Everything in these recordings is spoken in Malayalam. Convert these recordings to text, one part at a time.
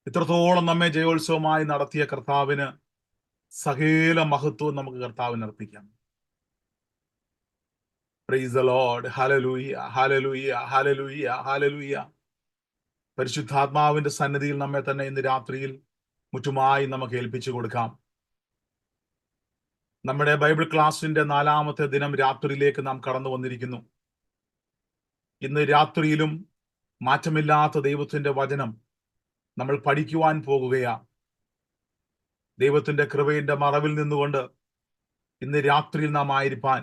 ഇത്രത്തോളം നമ്മെ ജയോത്സവമായി നടത്തിയ കർത്താവിന് സകല മഹത്വവും നമുക്ക് കർത്താവിന് അർപ്പിക്കാം. Praise the lord. ഹല്ലേലൂയ, ഹല്ലേലൂയ, ഹല്ലേലൂയ, ഹല്ലേലൂയ. പരിശുദ്ധാത്മാവിന്റെ സന്നിധിയിൽ നമ്മെ തന്നെ ഇന്ന് രാത്രിയിൽ മുറ്റുമായി നമുക്ക് ഏൽപ്പിച്ചു കൊടുക്കാം. നമ്മുടെ ബൈബിൾ ക്ലാസിന്റെ 4ാമത്തെ ദിനം രാത്രിയിലേക്ക് നാം കടന്നു വന്നിരിക്കുന്നു. ഇന്ന് രാത്രിയിലും മാറ്റമില്ലാത്ത ദൈവത്തിന്റെ വചനം നമ്മൾ പഠിക്കുവാൻ പോകുകയാണ്. ദൈവത്തിന്റെ കൃപയുടെ മറവിൽ നിന്നുകൊണ്ട് ഇന്ന് രാത്രിയിൽ നാം ആയിരിക്കാൻ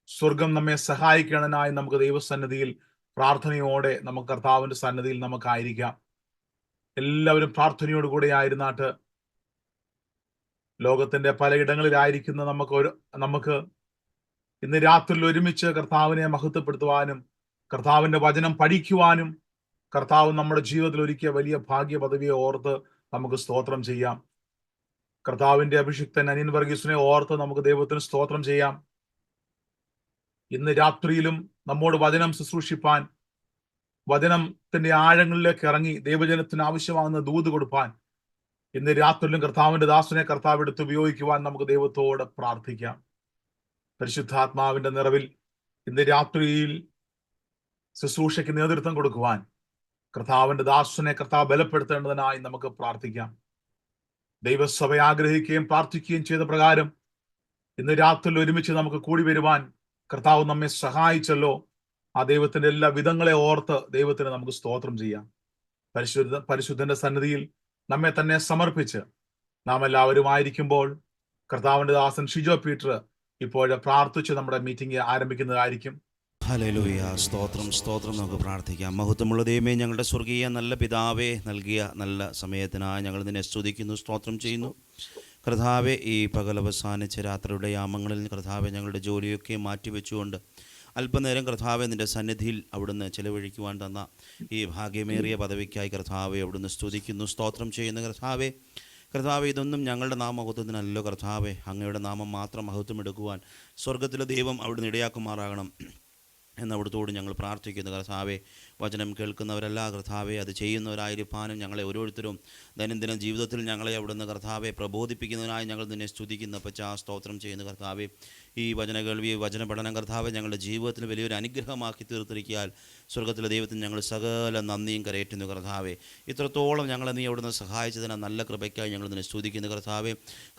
സ്വർഗം നമ്മെ സഹായിക്കണനായി നമുക്ക് ദൈവസന്നിധിയിൽ പ്രാർത്ഥനയോടെ നമുക്ക് കർത്താവിന്റെ സന്നിധിയിൽ നമുക്കായിരിക്കാം. എല്ലാവരും പ്രാർത്ഥനയോട് കൂടെ ആയിരുന്നാട്ട് ലോകത്തിന്റെ പലയിടങ്ങളിലായിരിക്കുന്ന നമുക്ക് ഇന്ന് രാത്രിയിൽ ഒരുമിച്ച് കർത്താവിനെ മഹത്വപ്പെടുത്തുവാനും കർത്താവിന്റെ വചനം പഠിക്കുവാനും കർത്താവ് നമ്മുടെ ജീവിതത്തിൽ ഒരുക്കിയ വലിയ ഭാഗ്യ പദവിയെ ഓർത്ത് നമുക്ക് സ്തോത്രം ചെയ്യാം. കർത്താവിന്റെ അഭിഷിക്തൻ അനിയൻ വർഗീസിനെ ഓർത്ത് നമുക്ക് ദൈവത്തിന് സ്തോത്രം ചെയ്യാം. ഇന്ന് രാത്രിയിലും നമ്മോട് വചനം ശുശ്രൂഷിപ്പാൻ, വചനത്തിന്റെ ആഴങ്ങളിലേക്ക് ഇറങ്ങി ദൈവജനത്തിന് ആവശ്യമാകുന്ന ദൂത് കൊടുപ്പാൻ ഇന്ന് രാത്രിയിലും കർത്താവിന്റെ ദാസനെ കർത്താവ് എടുത്ത് ഉപയോഗിക്കുവാൻ നമുക്ക് ദൈവത്തോട് പ്രാർത്ഥിക്കാം. പരിശുദ്ധാത്മാവിന്റെ നിറവിൽ ഇന്ന് രാത്രിയിൽ ശുശ്രൂഷയ്ക്ക് നേതൃത്വം കൊടുക്കുവാൻ കർത്താവിന്റെ ദാസനെ കർത്താവ് ബലപ്പെടുത്തേണ്ടതിനായി നമുക്ക് പ്രാർത്ഥിക്കാം. ദൈവസഭ ആഗ്രഹിക്കുകയും പ്രാർത്ഥിക്കുകയും ചെയ്ത പ്രകാരം ഇന്ന് രാത്രിയിൽ ഒരുമിച്ച് നമുക്ക് കൂടി വരുവാൻ കർത്താവ് നമ്മെ സഹായിച്ചല്ലോ. ആ ദൈവത്തിന്റെ എല്ലാ വിധങ്ങളെ ഓർത്ത് ദൈവത്തിന് നമുക്ക് സ്തോത്രം ചെയ്യാം. പരിശുദ്ധന്റെ സന്നിധിയിൽ നമ്മെ തന്നെ സമർപ്പിച്ച് നാം എല്ലാവരും ആയിരിക്കുമ്പോൾ കർത്താവിന്റെ ദാസൻ ഷിജോ പീറ്റർ ഇപ്പോഴെ പ്രാർത്ഥിച്ച് നമ്മുടെ മീറ്റിംഗ് ആരംഭിക്കുന്നതായിരിക്കും. ഹല്ലേലൂയ. സ്തോത്രം, സ്തോത്രം. നമുക്ക് പ്രാർത്ഥിക്കാം. മഹത്വമുള്ള ദൈവമേ, ഞങ്ങളുടെ സ്വർഗീയ നല്ല പിതാവേ, നൽകിയ നല്ല സമയത്തിനായി ഞങ്ങൾ നിന്നെ സ്തുതിക്കുന്നു, സ്തോത്രം ചെയ്യുന്നു. കർത്താവെ, ഈ പകൽ അവസാനിച്ച രാത്രിയുടെ യാമങ്ങളിൽ കർത്താവെ ഞങ്ങളുടെ ജോലിയൊക്കെ മാറ്റിവെച്ചുകൊണ്ട് അല്പനേരം കർത്താവെ നിൻ്റെ സന്നിധിയിൽ അവിടുന്ന് ചെലവഴിക്കുവാൻ തന്ന ഈ ഭാഗ്യമേറിയ പദവിക്കായി കർത്താവെ അവിടുന്ന് സ്തുതിക്കുന്നു, സ്തോത്രം ചെയ്യുന്നു. കർത്താവെ, ഇതൊന്നും ഞങ്ങളുടെ നാമമഹത്വത്തിനല്ലോ കർത്താവെ, അങ്ങയുടെ നാമം മാത്രം മഹത്വം എടുക്കുവാൻ സ്വർഗത്തിലെ ദൈവം അവിടുന്ന് ഇടയാക്കുമാറാകണം എന്നവിടുത്തോട് ഞങ്ങൾ പ്രാർത്ഥിക്കുന്നു. കർത്താവെ, വചനം കേൾക്കുന്നവരല്ല കർത്താവെ, അത് ചെയ്യുന്നവരായിരിക്കാനും ഞങ്ങളെ ഓരോരുത്തരും ദൈനംദിന ജീവിതത്തിൽ ഞങ്ങളെ അവിടുന്ന് കർത്താവെ പ്രബോധിപ്പിക്കുന്നതിനായി ഞങ്ങൾ നിന്നെ സ്തുതിക്കുന്ന സ്തോത്രം ചെയ്യുന്നു. കർത്താവെ, ഈ വചന കേൾവി, വചന പഠനം കർത്താവെ ഞങ്ങളുടെ ജീവിതത്തിൽ വലിയൊരു അനുഗ്രഹമാക്കി തീർത്തിരിക്കാൻ സ്വർഗത്തിലെ ദൈവത്തിന് ഞങ്ങൾ സകല നന്ദിയും കരയറ്റുന്നു. കർത്താവെ, ഇത്രത്തോളം ഞങ്ങളെ നീ അവിടുന്ന് സഹായിച്ചതിന് നല്ല കൃപയ്ക്കായി ഞങ്ങൾ നിന്നെ സ്തുതിക്കുന്നു.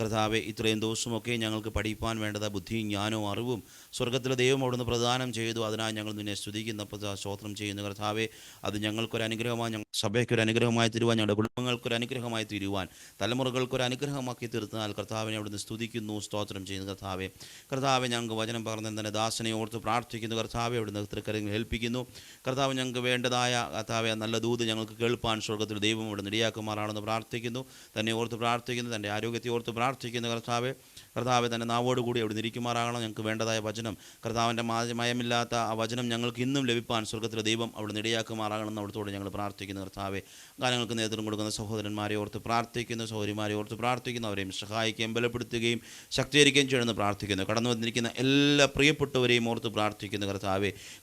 കർത്താവെ, ഇത്രയും ദിവസമൊക്കെ ഞങ്ങൾക്ക് പഠിപ്പാൻ വേണ്ടത് ബുദ്ധിയും ജ്ഞാനവും അറിവും സ്വർഗത്തിലെ ദൈവം അവിടുന്ന് പ്രദാനം ചെയ്തു. അതിനായി ഞങ്ങൾ നിന്നെ സ്തുതിക്കുന്ന സ്തോത്രം ചെയ്യുന്നു. കർത്താവെ, അത് ഞങ്ങൾക്കൊരു അനുഗ്രഹമായി, ഞങ്ങൾ സഭയ്ക്കൊരു അനുഗ്രഹമായി തീരുവാൻ, ഞങ്ങളുടെ കുടുംബങ്ങൾക്കൊരു അനുഗ്രഹമായി തീരുവാൻ, തലമുറകൾക്കൊരു അനുഗ്രഹമാക്കി തീർത്താൽ കർത്താവിനെ അവിടുന്ന് സ്തുതിക്കുന്നു, സ്തോത്രം ചെയ്യുന്നു. കർത്താവെ, ഞങ്ങൾക്ക് വചനം പറഞ്ഞു തന്നെ ദാസനെ ഓർത്ത് പ്രാർത്ഥിക്കുന്നു. കർത്താവെ, അവിടുന്ന് തൃക്കരങ്ങൾ ഏൽപ്പിക്കുന്നു. കർത്താവ്, ഞങ്ങൾക്ക് വേണ്ടതായ കർത്താവെ നല്ല ദൂത് ഞങ്ങൾക്ക് കേൾപ്പാൻ സ്വർഗത്തിൽ ദൈവം ഇവിടെ ഇടയാക്കുമാറാണെന്ന് പ്രാർത്ഥിക്കുന്നു. തന്നെ ഓർത്ത് പ്രാർത്ഥിക്കുന്നു, തൻ്റെ ആരോഗ്യത്തെ ഓർത്ത് പ്രാർത്ഥിക്കുന്നു. കർത്താവെ തന്നെ നാവോടുകൂടി അവിടെ ഇരിക്കുമാറാകണം. ഞങ്ങൾക്ക് വേണ്ടതായ വചനം, കർത്താവിൻ്റെ മയമില്ലാത്ത ആ വചനം ഞങ്ങൾക്ക് ഇന്നും ലഭിപ്പാൻ സ്വർഗത്തിലെ ദൈവം അവിടെ ഇടയാക്കുമാറാകണമെന്ന് അവിടത്തോട് ഞങ്ങൾ പ്രാർത്ഥിക്കുന്നു. കർത്താവെ, ഗാനങ്ങൾക്ക് നേതൃത്വം കൊടുക്കുന്ന സഹോദരന്മാരെ ഓർത്ത് പ്രാർത്ഥിക്കുന്നു, സഹോദരിമാരെ ഓർത്ത് പ്രാർത്ഥിക്കുന്നു. അവരെയും സഹായിക്കുകയും ബലപ്പെടുത്തുകയും ശക്തീകരിക്കുകയും ചെയ്യണമെന്ന് പ്രാർത്ഥിക്കുന്നു. കടന്നു വന്നിരിക്കുന്ന എല്ലാ പ്രിയപ്പെട്ടവരെയും ഓർത്ത് പ്രാർത്ഥിക്കുന്നു.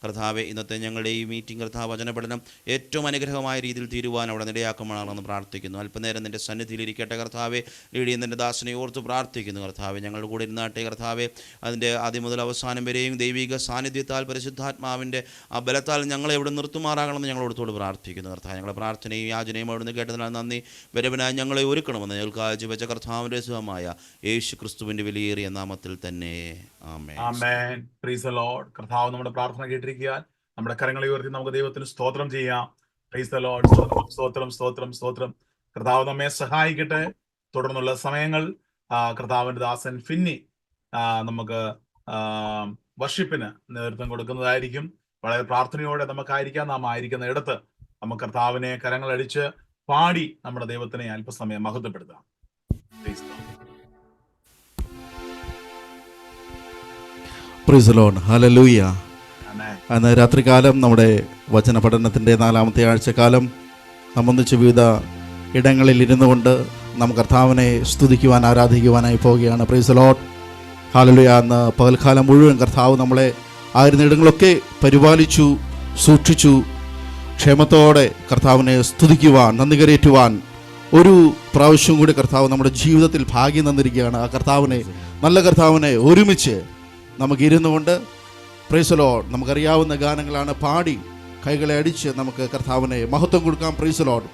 കർത്താവെ, ഇന്നത്തെ ഞങ്ങളുടെ ഈ മീറ്റിംഗ് വചന പഠനം ഏറ്റവും അനുഗ്രഹമായ രീതിയിൽ തീരുവാൻ അവിടെ ഇടയാക്കുമാറാണെന്ന് പ്രാർത്ഥിക്കുന്നു. അല്പനേരം നിൻ്റെ സന്നിധിയിലിരിക്കട്ടെ കർത്താവെ. ലീഡിയ നിൻ്റെ ദാസനെ ഓർത്ത് പ്രാർത്ഥിക്കുന്നു. കർത്താവെ, ഞങ്ങളുടെ കൂടെ ഇരുന്നാട്ടെ. കർത്താവെ, അതിൻ്റെ ആദ്യം മുതൽ അവസാനം വരെയും ദൈവിക സാന്നിധ്യത്താൽ പരിശുദ്ധാത്മാവിൻ്റെ ആ ബലത്താൽ ഞങ്ങളെ ഇവിടെ നിർത്തുമാറാകണമെന്ന് ഞങ്ങളോടത്തോട് പ്രാർത്ഥിക്കുന്നു. കർത്താവ്, ഞങ്ങളുടെ പ്രാർത്ഥനയും യാചനയും അവിടുന്ന് കേട്ടതിനാൽ നന്ദി. വരവിനായി ഞങ്ങളെ ഒരുക്കണമെന്ന് ഞങ്ങൾക്ക് കാഴ്ചവെച്ച കർത്താവിൻ്റെ സുഖമായ യേശു ക്രിസ്തുവിൻ്റെ വിലയേറിയ നാമത്തിൽ തന്നെ ആമേൻ. ആമേൻ. Praise the lord. കർത്താവ് നമ്മുടെ പ്രാർത്ഥന കേട്ടിരിക്കാൻ നമ്മുടെ കരങ്ങളെ ഉയർത്തി നമുക്ക് ദൈവത്തിന് സ്തോത്രം ചെയ്യാം. Price the Lord. സ്തോത്രം, സ്തോത്രം, സ്തോത്രം. കർത്താവ് നമ്മെ സഹായിക്കട്ടെ. തുടർന്നുള്ള സമയങ്ങൾ കർത്താവിന്റെ ദാസൻ ഫിന്നി നമുക്ക് വർഷിപ്പിന് നേതൃത്വം കൊടുക്കുന്നതായിരിക്കും. വളരെ പ്രാർത്ഥനയോടെ നമുക്കായിരിക്കാം. നാം ആയിരിക്കുന്ന ഇടത്ത് നമുക്ക് കർത്താവിനെ കരങ്ങളടിച്ച് പാടി നമ്മുടെ ദൈവത്തിനെ അല്പസമയം മഹത്വപ്പെടുത്താം. Praise the lord. ഹല്ലേലൂയ. അന്ന് രാത്രികാലം നമ്മുടെ വചന പഠനത്തിൻ്റെ 4ാമത്തെ ആഴ്ചക്കാലം നമ്മൊന്നിച്ച് വിവിധ ഇടങ്ങളിൽ ഇരുന്നു കൊണ്ട് നാം കർത്താവിനെ സ്തുതിക്കുവാൻ, ആരാധിക്കുവാനായി പോവുകയാണ്. Price the lord. ഹല്ലേലൂയ. അന്ന് പകൽക്കാലം മുഴുവൻ കർത്താവ് നമ്മളെ ആയിരുന്ന ഇടങ്ങളൊക്കെ പരിപാലിച്ചു, സൂക്ഷിച്ചു. ക്ഷേമത്തോടെ കർത്താവിനെ സ്തുതിക്കുവാൻ, നന്ദി കരയേറ്റുവാൻ ഒരു പ്രാവശ്യം കൂടി കർത്താവ് നമ്മുടെ ജീവിതത്തിൽ ഭാഗ്യം തന്നിരിക്കുകയാണ്. ആ കർത്താവിനെ, നല്ല കർത്താവിനെ ഒരുമിച്ച് നമുക്ക് ഇരുന്നു കൊണ്ട് പ്രൈസ് ദി ലോർഡ്, നമുക്കറിയാവുന്ന ഗാനങ്ങളാണ് പാടി കൈകളെ അടിച്ച് നമുക്ക് കർത്താവിനെ മഹത്വം കൊടുക്കാം. Price the Lord.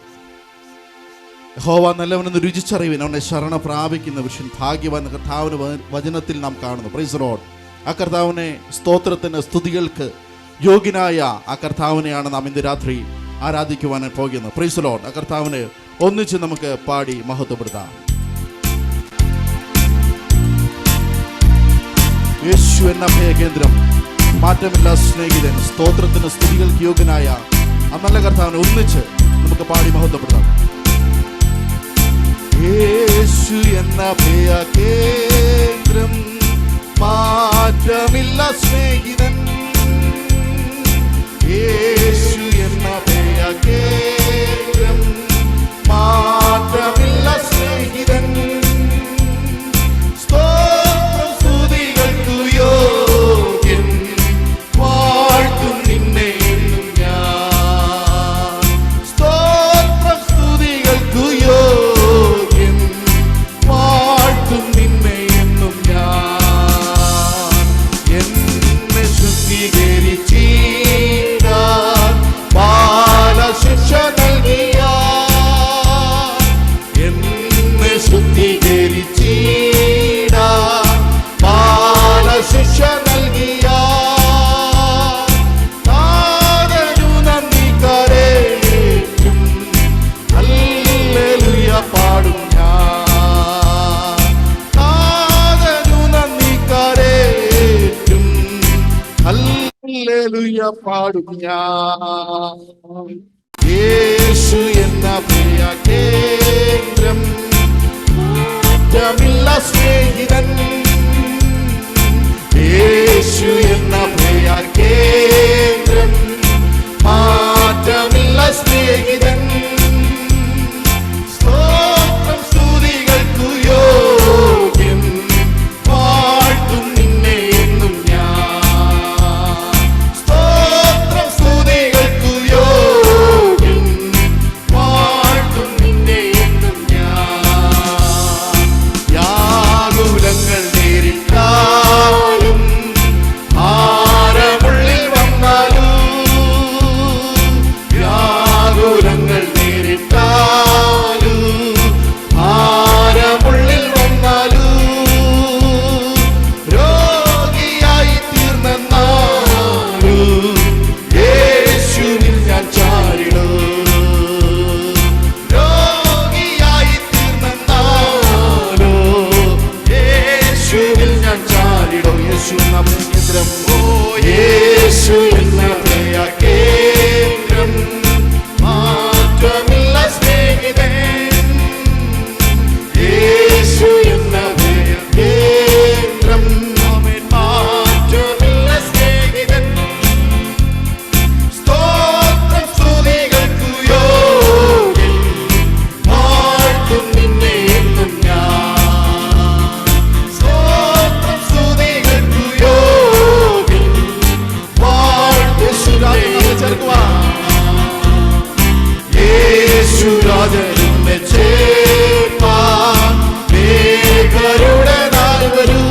യഹോവ നല്ലവനെന്ന് രുചിച്ചറിവിൻ, അവനെ ശരണ പ്രാപിക്കുന്ന പുരുഷൻ ഭാഗ്യവാൻ കർത്താവിന് വചനത്തിൽ നാം കാണുന്നു. Price the lord. ആ കർത്താവിനെ സ്തോത്രത്തിന്, സ്തുതികൾക്ക് യോഗ്യനായ ആ കർത്താവിനെയാണ് നാം ഇന്ന് രാത്രി ആരാധിക്കുവാൻ പോകുന്നത്. Price the lord. ആ കർത്താവിനെ ഒന്നിച്ച് നമുക്ക് പാടി മഹത്വപ്പെടുത്താം. യേശു എന്ന അഭയകേന്ദ്രം, മാറ്റമില്ല സ്നേഹിതൻ, സ്തോത്രത്തിന് സ്തുതികൾക്ക് യോഗ്യനായ ആ നല്ല കർത്താവിനെ ഒന്നിച്ച് നമുക്ക് പാടി മഹത്വപ്പെടുത്താം. യേശു എന്ന അഭയകേന്ദ്രം, മാറ്റമില്ല സ്നേഹിതൻ, യേശു എന്ന അഭയകേന്ദ്രം, മാറ്റമില്ല സ്നേഹിതൻ, സ്തോത്രം സ്തുതികൾക്കു യോഗ്യൻ, വാഴ്ത്തും നിന്നെ എന്നും ഞാൻ, സ്തോത്രം സ്തുതികൾക്കു യോഗ്യൻ, വാഴ്ത്തും നിന്നെ എന്നും ഞാൻ, എന്നെ ശുദ്ധീകരിച്ചിടാൻ ബാലശിക്ഷ നൽകിയ, എന്നെ ശുദ്ധീകരിച്ചിടാൻ ബാലശിക്ഷ നൽകിയ, താതനു നന്ദി കരേറ്റും, ഹല്ലേലൂയ പാടും ഞാൻ, താതനു നന്ദി കരേറ്റും, ഹല്ലേലൂയ പാടും ഞാൻ. യേശു എന്ന അഭയകേന്ദ്രം, മാറ്റമില്ല സ്നേഹിതൻ, യേശു എന്ന അഭയകേന്ദ്രം, മാറ്റമില്ല സ്നേഹിതൻ, സ്തോത്രം സ്തുതികൾക്കു യോഗ്യൻ, വാഴ്ത്തും നിന്നെ എന്നും ഞാൻ, സ്തോത്രം സ്തുതികൾക്കു യോഗ്യൻ, വാഴ്ത്തും നിന്നെ എന്നും ഞാൻ. യാകുലങ്ങൾ നേരിട്ടാലും, ഭാരമുള്ളിൽ വന്നാലും, വ്യാകുലങ്ങൾ നേരിട്ടാലും, ഭാരമുള്ളിൽ വന്നാലും, രോഗിയായി തീർന്നെന്നാലും, യേശുവിൽ ഞാൻ ചാരിടും, രോഗിയായി തീർന്നെന്നാലും, യേശുവിൽ ഞാൻ ചാരിടും. യേശു എന്ന അഭയകേന്ദ്രം, ഓ യേശു എന്ന അഭയകേന്ദ്രം, മാറ്റമില്ല സ്നേഹിതൻ, യേശു എന്ന അഭയകേന്ദ്രം, മാറ്റമില്ല സ്നേഹിതൻ, സ്തോത്രം സ്തുതികൾക്കു യോഗ്യൻ, വാഴ്ത്തും നിന്നെ എന്നും ഞാൻ, സ്തോത്രം സ്തുതികൾക്കു യോഗ്യൻ, വാഴ്ത്തും യേശുരാജനെ ചേർക്കുവാൻ, യേശുരാജനെ ചേർപ്പാൻ മേഘരുടെ നാൾ വരൂ,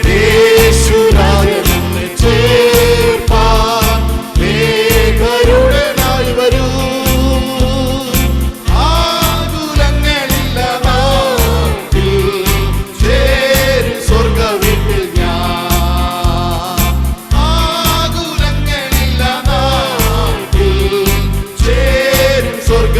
യേശുരാജനെ ചേർപ്പാൻ മേഘരുടെ നാൾ വരൂ, ആകുലങ്ങളില്ല നാട്ടിൽ ചേരും സ്വർഗവീട്ടിൽ ഞാൻ, ആകുലങ്ങളില്ല നാട്ടിൽ ചേരും സ്വർഗ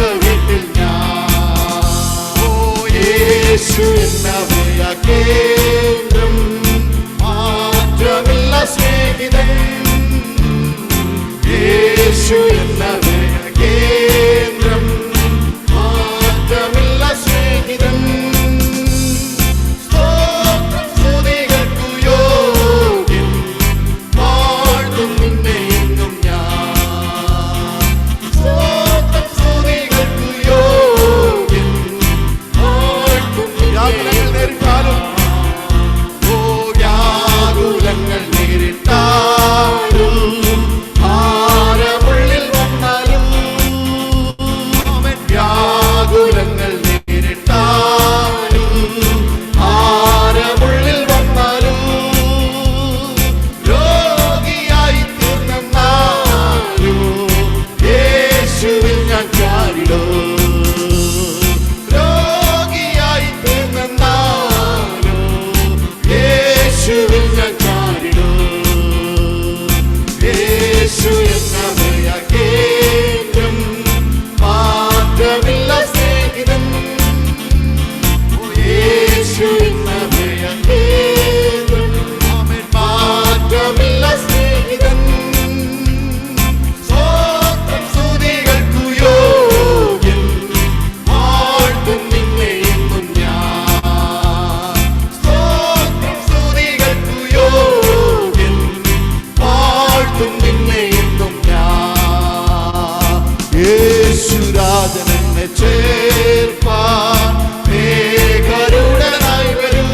യേശുരാജൻ എന്നെ ചേർപ്പാൻ മേഘരുടനായി വരൂ.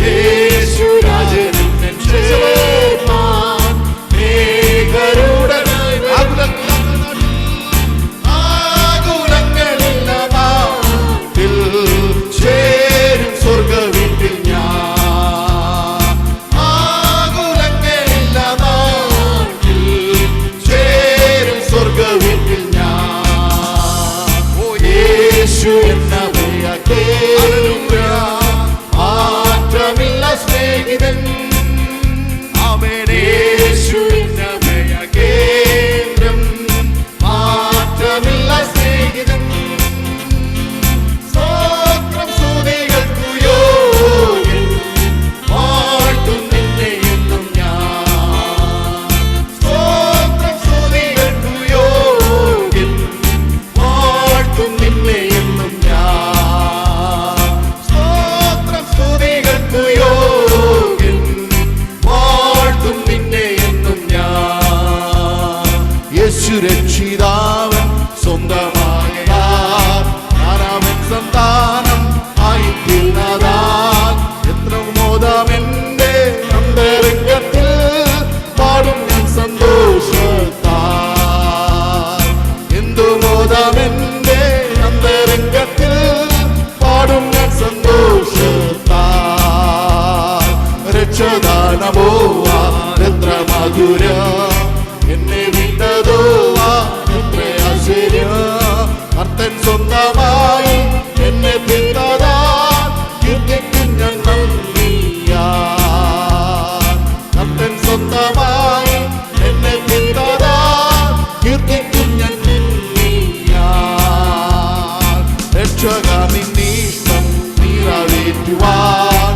യേശുരാജൻ എന്നെ ചേർപ്പാൻ മേഘരുടനായി വരൂ. ആകുലങ്ങളില്ല നാട്ടിൽ ചേരും സ്വർഗവീട്ടിൽ ഞാൻ. ആകുലങ്ങളില്ല നാട്ടിൽ ചേരും സ്വർഗവീട്ടിൽ ഞാൻ. ഓ യേശു എന്ന മാറ്റമില്ല സ്നേഹിതൻ. യേശു എന്ന കേന്ദ്രം മാറ്റമില്ല സ്നേഹിതൻ. സ്തോത്രം സ്തുതികൾക്കു യോഗ്യൻ വാഴ്ത്തും നിന്നെ എന്നും ഞാൻ. സ്തോത്രം സ്തുതികൾക്കു യോഗ്യൻ വാഴ്ത്തും നിന്നെ എന്നും ഞാൻ. സ്തോത്രം സ്തുതികൾക്കു യോഗ്യൻ വാഴ്ത്തും നിന്നെ എന്നും ഞാൻ. യേശു രക്ഷിതാവൻ സ്വന്തമായതാൽ ഞാനവൻ സന്താനം ആയിത്തീർന്നതാൽ എത്ര മോദമെന്റെ അന്തരംഗത്തിൽ പാടും ഞാൻ സന്തോഷത്താൽ. എന്തു മോദമെന്റെ അന്തരംഗത്തിൽ പാടും ഞാൻ സന്തോഷത്താൽ. രക്ഷദാനമോ എത്ര മധുരം എന്നെ വിട്ടതോ എത്ര ആശ്ചര്യം. കർത്തൻ സ്വന്തമായി എന്നെ പിന്നതാൻ കീർത്തിക്കും ഞാൻ നന്ദിയാൽ. കർത്തൻ സ്വന്തമായി എന്നെ പിന്നതാൻ കീർത്തിക്കും ഞാൻ നന്ദിയാൽ. രക്ഷക നിന്നീഷ്ടം നിറവേറ്റുവാൻ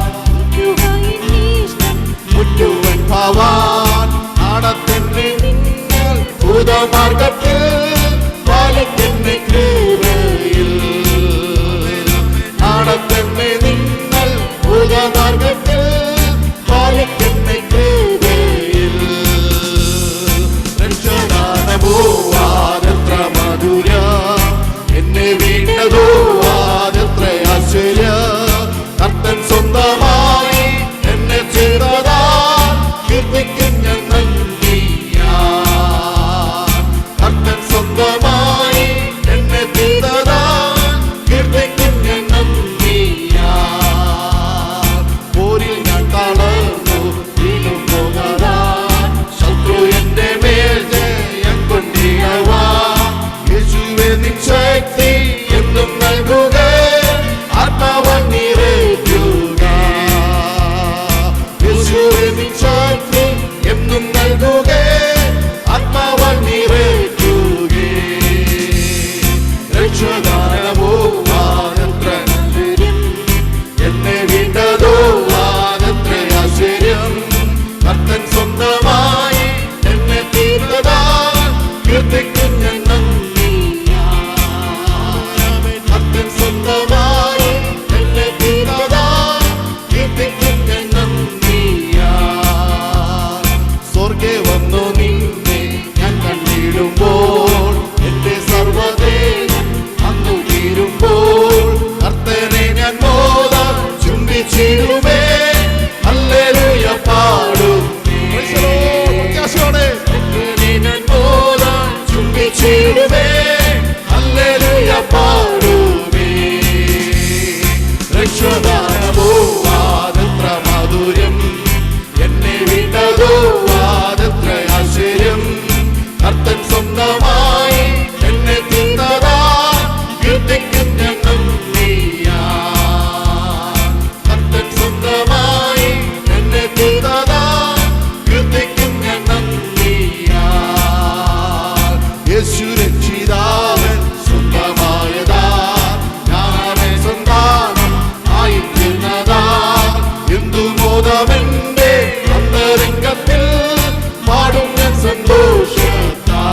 മുറ്റുവൻ ഭവാൻ നടത്തുന്ന നിങ്ങൾ ഭൂതമാർഗത്തിൽ പാലിക്കുന്ന കൃപയിൽ. നടത്തുന്ന നിങ്ങൾ ഭൂതമാർഗത്തിൽ പാലിക്കുന്ന കൃപയിൽ. രക്ഷദാനമോ അതെത്ര മധുരം എന്നെ വീണ്ടതോ അതെത്ര ആശ്ചര്യം. കർത്തൻ സ്വന്തമായി എന്നെ ചേർന്നതാൽ കീർത്തിക്കും ഞാൻ നന്ദിയാൽ. കർത്തൻ സ്വന്തമായി എന്നെ ചേർന്നതാൽ കീർത്തിക്കും ഞാൻ നന്ദിയാൽ. പോരിൽ ഞാൻ തളർന്നു വീണു പോകാൻ ശത്രു എന്റെ മേൽ ജയം കൊണ്ടിടുവാൻ. യേശുവേ നിൻ ശക്തി എന്നും നൽകുക ആത്മാവൻ നിറയ്ക്കുക. യേശുവേ നിൻ ശക്തി എന്നും നൽകുക ആത്മാവൻ നിറയ്ക്കുക. രക്ഷദാനമോ അതെത്ര ആശ്ചര്യം എന്നെ വീണ്ടതോ അതെത്ര ആശ്ചര്യം. കർത്തൻ സ്വന്തമായി എന്നെ തീർന്നതാൽ കീർത്തിക്കും ഞാൻ നന്ദിയാൽ. കർത്തൻ സ്വന്തമായി എന്നെ തീർന്നതാൽ കീർത്തിക്കും ഞാൻ നന്ദിയാൽ. സ്വർഗേ വന്നു നിന്നെ ഞാൻ കണ്ടിടുമ്പോൾ എന്റെ സർവ്വദേഹം അന്നു തീരുമ്പോൾ കർത്തനെ ഞാൻ മോദം ചുംബിച്ചിടുമേ. ഹല്ലേലൂയ പാടുമേ. കർത്തനെ ഞാൻ മോദം ചുംബിച്ചിടുമേ. ഹല്ലേലൂയ പാടുമേ. രക്ഷദാനമോ അതെത്ര മധുരം എന്നെ വിട്ടതോ അതെത്ര ആശ്ചര്യം. കർത്തൻ സ്വന്തമായി എന്നെ തിന്നതാൽ കീർത്തിക്കും ഞാൻ നന്ദിയാൽ. കർത്തൻ സ്വന്തമായി എന്നെ തിന്നതാൽ കീർത്തിക്കും ഞാൻ നന്ദിയാൽ. യേശു രക്ഷിതാവൻ സ്വന്തമായതാൽ ഞാനവൻ സന്താനം ആയിത്തീർന്നതാൽ എന്തു മോദമെന്റെ അന്തരംഗത്തിൽ പാടും ഞാൻ സന്തോഷത്താൽ.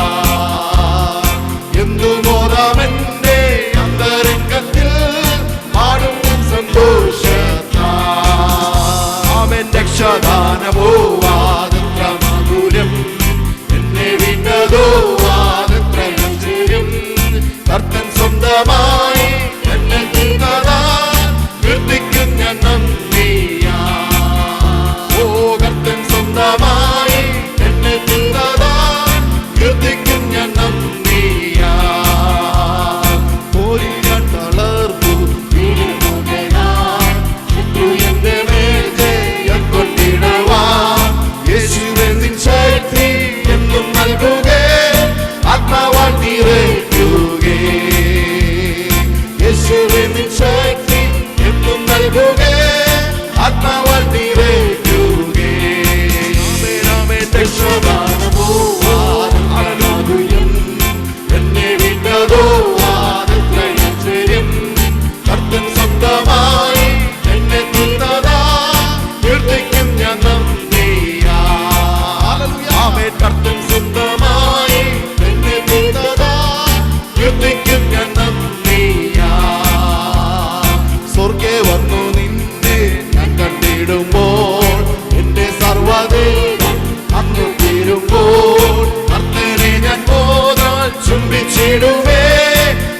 ചുംബിച്ചിടുമേ,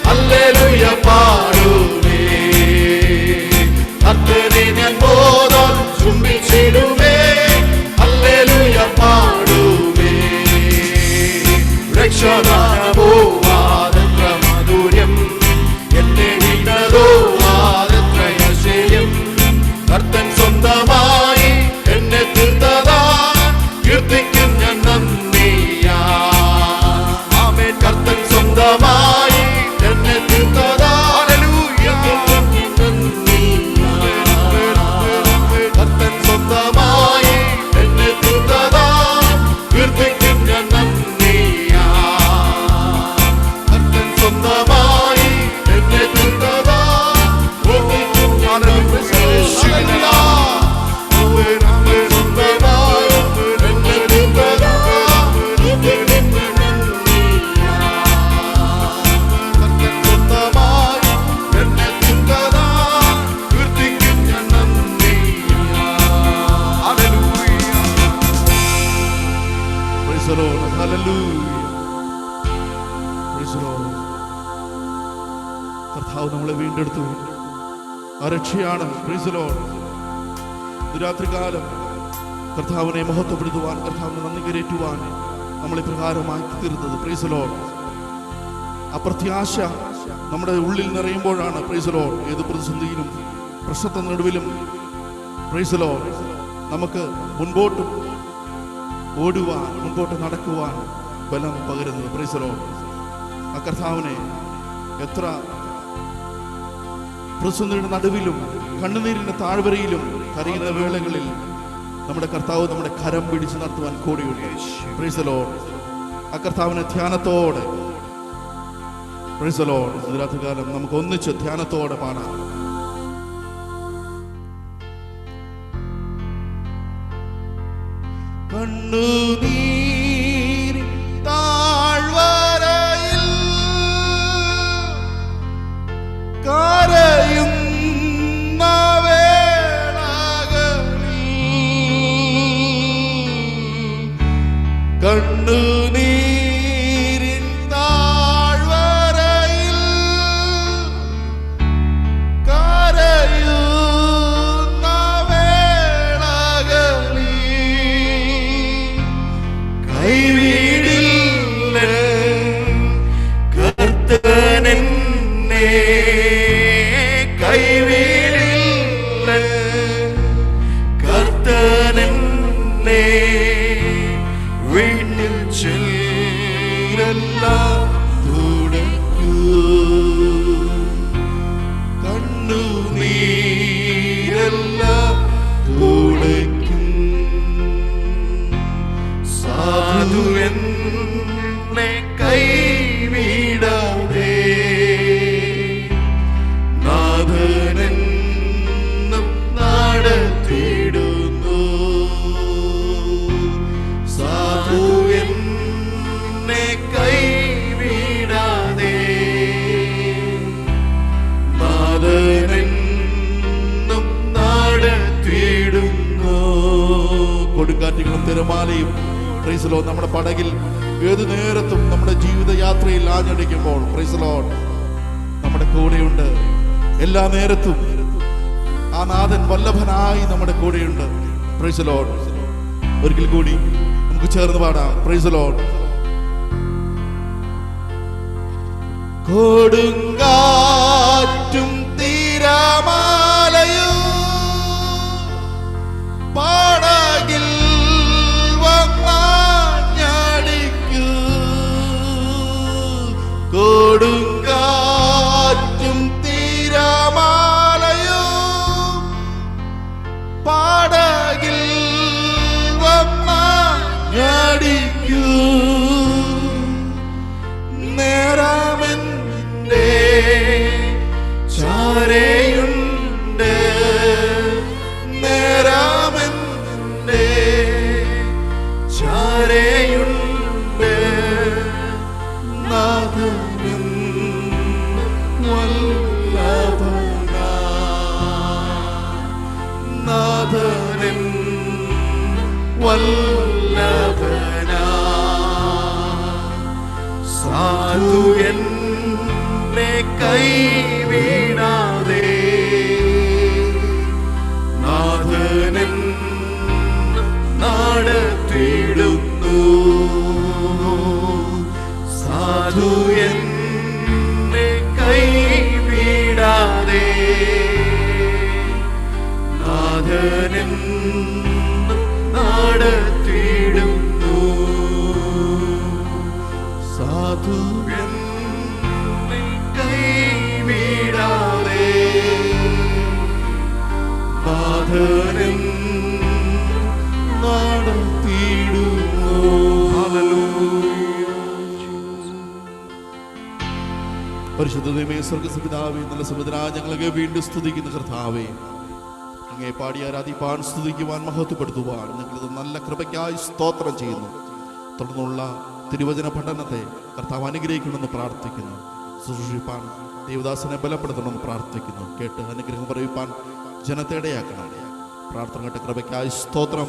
ഹല്ലേലൂയ പാടുമേ. കർത്തനെ ഞാൻ ബോധം ചുംബിച്ചിടുമേ, ഹല്ലേലൂയ പാടുമേ. രക്ഷാദാനമോ ആദത്ര മാധുര്യം, എന്നെ വീണതോ ആദത്ര ആശ്ചര്യം. കർത്തൻ സ്വന്തമായി എന്നെ തീർത്തതാ, കീർത്തിക്കും ഞാൻ നന്ദിയാ. ആമേൻ. കർത്തൻ സ്വന്തമായി എന്നെ തീർത്തതാ, ഹല്ലേലൂയ. കർത്തൻ സ്വന്തമായി എന്നെ തീർത്തതാ, കീർത്തിക്കും ഞാൻ നന്ദിയാ. കർത്തൻ സ്വന്തമായി എന്നെ തീർത്തതാ, കീർത്തിക്കും ഞാൻ നന്ദിയാ. കർത്താവ് നമ്മളെ വീണ്ടെടുത്തു. ആ രക്ഷയാണ്. Praise the lord. രാത്രികാലം കർത്താവിനെ മഹത്വപ്പെടുത്തുവാൻ, കർത്താവിനെ നന്ദി കരേറ്റുവാൻ നമ്മളെ പ്രകാരമാക്കി തീർന്നത്. Praise the lord. ആ പ്രത്യാശ നമ്മുടെ ഉള്ളിൽ നിറയുമ്പോഴാണ് പ്രൈസ് ദി ലോർഡ് ഏത് പ്രതിസന്ധിയിലും പ്രശ്നത്തിന് നടുവിലും പ്രൈസ് ദി ലോർഡ് നമുക്ക് മുൻപോട്ട് ഓടുവാൻ, മുൻപോട്ട് നടക്കുവാൻ ബലം പകരുന്നത്. Price the lord. ആ കർത്താവിനെ എത്ര പ്രതിസന്ധിയുടെ നടുവിലും കണ്ണുനീരിന്റെ താഴ്വരയിലും കരയുന്ന വേളകളിൽ നമ്മുടെ കർത്താവ് നമ്മുടെ കരം പിടിച്ച് നടത്തുവാൻ കൂടിയുണ്ട്. Price the lord. ആ കർത്താവിനെ ധ്യാനത്തോടെ പ്രൈസ് ദി ലോർഡ് ഇന്ന് രാത്രികാലം നമുക്ക് ഒന്നിച്ച് ധ്യാനത്തോടെ പാടാം. കണ്ണുനീർ താഴ്വരയിൽ കരയുന്ന വേളകളിൽ കണ്ണുനീരിൻ താഴ്വരയിൽ കരയുന്ന വേളകളിൽ കൈവിടില്ല കർത്തനെന്നെ, കൈവിടില്ല കർത്തനെന്നെ. വീട്ടിൽ ചെല്ലെല്ലാം തുടക്കൂ, കണ്ണുനീരെല്ലാം തുടയ്ക്കും. സാധുവെന്നെ കൈവിടാതെ നാഥനെന്നും നടത്തിയിടുന്നു. സാധുവെന്നെ കൈവിടാതെ നാഥനെന്നും നടത്തിയിടുന്നു. കൊടുങ്കാറ്റുകളും തിരമാലയും പ്രൈസ് ദി ലോർഡ് നമ്മുടെ പടകിൽ ഏത് നേരത്തും നമ്മുടെ ജീവിതയാത്രയിൽ ആഞ്ഞടിക്കുമ്പോൾ പ്രൈസ് ദി ലോർഡ് നമ്മുടെ കൂടെയുണ്ട്. എല്ലാ നേരത്തും ആ നാഥൻ വല്ലഭനായി നമ്മുടെ കൂടെയുണ്ട്. Praise the lord. ഒരിക്കൽ കൂടി നമുക്ക് ചേർന്ന് പാടാം. Praise the lord. കൊടുങ്കാറ്റും തിരമാലയും പടകിൽ വന്നാഞ്ഞടിക്കൂ, കൊടുങ്കാറ്റും തിരമാലയും പടകിൽ വന്നാഞ്ഞടിക്കൂ. നേരമെന്റെ ചാരയുണ്ട്, നേരമെന്റെ ചാരയുണ്ട്. നാഥനും വല്ലഭനാ, നാഥനും വല്ലഭനാ. സാധു എന്നെ കൈവിടാതെ നാഥനൻ നടത്തിയിടുന്നു. സാധു എന്നെ കൈവിടാതെ നാഥനൻ നടത്തിയിടുന്നു. സാധു എന്നെ കൈവിടാതെ നാഥനൻ നടത്തിയിടുന്നു. പരിശുദ്ധ ദൈവമേ, സ്വർഗ്ഗപിതാവേ, നല്ല സമുദ്രാ, ഞങ്ങളെ വീണ്ടും സ്തുതിക്കുന്ന കർത്താവേ, അങ്ങേ പാടി ആരാധിപ്പാൻ, സ്തുതിക്കുവാൻ, മഹത്വപ്പെടുത്തുവാൻ ഞങ്ങൾക്ക് നല്ല കൃപയ്ക്കായി സ്തോത്രം ചെയ്യുന്നു. തുടർന്നുള്ള തിരുവചന പഠനത്തെ കർത്താവ് അനുഗ്രഹിക്കണമെന്ന് പ്രാർത്ഥിക്കുന്നു. ശുശ്രൂഷിപ്പാൻ ദേവദാസനെ ബലപ്പെടുത്തണമെന്ന് പ്രാർത്ഥിക്കുന്നു. കേട്ട് അനുഗ്രഹം പറയുവാൻ ജനത്തെ ഇടയാക്കണം. പ്രാർത്ഥന കേട്ട കൃപയ്ക്കായി സ്തോത്രം,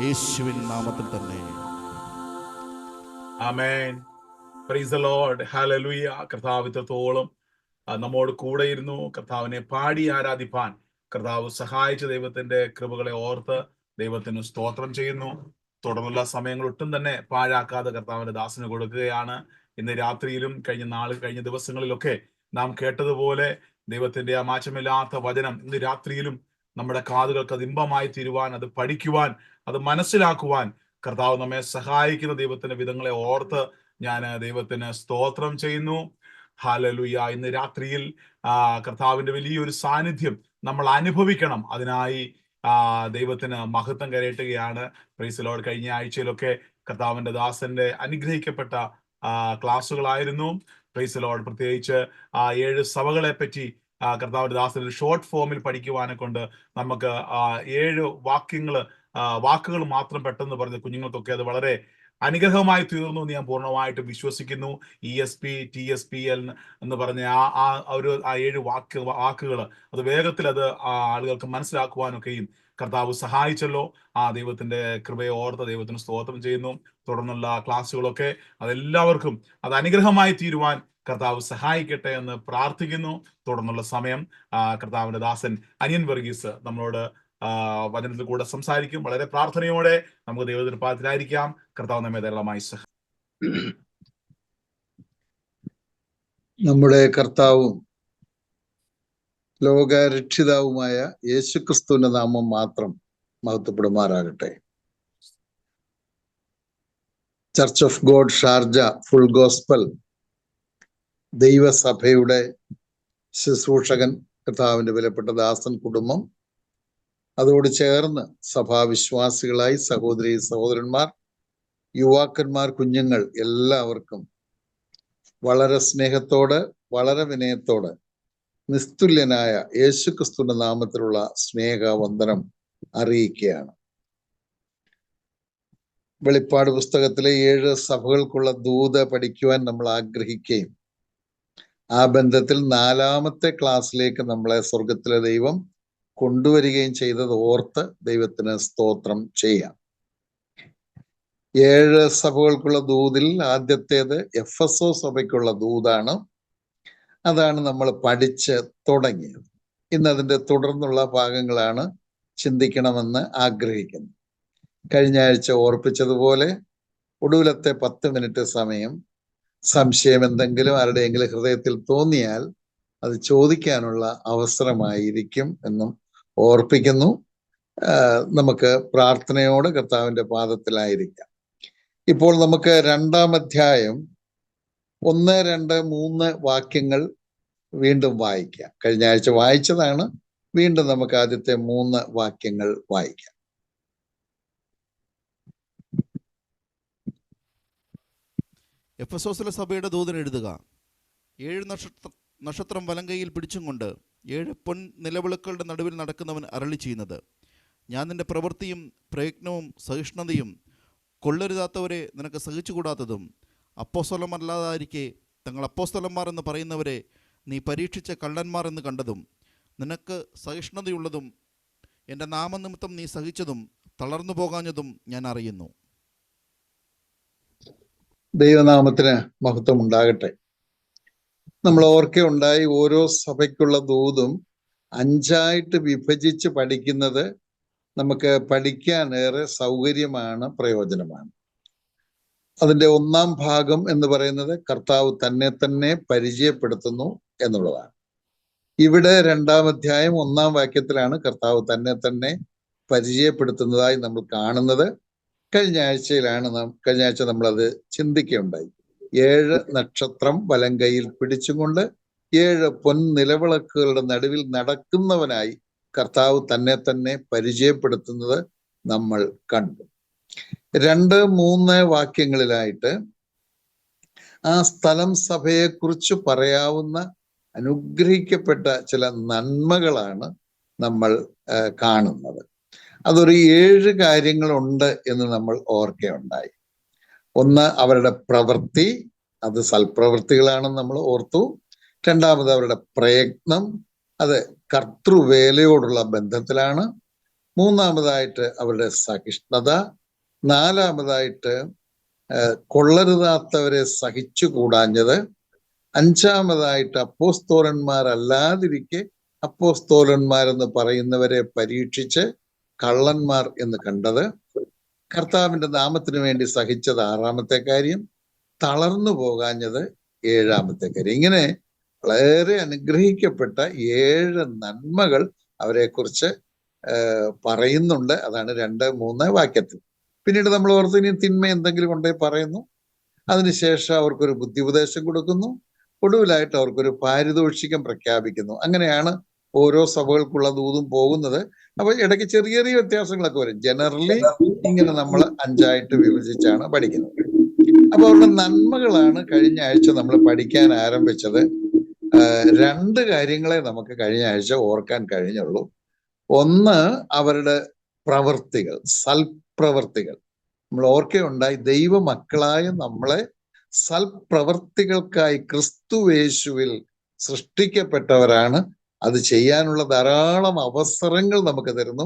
യേശുവിൻ നാമത്തിൽ തന്നെ. ആമേൻ. Praise the lord. ഹല്ലേലൂയ. കർത്താവ് ഇത്രത്തോളം നമ്മോട് കൂടെ ഇരുന്നു. കർത്താവിനെ പാടി ആരാധിപ്പാൻ കർത്താവ് സഹായിച്ച ദൈവത്തിന്റെ കൃപകളെ ഓർത്ത് ദൈവത്തിന് സ്തോത്രം ചെയ്യുന്നു. തുടർന്നുള്ള സമയങ്ങൾ ഒട്ടും തന്നെ പാഴാക്കാതെ കർത്താവിന്റെ ദാസന് കൊടുക്കുകയാണ്. ഇന്ന് രാത്രിയിലും കഴിഞ്ഞ ദിവസങ്ങളിലൊക്കെ നാം കേട്ടതുപോലെ ദൈവത്തിന്റെ ആ മാറ്റമില്ലാത്ത വചനം ഇന്ന് രാത്രിയിലും നമ്മുടെ കാതുകൾക്ക് അത് ഇമ്പമായി തീരുവാൻ, അത് പഠിക്കുവാൻ, അത് മനസ്സിലാക്കുവാൻ കർത്താവ് നമ്മെ സഹായിക്കുന്ന ദൈവത്തിന്റെ വിധങ്ങളെ ഓർത്ത് ഞാൻ ദൈവത്തിന് സ്തോത്രം ചെയ്യുന്നു. ഹല്ലേലൂയ. ഇന്ന് രാത്രിയിൽ കർത്താവിന്റെ വലിയൊരു സാന്നിധ്യം നമ്മൾ അനുഭവിക്കണം. അതിനായി ദൈവത്തിന് മഹത്വം കരയറ്റുകയാണ്. Price the Lord. കഴിഞ്ഞ ആഴ്ചയിലൊക്കെ കർത്താവിന്റെ ദാസന്റെ അനുഗ്രഹിക്കപ്പെട്ട ക്ലാസ്സുകളായിരുന്നു. Price the Lord. പ്രത്യേകിച്ച് 7 സഭകളെ പറ്റി കർത്താവിന്റെ ദാസന്റെ ഷോർട്ട് ഫോമിൽ പഠിക്കുവാനെ കൊണ്ട് നമുക്ക് 7 വാക്കുകൾ മാത്രം പെട്ടെന്ന് പറഞ്ഞ കുഞ്ഞുങ്ങൾക്കൊക്കെ അത് വളരെ അനുഗ്രഹമായി തീർന്നു എന്ന് ഞാൻ പൂർണ്ണമായിട്ടും വിശ്വസിക്കുന്നു. ESP TSPL എന്ന് പറഞ്ഞ ആ 7 വാക്കുകൾ അത് വേഗത്തിൽ അത് ആളുകൾക്ക് മനസ്സിലാക്കുവാനൊക്കെയും കർത്താവ് സഹായിച്ചല്ലോ. ദൈവത്തിന്റെ കൃപയെ ഓർത്ത് ദൈവത്തിന് സ്തോത്രം ചെയ്യുന്നു. തുടർന്നുള്ള ക്ലാസ്സുകളൊക്കെ അതെല്ലാവർക്കും അത് അനുഗ്രഹമായി തീരുവാൻ കർത്താവ് സഹായിക്കട്ടെ എന്ന് പ്രാർത്ഥിക്കുന്നു. തുടർന്നുള്ള സമയം കർത്താവിന്റെ ദാസൻ അനിയൻ വർഗീസ് നമ്മളോട് വചനത്തിൽ കൂടെ സംസാരിക്കും. വളരെ പ്രാർത്ഥനയോടെ നമുക്ക് ദൈവത്തിന്റെ പാദത്തിലായിരിക്കാം. കർത്താവ് നമ്മെ ധാരാളമായി നമ്മുടെ കർത്താവും ലോകരക്ഷിതാവുമായ യേശുക്രിസ്തുവിന്റെ നാമം മാത്രം മഹത്വപ്പെടുമാറാകട്ടെ. Church of God Sharjah full gospel ദൈവസഭയുടെ ശുശ്രൂഷകൻ കർത്താവിന്റെ വിലപ്പെട്ട ദാസൻ കുടുംബം, അതോട് ചേർന്ന് സഭാവിശ്വാസികളായി സഹോദരി സഹോദരന്മാർ, യുവാക്കന്മാർ, കുഞ്ഞുങ്ങൾ എല്ലാവർക്കും വളരെ സ്നേഹത്തോടെ, വളരെ വിനയത്തോടെ നിസ്തുല്യനായ യേശുക്രിസ്തുവിന്റെ നാമത്തിലുള്ള സ്നേഹവന്ദനം അറിയിക്കുകയാണ്. വെളിപ്പാട് പുസ്തകത്തിലെ 7 സഭകൾക്കുള്ള ദൂത് പഠിക്കുവാൻ നമ്മൾ ആഗ്രഹിക്കുകയും ആ ബന്ധത്തിൽ 4ാമത്തെ ക്ലാസ്സിലേക്ക് നമ്മളെ സ്വർഗത്തിലെ ദൈവം കൊണ്ടുവരികയും ചെയ്തത് ഓർത്ത് ദൈവത്തിന് സ്തോത്രം ചെയ്യാം. 7 സഭകൾക്കുള്ള ദൂതിൽ ആദ്യത്തേത് എഫെസോ സഭയ്ക്കുള്ള ദൂതാണ്. അതാണ് നമ്മൾ പഠിച്ച് തുടങ്ങിയത്. ഇന്ന് അതിൻ്റെ തുടർന്നുള്ള ഭാഗങ്ങളാണ് ചിന്തിക്കണമെന്ന് ആഗ്രഹിക്കുന്നത്. കഴിഞ്ഞ ആഴ്ച ഓർപ്പിച്ചതുപോലെ ഒടുവിലത്തെ 10 മിനിറ്റ് സമയം സംശയം എന്തെങ്കിലും ആരുടെയെങ്കിലും ഹൃദയത്തിൽ തോന്നിയാൽ അത് ചോദിക്കാനുള്ള അവസരമായിരിക്കും എന്നും ഓർപ്പിക്കുന്നു. നമുക്ക് പ്രാർത്ഥനയോടെ കർത്താവിന്റെ പാദത്തിലായിരിക്കാം. ഇപ്പോൾ നമുക്ക് 2-ാം അധ്യായം 1, 2, 3 വാക്യങ്ങൾ വീണ്ടും വായിക്കാം. കഴിഞ്ഞ ആഴ്ച വായിച്ചതാണ്. വീണ്ടും നമുക്ക് ആദ്യത്തെ 3 വാക്യങ്ങൾ വായിക്കാം. എഫെസോസിലെ സഭയുടെ ദൂതൻ എഴുതുക. 7 നക്ഷത്രം വലങ്കയിൽ പിടിച്ചും കൊണ്ട് 7 പൊൻ നിലവിളക്കുകളുടെ നടുവിൽ നടക്കുന്നവൻ അരുളി ചെയ്യുന്നത്: ഞാൻ നിന്റെ പ്രവൃത്തിയും പ്രയത്നവും സഹിഷ്ണുതയും കൊള്ളരുതാത്തവരെ നിനക്ക് സഹിച്ചുകൂടാത്തതും അപ്പോസ്തലന്മാരല്ലാതായിരിക്കെ തങ്ങൾ അപ്പോസ്തലന്മാർ എന്ന് പറയുന്നവരെ നീ പരീക്ഷിച്ച കള്ളന്മാർ എന്ന് കണ്ടതും നിനക്ക് സഹിഷ്ണുതയുള്ളതും എൻ്റെ നാമനിമിത്തം നീ സഹിച്ചതും തളർന്നു പോകാഞ്ഞതും ഞാൻ അറിയുന്നു. ദൈവനാമത്തിന് മഹത്വം ഉണ്ടാകട്ടെ. നമ്മൾ ഓർക്കുകയുണ്ടായി, ഓരോ സഭയ്ക്കുള്ള ദൂതും 5ആയിട്ട് വിഭജിച്ച് പഠിക്കുന്നത് നമുക്ക് പഠിക്കാനേറെ സൗകര്യമാണ്, പ്രയോജനമാണ്. അതിൻ്റെ 1-ാം ഭാഗം എന്ന് പറയുന്നത് കർത്താവ് തന്നെ തന്നെ പരിചയപ്പെടുത്തുന്നു എന്നുള്ളതാണ്. ഇവിടെ 2-ാം അധ്യായം 1-ാം വാക്യത്തിലാണ് കർത്താവ് തന്നെ തന്നെ പരിചയപ്പെടുത്തുന്നതായി നമ്മൾ കാണുന്നത്. കഴിഞ്ഞ ആഴ്ച നമ്മളത് ചിന്തിക്കുകയുണ്ടായി. 7 നക്ഷത്രം വലം കൈയിൽ പിടിച്ചുകൊണ്ട് 7 പൊൻനിലവിളക്കുകളുടെ നടുവിൽ നടക്കുന്നവനായി കർത്താവ് തന്നെ തന്നെ പരിചയപ്പെടുത്തുന്നത് നമ്മൾ കണ്ടു. 2-3 വാക്യങ്ങളിലായിട്ട് ആ സ്ഥലം സഭയെക്കുറിച്ച് പറയാവുന്ന അനുഗ്രഹിക്കപ്പെട്ട ചില നന്മകളാണ് നമ്മൾ കാണുന്നത്. അതൊരു 7 കാര്യങ്ങളുണ്ട് എന്ന് നമ്മൾ ഓർക്കുകയുണ്ടായി. ഒന്ന്, അവരുടെ പ്രവൃത്തി, അത് സൽപ്രവൃത്തികളാണെന്ന് നമ്മൾ ഓർത്തു. 2-ാമത് അവരുടെ പ്രയത്നം, അത് കർത്തൃവേലയോടുള്ള ബന്ധത്തിലാണ്. 3-ാമതായിട്ട് അവരുടെ സഹിഷ്ണുത. 4-ാമതായിട്ട് കൊള്ളരുതാത്തവരെ സഹിച്ചു കൂടാഞ്ഞത്. 5-ാമതായിട്ട് അപ്പോസ്തോലന്മാരല്ലാതിരിക്കെ അപ്പോസ്തോലന്മാരെന്ന് പറയുന്നവരെ പരീക്ഷിച്ച് കള്ളന്മാർ എന്ന് കണ്ടത്. കർത്താവിന്റെ നാമത്തിന് വേണ്ടി സഹിച്ചത് 6-ാമത്തെ കാര്യം. തളർന്നു പോകാഞ്ഞത് 7-ാമത്തെ കാര്യം. ഇങ്ങനെ വളരെ അനുഗ്രഹിക്കപ്പെട്ട 7 നന്മകൾ അവരെക്കുറിച്ച് പറയുന്നുണ്ട്. അതാണ് 2-3 വാക്യത്തിൽ. പിന്നീട് നമ്മൾ ഓർത്ത് ഇനി തിന്മ എന്തെങ്കിലും കൊണ്ടേ പറയുന്നു. അതിനുശേഷം അവർക്കൊരു ബുദ്ധിപദേശം കൊടുക്കുന്നു. ഒടുവിലായിട്ട് അവർക്കൊരു പാരിതോഷികം പ്രഖ്യാപിക്കുന്നു. അങ്ങനെയാണ് ഓരോ സഭകൾക്കുള്ള ദൂതും പോകുന്നത്. അപ്പൊ ഇടയ്ക്ക് ചെറിയ ചെറിയ വ്യത്യാസങ്ങളൊക്കെ വരും. ജനറലി ഇങ്ങനെ നമ്മൾ 5ആയിട്ട് വിഭജിച്ചാണ് പഠിക്കുന്നത്. അപ്പൊ അവരുടെ നന്മകളാണ് കഴിഞ്ഞ ആഴ്ച നമ്മൾ പഠിക്കാൻ ആരംഭിച്ചത്. 2 കാര്യങ്ങളെ നമുക്ക് കഴിഞ്ഞ ആഴ്ച ഓർക്കാൻ കഴിഞ്ഞുള്ളൂ. ഒന്ന്, അവരുടെ പ്രവൃത്തികൾ, സൽപ്രവൃത്തികൾ. നമ്മൾ ഓർക്കുകയുണ്ടായി, ദൈവമക്കളായ നമ്മളെ സൽപ്രവൃത്തികൾക്കായി ക്രിസ്തുവേശുവിൽ സൃഷ്ടിക്കപ്പെട്ടവരാണ്. അത് ചെയ്യാനുള്ള ധാരാളം അവസരങ്ങൾ നമുക്ക് തരുന്നു.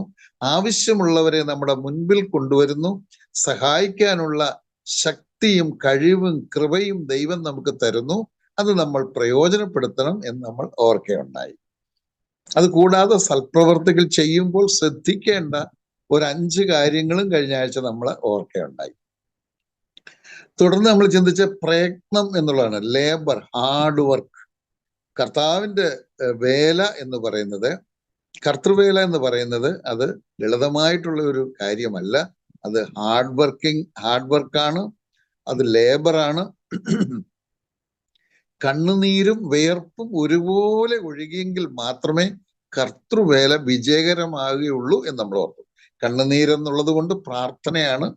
ആവശ്യമുള്ളവരെ നമ്മുടെ മുൻപിൽ കൊണ്ടുവരുന്നു. സഹായിക്കാനുള്ള ശക്തിയും കഴിവും കൃപയും ദൈവം നമുക്ക് തരുന്നു. അത് നമ്മൾ പ്രയോജനപ്പെടുത്തണം എന്ന് നമ്മൾ ഓർക്കുകയുണ്ടായി. അത് കൂടാതെ സൽപ്രവർത്തികൾ ചെയ്യുമ്പോൾ ശ്രദ്ധിക്കേണ്ട ഒരു 5 കാര്യങ്ങളും കഴിഞ്ഞ ആഴ്ച നമ്മൾ ഓർക്കുകയുണ്ടായി. തുടർന്ന് നമ്മൾ ചിന്തിച്ച പ്രയത്നം എന്നുള്ളതാണ്. Labour, hard work. കർത്താവിന്റെ വേല എന്ന് പറയുന്നത്, കർത്തൃവേല എന്ന് പറയുന്നത് അത് ലളിതമായിട്ടുള്ള ഒരു കാര്യമല്ല. അത് ഹാർഡ് വർക്കാണ്, അത് ലേബറാണ്. കണ്ണുനീരും വിയർപ്പും ഒരുപോലെ ഒഴുകിയെങ്കിൽ മാത്രമേ കർത്തൃവേല വിജയകരമാകുകയുള്ളൂ എന്ന് നമ്മൾ ഓർത്തു. കണ്ണുനീരെന്നുള്ളത് കൊണ്ട് പ്രാർത്ഥനയാണ്,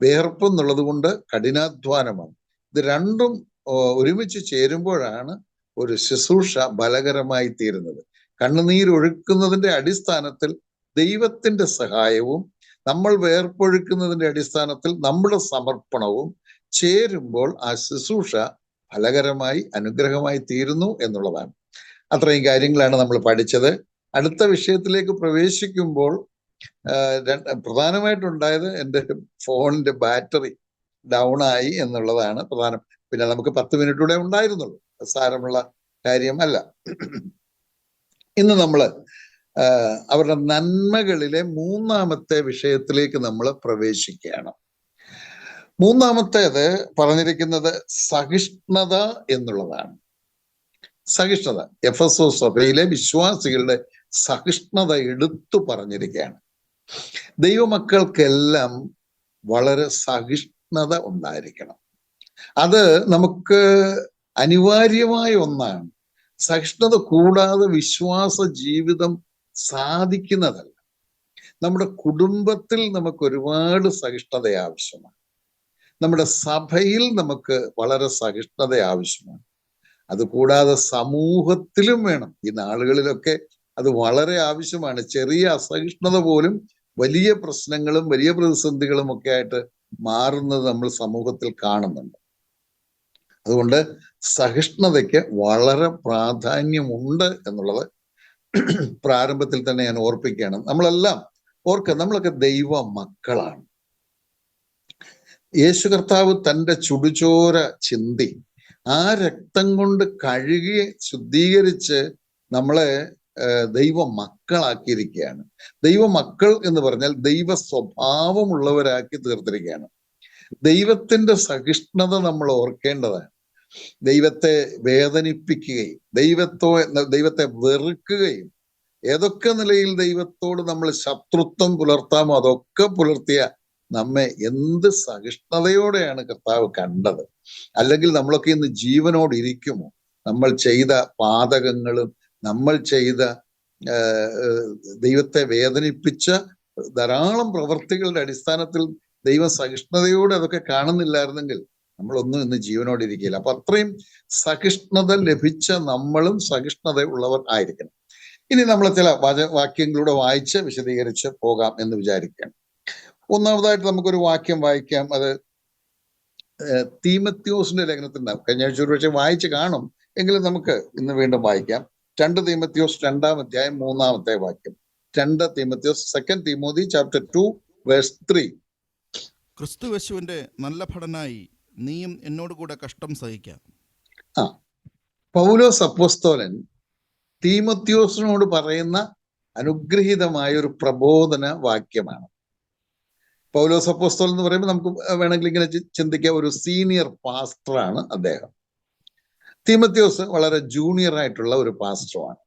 വിയർപ്പ് എന്നുള്ളത് കൊണ്ട് കഠിനാധ്വാനമാണ്. ഇത് രണ്ടും ഒരുമിച്ച് ചേരുമ്പോഴാണ് ഒരു ശുശ്രൂഷ ബലകരമായി തീരുന്നത്. കണ്ണുനീരൊഴുക്കുന്നതിന്റെ അടിസ്ഥാനത്തിൽ ദൈവത്തിന്റെ സഹായവും നമ്മൾ വേർപ്പൊഴുക്കുന്നതിന്റെ അടിസ്ഥാനത്തിൽ നമ്മുടെ സമർപ്പണവും ചേരുമ്പോൾ ആ ശുശ്രൂഷ ഫലകരമായി അനുഗ്രഹമായി തീരുന്നു എന്നുള്ളതാണ്. അത്രയും കാര്യങ്ങളാണ് നമ്മൾ പഠിച്ചത്. അടുത്ത വിഷയത്തിലേക്ക് പ്രവേശിക്കുമ്പോൾ പ്രധാനമായിട്ടുണ്ടായത് എൻ്റെ ഫോണിന്റെ ബാറ്ററി ഡൗൺ ആയി എന്നുള്ളതാണ് പ്രധാനം. പിന്നെ നമുക്ക് 10 മിനിറ്റ് കൂടെ ഉണ്ടായിരുന്നുള്ളൂ, സാരമുള്ള കാര്യമല്ല. ഇന്ന് നമ്മൾ അവരുടെ നന്മകളിലെ 3-ാമത്തെ വിഷയത്തിലേക്ക് നമ്മൾ പ്രവേശിക്കുകയാണ്. 3-ാമത്തേത് പറഞ്ഞിരിക്കുന്നത് സഹിഷ്ണുത എന്നുള്ളതാണ്. സഹിഷ്ണുത, എഫെസോസ് സഭയിലെ വിശ്വാസികളുടെ സഹിഷ്ണുത എടുത്തു പറഞ്ഞിരിക്കുകയാണ്. ദൈവമക്കൾക്കെല്ലാം വളരെ സഹിഷ്ണുത ഉണ്ടായിരിക്കണം. അത് നമുക്ക് അനിവാര്യമായ ഒന്നാണ്. സഹിഷ്ണുത കൂടാതെ വിശ്വാസ ജീവിതം സാധിക്കുന്നതല്ല. നമ്മുടെ കുടുംബത്തിൽ നമുക്ക് ഒരുപാട് സഹിഷ്ണുത ആവശ്യമാണ്. നമ്മുടെ സഭയിൽ നമുക്ക് വളരെ സഹിഷ്ണുത ആവശ്യമാണ്. അതുകൂടാതെ സമൂഹത്തിലും വേണം. ഈ നാളുകളിലൊക്കെ അത് വളരെ ആവശ്യമാണ്. ചെറിയ അസഹിഷ്ണുത പോലും വലിയ പ്രശ്നങ്ങളും വലിയ പ്രതിസന്ധികളും ഒക്കെ ആയിട്ട് മാറുന്നത് നമ്മൾ സമൂഹത്തിൽ കാണുന്നുണ്ട്. അതുകൊണ്ട് സഹിഷ്ണുതയ്ക്ക് വളരെ പ്രാധാന്യമുണ്ട് എന്നുള്ളത് പ്രാരംഭത്തിൽ തന്നെ ഞാൻ ഓർപ്പിക്കുകയാണ്. നമ്മളൊക്കെ ദൈവ മക്കളാണ്. യേശു കർത്താവ് തൻ്റെ ചുടുചോര ചിന്തി ആ രക്തം കൊണ്ട് കഴുകി ശുദ്ധീകരിച്ച് നമ്മളെ ദൈവ മക്കളാക്കിയിരിക്കുകയാണ്. ദൈവ മക്കൾ എന്ന് പറഞ്ഞാൽ ദൈവ സ്വഭാവമുള്ളവരാക്കി തീർത്തിരിക്കുകയാണ്. ദൈവത്തിന്റെ സഹിഷ്ണുത നമ്മൾ ഓർക്കേണ്ടതാണ്. ദൈവത്തെ വേദനിപ്പിക്കുകയും ദൈവത്തെ വെറുക്കുകയും ഏതൊക്കെ നിലയിൽ ദൈവത്തോട് നമ്മൾ ശത്രുത്വം പുലർത്താമോ അതൊക്കെ പുലർത്തിയ നമ്മെ എന്ത് സഹിഷ്ണുതയോടെയാണ് കർത്താവ് കണ്ടത്. അല്ലെങ്കിൽ നമ്മളൊക്കെ ഇന്ന് ജീവനോട് ഇരിക്കുമോ? നമ്മൾ ചെയ്ത പാതകങ്ങളും നമ്മൾ ചെയ്ത ദൈവത്തെ വേദനിപ്പിച്ച ധാരാളം പ്രവൃത്തികളുടെ അടിസ്ഥാനത്തിൽ ദൈവം സഹിഷ്ണുതയോടെ അതൊക്കെ കാണുന്നില്ലായിരുന്നെങ്കിൽ നമ്മളൊന്നും ഇന്ന് ജീവനോടെ ഇരിക്കില്ല. അപ്പൊ അത്രയും സഹിഷ്ണുത ലഭിച്ച നമ്മളും സഹിഷ്ണുത ഉള്ളവർ ആയിരിക്കണം. ഇനി നമ്മൾ ചില വാക്യങ്ങളിലൂടെ വായിച്ച് വിശദീകരിച്ച് പോകാം എന്ന് വിചാരിക്കുകയാണ്. ഒന്നാമതായിട്ട് നമുക്കൊരു വാക്യം വായിക്കാം. അത് തീമത്യോസിന്റെ ലേഖനത്തിൻ്റെ കഴിഞ്ഞ ആഴ്ച ഒരു പക്ഷേ വായിച്ച് കാണും, എങ്കിലും നമുക്ക് ഇന്ന് വീണ്ടും വായിക്കാം. 2 തീമത്യോസ് 2-ാം അധ്യായം 3-ാമത്തെ വാക്യം. 2 തീമത്യോസ് 2 തിമോത്തി ചാപ്റ്റർ 2 വേഴ്സ് 3. ക്രിസ്തുയേശുവിന്റെ നല്ല ഭടനായി നീയും എന്നോട് കൂടെ കഷ്ടം സഹിക്കാം. പൗലോസ് അപ്പോസ്തലൻ തീമത്യോസിനോട് പറയുന്ന അനുഗ്രഹീതമായ ഒരു പ്രബോധന വാക്യമാണ്. പൗലോസ് അപ്പോസ്തലൻ എന്ന് പറയുമ്പോൾ നമുക്ക് വേണമെങ്കിൽ ഇങ്ങനെ ചിന്തിക്കാം, ഒരു സീനിയർ പാസ്റ്ററാണ് അദ്ദേഹം. തീമത്യോസ് വളരെ ജൂനിയർ ആയിട്ടുള്ള ഒരു പാസ്റ്ററുമാണ്.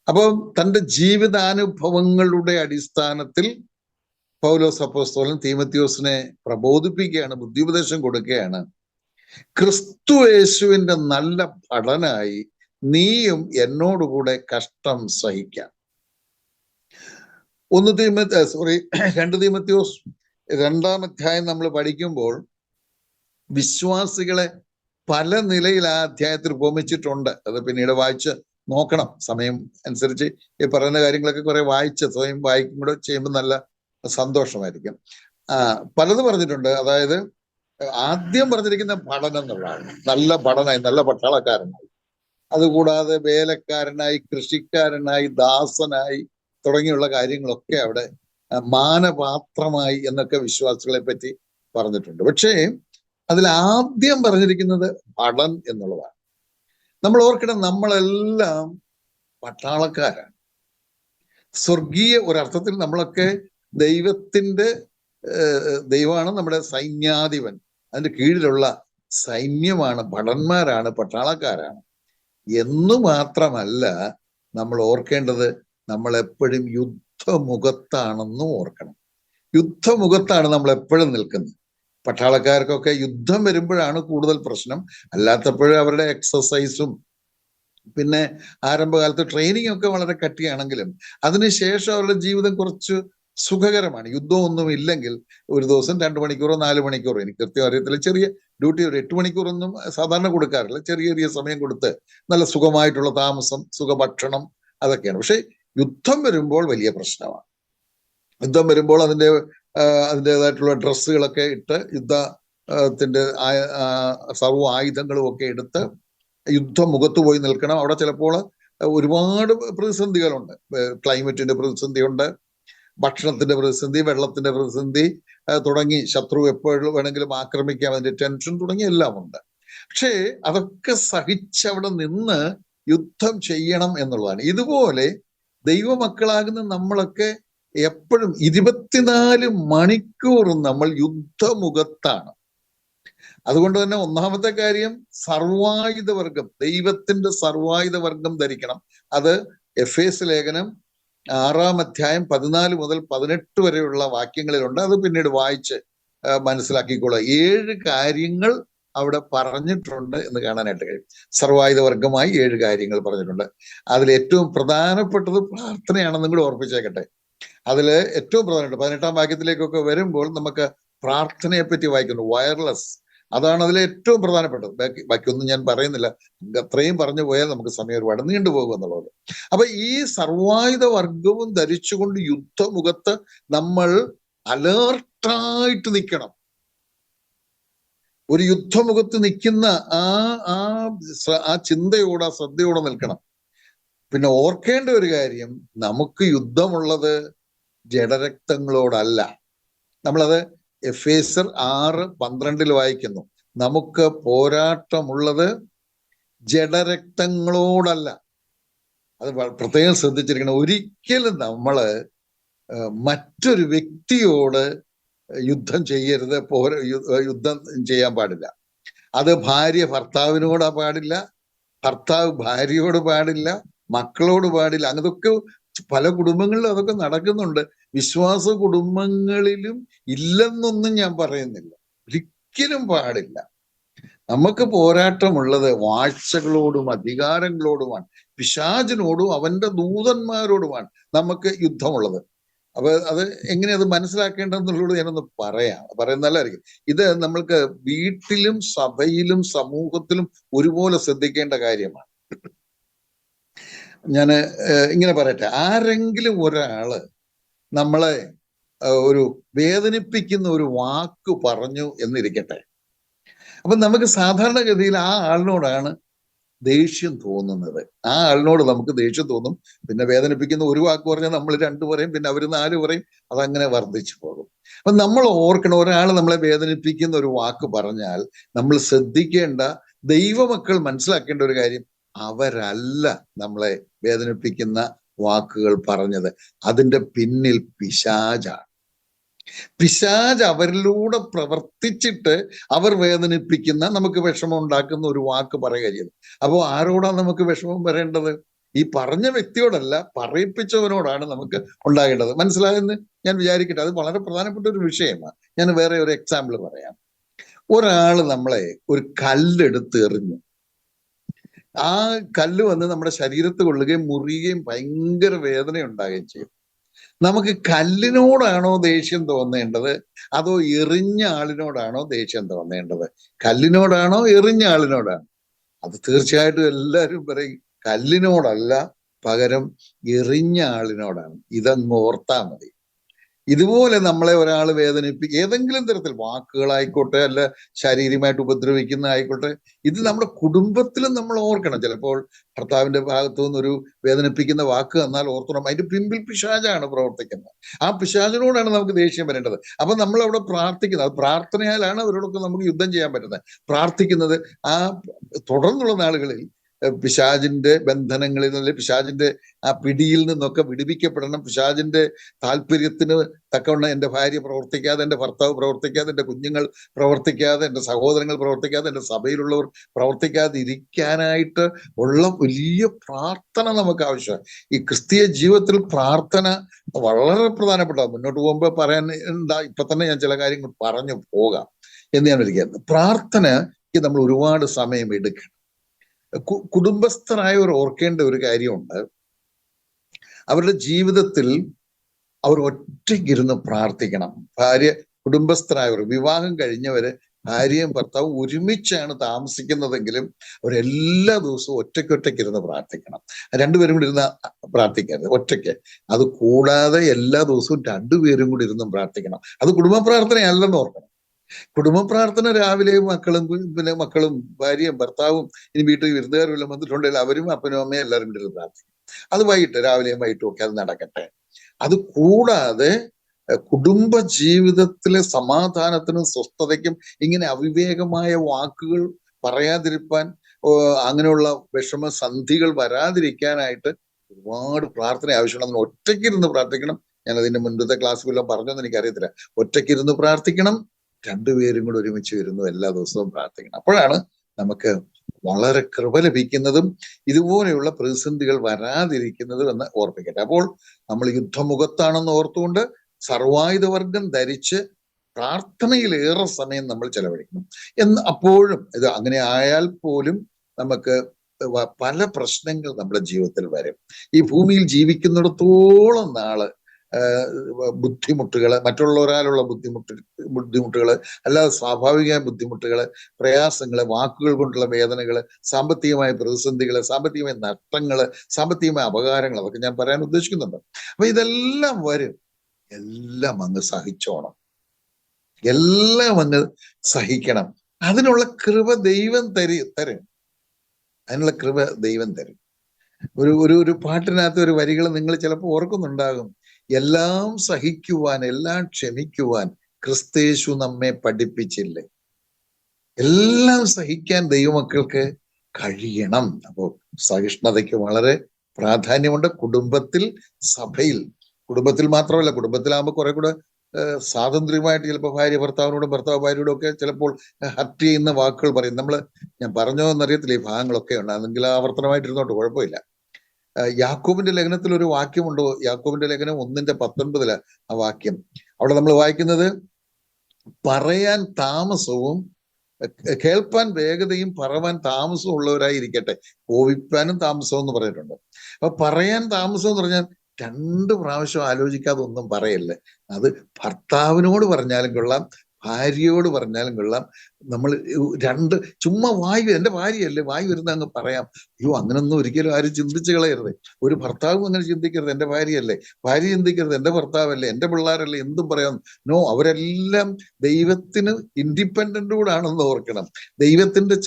അപ്പോൾ തൻ്റെ ജീവിതാനുഭവങ്ങളുടെ അടിസ്ഥാനത്തിൽ പൗലോസ് അപ്പോസ്തലൻ തീമത്യോസിനെ പ്രബോധിപ്പിക്കുകയാണ്, ബുദ്ധിയുപദേശം കൊടുക്കുകയാണ്. ക്രിസ്തു യേശുവിന്റെ നല്ല ഭടനായി നീയും എന്നോടുകൂടെ കഷ്ടം സഹിക്കാം. 2 തീമത്യോസ് 2-ാം അധ്യായം നമ്മൾ പഠിക്കുമ്പോൾ വിശ്വാസികളെ പല നിലയിൽ ആ അധ്യായത്തിൽ ഉപമിച്ചിട്ടുണ്ട്. അത് പിന്നീട് വായിച്ച് നോക്കണം, സമയം അനുസരിച്ച് ഈ പറയുന്ന കാര്യങ്ങളൊക്കെ കുറെ വായിച്ച് സ്വയം വായിക്കും കൂടെ ചെയ്യുമ്പോൾ നല്ല സന്തോഷമായിരിക്കും. പലത് പറഞ്ഞിട്ടുണ്ട്. അതായത് ആദ്യം പറഞ്ഞിരിക്കുന്ന പഠനം എന്നുള്ളതാണ്. നല്ല പഠനമായി, നല്ല പട്ടാളക്കാരനായി, അതുകൂടാതെ വേലക്കാരനായി, കൃഷിക്കാരനായി, ദാസനായി തുടങ്ങിയുള്ള കാര്യങ്ങളൊക്കെ അവിടെ മാനപാത്രമായി എന്നൊക്കെ വിശ്വാസികളെ പറ്റി പറഞ്ഞിട്ടുണ്ട്. പക്ഷേ അതിൽ ആദ്യം പറഞ്ഞിരിക്കുന്നത് ഭടൻ എന്നുള്ളതാണ്. നമ്മൾ ഓർക്കണം, നമ്മളെല്ലാം പട്ടാളക്കാരാണ്. സ്വർഗീയ ഒരർത്ഥത്തിൽ നമ്മളൊക്കെ ദൈവമാണ് നമ്മുടെ സൈന്യാധിപൻ. അതിന്റെ കീഴിലുള്ള സൈന്യമാണ്, ഭടന്മാരാണ്, പട്ടാളക്കാരാണ് എന്നു മാത്രമല്ല നമ്മൾ ഓർക്കേണ്ടത്, നമ്മൾ എപ്പോഴും യുദ്ധമുഖത്താണെന്നും ഓർക്കണം. യുദ്ധമുഖത്താണ് നമ്മൾ എപ്പോഴും നിൽക്കുന്നത്. പട്ടാളക്കാർക്കൊക്കെ യുദ്ധം വരുമ്പോഴാണ് കൂടുതൽ പ്രശ്നം. അല്ലാത്തപ്പോഴും അവരുടെ എക്സസൈസും പിന്നെ ആരംഭകാലത്ത് ട്രെയിനിങ് ഒക്കെ വളരെ കട്ടിയാണെങ്കിലും അതിനുശേഷം അവരുടെ ജീവിതം കുറച്ച് സുഖകരമാണ്. യുദ്ധമൊന്നും ഇല്ലെങ്കിൽ ഒരു ദിവസം 2 മണിക്കൂറോ 4 മണിക്കൂറോ, എനിക്ക് കൃത്യം അറിയത്തില്ല, ചെറിയ ഡ്യൂട്ടി, ഒരു 8 മണിക്കൂറൊന്നും സാധാരണ കൊടുക്കാറില്ല, ചെറിയ സമയം കൊടുത്ത് നല്ല സുഖമായിട്ടുള്ള താമസം, സുഖഭക്ഷണം, അതൊക്കെയാണ്. പക്ഷെ യുദ്ധം വരുമ്പോൾ വലിയ പ്രശ്നമാണ്. യുദ്ധം വരുമ്പോൾ അതിൻ്റെതായിട്ടുള്ള ഡ്രസ്സുകളൊക്കെ ഇട്ട് യുദ്ധത്തിന്റെ സർവ്വ ആയുധങ്ങളും ഒക്കെ എടുത്ത് യുദ്ധമുഖത്ത് പോയി നിൽക്കണം. അവിടെ ചിലപ്പോൾ ഒരുപാട് പ്രതിസന്ധികളുണ്ട്. ക്ലൈമറ്റിന്റെ പ്രതിസന്ധിയുണ്ട്, ഭക്ഷണത്തിന്റെ പ്രതിസന്ധി, വെള്ളത്തിന്റെ പ്രതിസന്ധി തുടങ്ങി, ശത്രു എപ്പോഴും വേണമെങ്കിലും ആക്രമിക്കാം, അതിന്റെ ടെൻഷൻ തുടങ്ങി എല്ലാം ഉണ്ട്. പക്ഷേ അതൊക്കെ സഹിച്ചവിടെ നിന്ന് യുദ്ധം ചെയ്യണം എന്നുള്ളതാണ്. ഇതുപോലെ ദൈവമക്കളാകുന്ന നമ്മളൊക്കെ എപ്പോഴും 24 മണിക്കൂറും നമ്മൾ യുദ്ധമുഖത്താണ്. അതുകൊണ്ട് തന്നെ ഒന്നാമത്തെ കാര്യം, സർവായുധ വർഗം, ദൈവത്തിന്റെ സർവായുധ വർഗം ധരിക്കണം. അത് എഫേസ് ലേഖനം 6-ാം അധ്യായം 14 മുതൽ 18 വരെയുള്ള വാക്യങ്ങളിലുണ്ട്. അത് പിന്നീട് വായിച്ച് മനസ്സിലാക്കിക്കോളുക. 7 കാര്യങ്ങൾ അവിടെ പറഞ്ഞിട്ടുണ്ട് എന്ന് കാണാനായിട്ട് കഴിയും. സർവായുധ വർഗമായി 7 കാര്യങ്ങൾ പറഞ്ഞിട്ടുണ്ട്. അതിൽ ഏറ്റവും പ്രധാനപ്പെട്ടത് പ്രാർത്ഥനയാണെന്നും കൂടി ഓർപ്പിച്ചേക്കട്ടെ. അതിൽ ഏറ്റവും പ്രധാനപ്പെട്ട 18-ാം വാക്യത്തിലേക്കൊക്കെ വരുമ്പോൾ നമുക്ക് പ്രാർത്ഥനയെ പറ്റി വായിക്കുന്നു. വയർലെസ്, അതാണ് അതിലെ ഏറ്റവും പ്രധാനപ്പെട്ടത്. ബാക്കിയൊന്നും ഞാൻ പറയുന്നില്ല, അത്രയും പറഞ്ഞു പോയാൽ നമുക്ക് സമയം ഒരുപാട് നീണ്ടുപോകും എന്നുള്ളത്. അപ്പൊ ഈ സർവായുധ വർഗവും ധരിച്ചുകൊണ്ട് യുദ്ധമുഖത്ത് നമ്മൾ അലേർട്ടായിട്ട് നിൽക്കണം. ഒരു യുദ്ധമുഖത്ത് നിൽക്കുന്ന ആ ചിന്തയോടെ, ശ്രദ്ധയോടെ നിൽക്കണം. പിന്നെ ഓർക്കേണ്ട ഒരു കാര്യം, നമുക്ക് യുദ്ധമുള്ളത് ജഡരക്തങ്ങളോടല്ല. നമ്മളത് എഫേസ്യർ 6:12 വായിക്കുന്നു, നമുക്ക് പോരാട്ടമുള്ളത് ജഡരക്തങ്ങളോടല്ല. അത് പ്രത്യേകം ശ്രദ്ധിച്ചിരിക്കണം. ഒരിക്കലും നമ്മള് മറ്റൊരു വ്യക്തിയോട് യുദ്ധം ചെയ്യരുത്, യുദ്ധം ചെയ്യാൻ പാടില്ല. അത് ഭാര്യ ഭർത്താവിനോട് പാടില്ല, ഭർത്താവ് ഭാര്യയോട് പാടില്ല, മക്കളോട് പാടില്ല. അതൊക്കെ പല കുടുംബങ്ങളിലും അതൊക്കെ നടക്കുന്നുണ്ട്. വിശ്വാസ കുടുംബങ്ങളിലും ഇല്ലെന്നൊന്നും ഞാൻ പറയുന്നില്ല, ഒരിക്കലും പാടില്ല. നമുക്ക് പോരാട്ടമുള്ളത് വാഴ്ചകളോടും അധികാരങ്ങളോടുമാണ്, പിശാചിനോടും അവന്റെ ദൂതന്മാരോടുമാണ് നമുക്ക് യുദ്ധമുള്ളത്. അപ്പൊ അത് എങ്ങനെയത് മനസ്സിലാക്കേണ്ടതെന്നുള്ളത് ഞാനൊന്ന് പറയുന്നല്ലായിരിക്കും. ഇത് നമ്മൾക്ക് വീട്ടിലും സഭയിലും സമൂഹത്തിലും ഒരുപോലെ ശ്രദ്ധിക്കേണ്ട കാര്യമാണ്. ഞാൻ ഇങ്ങനെ പറയട്ടെ, ആരെങ്കിലും ഒരാള് നമ്മളെ ഒരു വേദനിപ്പിക്കുന്ന ഒരു വാക്ക് പറഞ്ഞു എന്നിരിക്കട്ടെ. അപ്പൊ നമുക്ക് സാധാരണഗതിയിൽ ആ ആളിനോടാണ് ദേഷ്യം തോന്നുന്നത്. ആ ആളിനോട് നമുക്ക് ദേഷ്യം തോന്നും. പിന്നെ വേദനിപ്പിക്കുന്ന ഒരു വാക്ക് പറഞ്ഞാൽ നമ്മൾ 2 പറയും, പിന്നെ അവർ 4 പറയും, അതങ്ങനെ വർദ്ധിച്ചു പോകും. അപ്പൊ നമ്മൾ ഓർക്കണം, ഒരാൾ നമ്മളെ വേദനിപ്പിക്കുന്ന ഒരു വാക്ക് പറഞ്ഞാൽ നമ്മൾ ശ്രദ്ധിക്കേണ്ട, ദൈവമക്കൾ മനസ്സിലാക്കേണ്ട ഒരു കാര്യം, അവരല്ല നമ്മളെ വേദനിപ്പിക്കുന്ന വാക്കുകൾ പറഞ്ഞത്. അതിന്റെ പിന്നിൽ പിശാചാണ്. പിശാച് അവരിലൂടെ പ്രവർത്തിച്ചിട്ട് അവർ വേദനിപ്പിക്കുന്ന, നമുക്ക് വിഷമം ഉണ്ടാക്കുന്ന ഒരു വാക്ക് പറയുക ചെയ്യുന്നത്. അപ്പോൾ ആരോടാണ് നമുക്ക് വിഷമം വരേണ്ടത്? ഈ പറഞ്ഞ വ്യക്തിയോടല്ല, പറയിപ്പിച്ചവനോടാണ് നമുക്ക് ഉണ്ടാകേണ്ടത്. മനസ്സിലായെന്ന് ഞാൻ വിചാരിക്കട്ടെ. അത് വളരെ പ്രധാനപ്പെട്ട ഒരു വിഷയമാണ്. ഞാൻ വേറെ ഒരു എക്സാമ്പിൾ പറയാം. ഒരാള് നമ്മളെ ഒരു കല്ലെടുത്ത് എറിഞ്ഞു. ആ കല്ല് വന്ന് നമ്മുടെ ശരീരത്ത് കൊള്ളുകയും മുറിയുകയും ഭയങ്കര വേദന ഉണ്ടാകുകയും ചെയ്യും. നമുക്ക് കല്ലിനോടാണോ ദേഷ്യം തോന്നേണ്ടത്, അതോ എറിഞ്ഞ ആളിനോടാണോ ദേഷ്യം തോന്നേണ്ടത്? കല്ലിനോടാണോ എറിഞ്ഞ ആളിനോടാണോ? അത് തീർച്ചയായിട്ടും എല്ലാവരും പറയും കല്ലിനോടല്ല, പകരം എറിഞ്ഞ ആളിനോടാണ്. ഇതങ്ങ് ഓർത്താ മതി. ഇതുപോലെ നമ്മളെ ഒരാൾ ഏതെങ്കിലും തരത്തിൽ, വാക്കുകളായിക്കോട്ടെ, അല്ല ശാരീരികമായിട്ട് ഉപദ്രവിക്കുന്ന ആയിക്കോട്ടെ, ഇത് നമ്മുടെ കുടുംബത്തിലും നമ്മൾ ഓർക്കണം. ചിലപ്പോൾ ഭർത്താവിന്റെ ഭാഗത്തു നിന്നൊരു വേദനിപ്പിക്കുന്ന വാക്ക് തന്നാൽ ഓർക്കണം, അതിന്റെ പിമ്പിൽ പിശാചാണ് പ്രവർത്തിക്കുന്നത്. ആ പിശാചിനോടാണ് നമുക്ക് ദേഷ്യം വരേണ്ടത്. അപ്പൊ നമ്മൾ അവിടെ പ്രാർത്ഥിക്കുന്നത്, അത് പ്രാർത്ഥനയാലാണ് അവരോടൊക്കെ നമുക്ക് യുദ്ധം ചെയ്യാൻ പറ്റുന്നത്. പ്രാർത്ഥിക്കുന്നത് ആ തുടർന്നുള്ള നാളുകളിൽ പിശാചിന്റെ ബന്ധനങ്ങളിൽ നിന്ന്, പിശാചിന്റെ ആ പിടിയിൽ നിന്നൊക്കെ വിടുവിക്കപ്പെടണം. പിശാചിന്റെ താല്പര്യത്തിന് തക്കവണ്ണം എൻ്റെ ഭാര്യ പ്രവർത്തിക്കാതെ, എൻ്റെ ഭർത്താവ് പ്രവർത്തിക്കാതെ, എൻ്റെ കുഞ്ഞുങ്ങൾ പ്രവർത്തിക്കാതെ, എൻ്റെ സഹോദരങ്ങൾ പ്രവർത്തിക്കാതെ, എൻ്റെ സഭയിലുള്ളവർ പ്രവർത്തിക്കാതെ ഇരിക്കാനായിട്ട് ഉള്ള വലിയ പ്രാർത്ഥന നമുക്ക് ആവശ്യമാണ്. ഈ ക്രിസ്തീയ ജീവിതത്തിൽ പ്രാർത്ഥന വളരെ പ്രധാനപ്പെട്ട. മുന്നോട്ട് പോകുമ്പോൾ പറയാൻ ഇപ്പൊ തന്നെ ഞാൻ ചില കാര്യങ്ങൾ പറഞ്ഞു പോകാം എന്ന് ഞാൻ വിചാരിക്കുന്നു. പ്രാർത്ഥനയ്ക്ക് നമ്മൾ ഒരുപാട് സമയം എടുക്കണം. കുടുംബസ്ഥരായവർ ഓർക്കേണ്ട ഒരു കാര്യമുണ്ട്. അവരുടെ ജീവിതത്തിൽ അവർ ഒറ്റയ്ക്കിരുന്ന് പ്രാർത്ഥിക്കണം. കുടുംബസ്ഥരായവർ, വിവാഹം കഴിഞ്ഞവര്, ഭാര്യയും ഭർത്താവും ഒരുമിച്ചാണ് താമസിക്കുന്നതെങ്കിലും അവരെല്ലാ ദിവസവും ഒറ്റയ്ക്കൊറ്റയ്ക്കിരുന്ന് പ്രാർത്ഥിക്കണം. 2 പേരും കൂടി ഇരുന്ന് പ്രാർത്ഥിക്കരുത്, ഒറ്റയ്ക്ക്. അത് കൂടാതെ എല്ലാ ദിവസവും 2 പേരും കൂടി ഇരുന്നും പ്രാർത്ഥിക്കണം. അത് കുടുംബ പ്രാർത്ഥനയല്ലെന്ന് ഓർക്കണം. കുടുംബ പ്രാർത്ഥന രാവിലെ മക്കളും ഭാര്യയും ഭർത്താവും, ഇനി വീട്ടിൽ വിരുന്നുകാർ വല്ലതും വന്നിട്ടുണ്ടെങ്കിൽ അവരും അപ്പനും അമ്മയും എല്ലാവരും കൂടി പ്രാർത്ഥിക്കും. അത് വൈകിട്ട്, രാവിലെയും വൈകിട്ടും ഒക്കെ അത് നടക്കട്ടെ. അത് കൂടാതെ കുടുംബ ജീവിതത്തിലെ സമാധാനത്തിനും സ്വസ്ഥതയ്ക്കും ഇങ്ങനെ അവിവേകമായ വാക്കുകൾ പറയാതിരിക്കാൻ, അങ്ങനെയുള്ള വിഷമസന്ധികൾ വരാതിരിക്കാനായിട്ട് ഒരുപാട് പ്രാർത്ഥന ആവശ്യമാണ്. ഒറ്റയ്ക്കിരുന്ന് പ്രാർത്ഥിക്കണം. ഞാൻ അതിന്റെ മുൻപത്തെ ക്ലാസ് വല്ലതും പറഞ്ഞോന്ന് എനിക്കറിയത്തില്ല. ഒറ്റയ്ക്കിരുന്ന് പ്രാർത്ഥിക്കണം, 2 പേരും കൂടെ ഒരുമിച്ച് ഇരുന്നു എല്ലാ ദിവസവും പ്രാർത്ഥിക്കണം. അപ്പോഴാണ് നമുക്ക് വളരെ കൃപ ലഭിക്കുന്നതും ഇതുപോലെയുള്ള പ്രതിസന്ധികൾ വരാതിരിക്കുന്നതും എന്ന് ഓർപ്പിക്കട്ടെ. അപ്പോൾ നമ്മൾ യുദ്ധമുഖത്താണെന്ന് ഓർത്തുകൊണ്ട് സർവായുധവർഗം ധരിച്ച് പ്രാർത്ഥനയിലേറെ സമയം നമ്മൾ ചെലവഴിക്കണം. അപ്പോഴും ഇത് അങ്ങനെ ആയാൽ പോലും നമുക്ക് പല പ്രശ്നങ്ങൾ നമ്മുടെ ജീവിതത്തിൽ വരും. ഈ ഭൂമിയിൽ ജീവിക്കുന്നിടത്തോളം നാള് ബുദ്ധിമുട്ടുകള്, മറ്റുള്ളവരാലുള്ള ബുദ്ധിമുട്ടുകള്, അല്ലാതെ സ്വാഭാവികമായ ബുദ്ധിമുട്ടുകള്, പ്രയാസങ്ങള്, വാക്കുകൾ കൊണ്ടുള്ള വേദനകള്, സാമ്പത്തികമായ പ്രതിസന്ധികള്, സാമ്പത്തികമായ നഷ്ടങ്ങള്, സാമ്പത്തികമായ അപകാരങ്ങൾ, അതൊക്കെ ഞാൻ പറയാൻ ഉദ്ദേശിക്കുന്നുണ്ട്. അപ്പൊ ഇതെല്ലാം വരും. എല്ലാം അങ്ങ് സഹിച്ചോണം, എല്ലാം അങ്ങ് സഹിക്കണം. അതിനുള്ള കൃപ ദൈവം തരും. അതിനുള്ള കൃപ ദൈവം തരും. ഒരു പാട്ടിനകത്ത് ഒരു വരികൾ നിങ്ങൾ ചിലപ്പോൾ ഓർക്കുന്നുണ്ടാകും. എല്ലാം സഹിക്കുവാൻ, എല്ലാം ക്ഷമിക്കുവാൻ ക്രിസ്തയേശു നമ്മെ പഠിപ്പിച്ചില്ലേ? എല്ലാം സഹിക്കാൻ ദൈവമക്കൾക്ക് കഴിയണം. അപ്പോൾ സഹിഷ്ണുതയ്ക്ക് വളരെ പ്രാധാന്യമുണ്ട്. കുടുംബത്തിൽ, സഭയിൽ, കുടുംബത്തിൽ മാത്രമല്ല, കുടുംബത്തിലാകുമ്പോൾ കുറെ കൂടെ സ്വാതന്ത്ര്യമായിട്ട് ചിലപ്പോൾ ഭാര്യ ഭർത്താവിനോടും ഭർത്താവ് ഭാര്യയോടും ഒക്കെ ചിലപ്പോൾ ഹർട്ട് ചെയ്യുന്ന വാക്കുകൾ പറയും. ഞാൻ പറഞ്ഞോ എന്നറിയത്തില്ല, ഈ ഭാഗങ്ങളൊക്കെ ഉണ്ട്, അതെങ്കിൽ ആവർത്തനമായിട്ടിരുന്നോട്ട് കുഴപ്പമില്ല. യാക്കോബിന്റെ ലേഖനത്തിൽ ഒരു വാക്യമുണ്ട്. യാക്കോബിന്റെ ലേഖനം 1:19 ആ വാക്യം. അവിടെ നമ്മൾ വായിക്കുന്നത്, പറയാൻ താമസവും കേൾപ്പാൻ വേഗതയും പറവാൻ താമസവും ഉള്ളവരായിരിക്കട്ടെ, കോപിപ്പാനും താമസവും എന്ന് പറഞ്ഞിട്ടുണ്ട്. അപ്പൊ പറയാൻ താമസം എന്ന് പറഞ്ഞാൽ 2 പ്രാവശ്യം ആലോചിക്കാതെ ഒന്നും പറയല്ലേ. അത് ഭർത്താവിനോട് പറഞ്ഞാലും കൊള്ളാം, ഭാര്യയോട് പറഞ്ഞാലും കൊള്ളാം. നമ്മൾ ചുമ്മാ എന്റെ ഭാര്യയല്ലേ, വായു വരുന്ന അങ്ങ് പറയാം. അയ്യോ, അങ്ങനൊന്നും ഒരിക്കലും ആരും ചിന്തിച്ചു കളയരുത്. ഒരു ഭർത്താവും അങ്ങനെ ചിന്തിക്കരുത്, എന്റെ ഭാര്യയല്ലേ. ഭാര്യ ചിന്തിക്കരുത്, എന്റെ ഭർത്താവല്ലേ, എന്റെ പിള്ളേരല്ലേ, എന്തും പറയാം. നോ, അവരെല്ലാം ദൈവത്തിന് ഇൻഡിപെൻഡന്റ് കൂടാണെന്ന് ഓർക്കണം. ദൈവത്തിന്റെ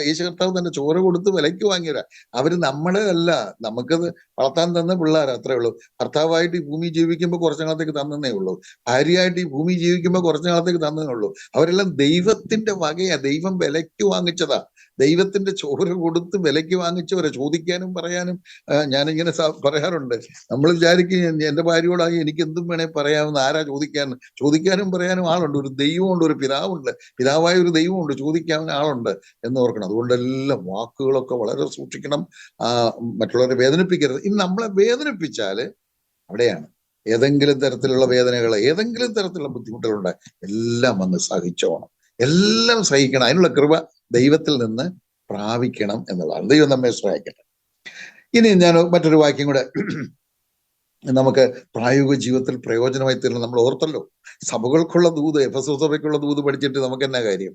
യേശു കർത്താവ് തന്നെ ചോര കൊടുത്ത് വിലയ്ക്ക് വാങ്ങിയവരാ. അവര് നമ്മളെ അല്ല, നമുക്കത് വളർത്താൻ തന്ന പിള്ളേർ, അത്രേ ഉള്ളൂ. ഭർത്താവായിട്ട് ഈ ഭൂമി ജീവിക്കുമ്പോൾ കുറച്ചു നാളത്തേക്ക് തന്നേ ഉള്ളൂ. ഭാര്യയായിട്ട് ഈ ഭൂമി ജീവിക്കുമ്പോൾ കുറച്ചു നാളത്തേക്ക് തന്നേ ഉള്ളൂ. അവരെല്ലാം ദൈവത്തിന്റെ വകയാ, ദൈവം വിലയ്ക്ക് വാങ്ങിച്ചതാ. ദൈവത്തിന്റെ ചോര കൊടുത്ത് വിലയ്ക്ക് വാങ്ങിച്ചവരെ. ചോദിക്കാനും പറയാനും ഞാനിങ്ങനെ പറയാറുണ്ട്. നമ്മൾ വിചാരിക്കും എന്റെ ഭാര്യയോടായി എനിക്ക് എന്തും വേണേ പറയാമെന്ന്. ആരാ ചോദിക്കാനും പറയാനും ആളുണ്ട്. ഒരു ദൈവമുണ്ട്, ഒരു പിതാവുണ്ട്, പിതാവായ ഒരു ദൈവമുണ്ട്, ചോദിക്കാൻ ആളുണ്ട് എന്ന് ഓർക്കണം. അതുകൊണ്ടെല്ലാം വാക്കുകളൊക്കെ വളരെ സൂക്ഷിക്കണം. മറ്റുള്ളവരെ വേദനിപ്പിക്കരുത്. ഇനി നമ്മളെ വേദനിപ്പിച്ചാല് അവിടെയാണ് ഏതെങ്കിലും തരത്തിലുള്ള വേദനകൾ, ഏതെങ്കിലും തരത്തിലുള്ള ബുദ്ധിമുട്ടുകളുണ്ട്, എല്ലാം അങ്ങ് സഹിച്ചോണം. എല്ലാം സഹിക്കണം. അതിനുള്ള കൃപ ദൈവത്തിൽ നിന്ന് പ്രാപിക്കണം എന്നുള്ളതാണ്. ദൈവം നമ്മെ സഹായിക്കട്ടെ. ഇനി ഞാൻ മറ്റൊരു വാക്യം കൂടെ നമുക്ക് പ്രായോഗിക ജീവിതത്തിൽ പ്രയോജനമായി തീരണം. നമ്മൾ ഓർത്തല്ലോ, സഭകൾക്കുള്ള ദൂത്, എഫെസോസ് സഭയ്ക്കുള്ള ദൂത് പഠിച്ചിട്ട് നമുക്ക് എന്നാ കാര്യം,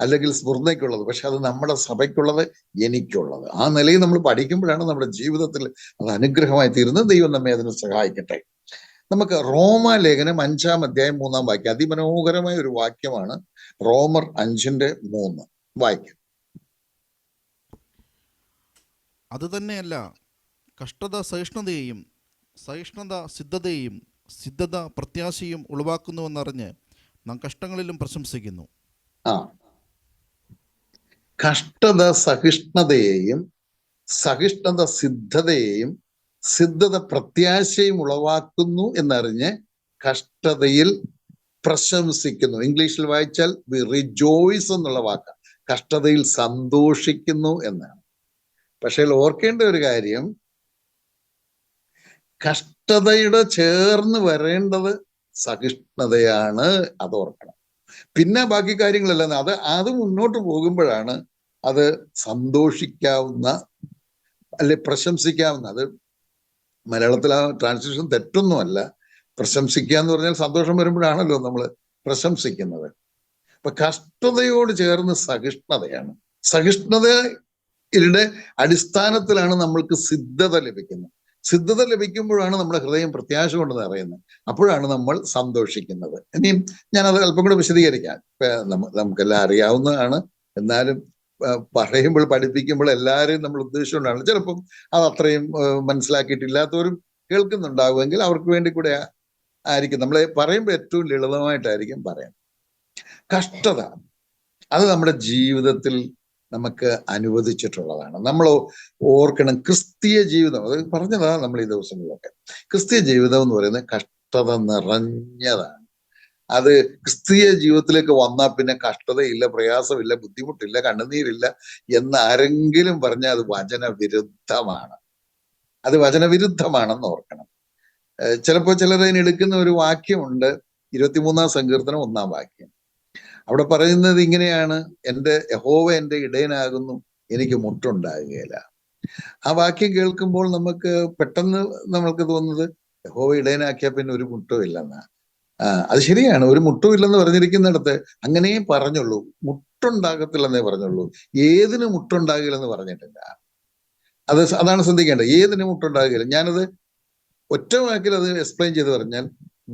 അല്ലെങ്കിൽ സ്മുർന്നയ്ക്കുള്ളത്. പക്ഷെ അത് നമ്മുടെ സഭയ്ക്കുള്ളത്, എനിക്കുള്ളത്. ആ നിലയിൽ നമ്മൾ പഠിക്കുമ്പോഴാണ് നമ്മുടെ ജീവിതത്തിൽ അത് അനുഗ്രഹമായി തീരുന്നത്. ദൈവം നമ്മെ അതിന് സഹായിക്കട്ടെ. നമുക്ക് റോമാലേഖനം 5-ാം അധ്യായം 3-ാം വാക്യം, അതിമനോഹരമായ ഒരു വാക്യമാണ്. റോമർ 5:3 വാക്യം. അത് തന്നെയല്ല, കഷ്ടത സഹിഷ്ണുതയെയും, സഹിഷ്ണുത സിദ്ധതയെയും, സിദ്ധത പ്രത്യാശയും ഉളവാക്കുന്നുവെന്നറിഞ്ഞ് നാം കഷ്ടങ്ങളിലും പ്രശംസിക്കുന്നു. കഷ്ടത സഹിഷ്ണുതയെയും, സഹിഷ്ണുത സിദ്ധതയെയും, സിദ്ധത പ്രത്യാശയും ഉളവാക്കുന്നു എന്നറിഞ്ഞ് കഷ്ടതയിൽ പ്രശംസിക്കുന്നു. ഇംഗ്ലീഷിൽ വായിച്ചാൽ വി റിജോയ്സ് എന്നുള്ള വാക്ക്, കഷ്ടതയിൽ സന്തോഷിക്കുന്നു എന്നാണ്. പക്ഷേ ഓർക്കേണ്ട ഒരു കാര്യം, കഷ്ടതയുടെ ചേർന്ന് വരേണ്ടത് സഹിഷ്ണുതയാണ്. അത് ഓർക്കണം. പിന്നെ ബാക്കി കാര്യങ്ങളെല്ലാം അത് മുന്നോട്ട് പോകുമ്പോഴാണ് അത് സന്തോഷിക്കാവുന്ന, അല്ലെ പ്രശംസിക്കാവുന്ന. അത് മലയാളത്തിൽ ആ ട്രാൻസ്ലേഷൻ തെറ്റൊന്നുമല്ല. പ്രശംസിക്കുക എന്ന് പറഞ്ഞാൽ സന്തോഷം വരുമ്പോഴാണല്ലോ നമ്മൾ പ്രശംസിക്കുന്നത്. അപ്പൊ കഷ്ടതയോട് ചേർന്ന് സഹിഷ്ണുതയാണ്. സഹിഷ്ണുതയുടെ അടിസ്ഥാനത്തിലാണ് നമ്മൾക്ക് സിദ്ധത ലഭിക്കുന്നത്. സിദ്ധത ലഭിക്കുമ്പോഴാണ് നമ്മുടെ ഹൃദയം പ്രത്യാശ കൊണ്ട് നിറയുന്നത്. അപ്പോഴാണ് നമ്മൾ സന്തോഷിക്കുന്നത്. ഇനിയും ഞാനത് അല്പം കൂടെ വിശദീകരിക്കാം. നമുക്കെല്ലാം അറിയാവുന്നതാണ്, എന്നാലും പറയുമ്പോൾ, പഠിപ്പിക്കുമ്പോൾ എല്ലാവരെയും നമ്മൾ ഉദ്ദേശിച്ചുകൊണ്ടാണ്. ചിലപ്പം അത് അത്രയും മനസ്സിലാക്കിയിട്ടില്ലാത്തവരും കേൾക്കുന്നുണ്ടാകുമെങ്കിൽ അവർക്ക് വേണ്ടി കൂടെ ആയിരിക്കും നമ്മളെ പറയുമ്പോൾ ഏറ്റവും ലളിതമായിട്ടായിരിക്കും പറയാം. കഷ്ടത അത് നമ്മുടെ ജീവിതത്തിൽ നമുക്ക് അനുവദിച്ചിട്ടുള്ളതാണ്. നമ്മൾ ഓർക്കണം, ക്രിസ്തീയ ജീവിതം, അത് പറഞ്ഞതാ നമ്മൾ ഈ ദിവസങ്ങളിലൊക്കെ. ക്രിസ്തീയ ജീവിതം എന്ന് പറയുന്നത് കഷ്ടത നിറഞ്ഞതാണ്. അത് ക്രിസ്തീയ ജീവിതത്തിലേക്ക് വന്നാൽ പിന്നെ കഷ്ടതയില്ല, പ്രയാസമില്ല, ബുദ്ധിമുട്ടില്ല, കണ്ണുനീരില്ല എന്ന് ആരെങ്കിലും പറഞ്ഞാൽ അത് വചനവിരുദ്ധമാണ്. അത് വചനവിരുദ്ധമാണെന്ന് ഓർക്കണം. ചിലപ്പോൾ ചിലരതിന് എടുക്കുന്ന ഒരു വാക്യമുണ്ട്, 23-ാം സങ്കീർത്തനം 1-ാം വാക്യം. അവിടെ പറയുന്നത് ഇങ്ങനെയാണ്, യഹോവ എൻ്റെ ഇടയനാകുന്നു, എനിക്ക് മുട്ടുണ്ടാകുകയില്ല. ആ വാക്യം കേൾക്കുമ്പോൾ നമുക്ക് പെട്ടെന്ന് നമ്മൾക്ക് തോന്നുന്നത് യഹോവ ഇടയനാക്കിയാൽ പിന്നെ ഒരു മുട്ടും ഇല്ലെന്നാ. അത് ശരിയാണ്, ഒരു മുട്ടും ഇല്ലെന്ന് പറഞ്ഞിരിക്കുന്നിടത്ത് അങ്ങനെയും പറഞ്ഞുള്ളൂ, മുട്ടുണ്ടാകത്തില്ലെന്നേ പറഞ്ഞുള്ളൂ. ഏതിന് മുട്ടുണ്ടാകില്ലെന്ന് പറഞ്ഞിട്ടില്ല. അതാണ് ശ്രദ്ധിക്കേണ്ടത്. ഏതിന് മുട്ടുണ്ടാകില്ല. ഞാനത് ഒറ്റ വാക്കിൽ അത് എക്സ്പ്ലെയിൻ ചെയ്ത് പറഞ്ഞാൽ,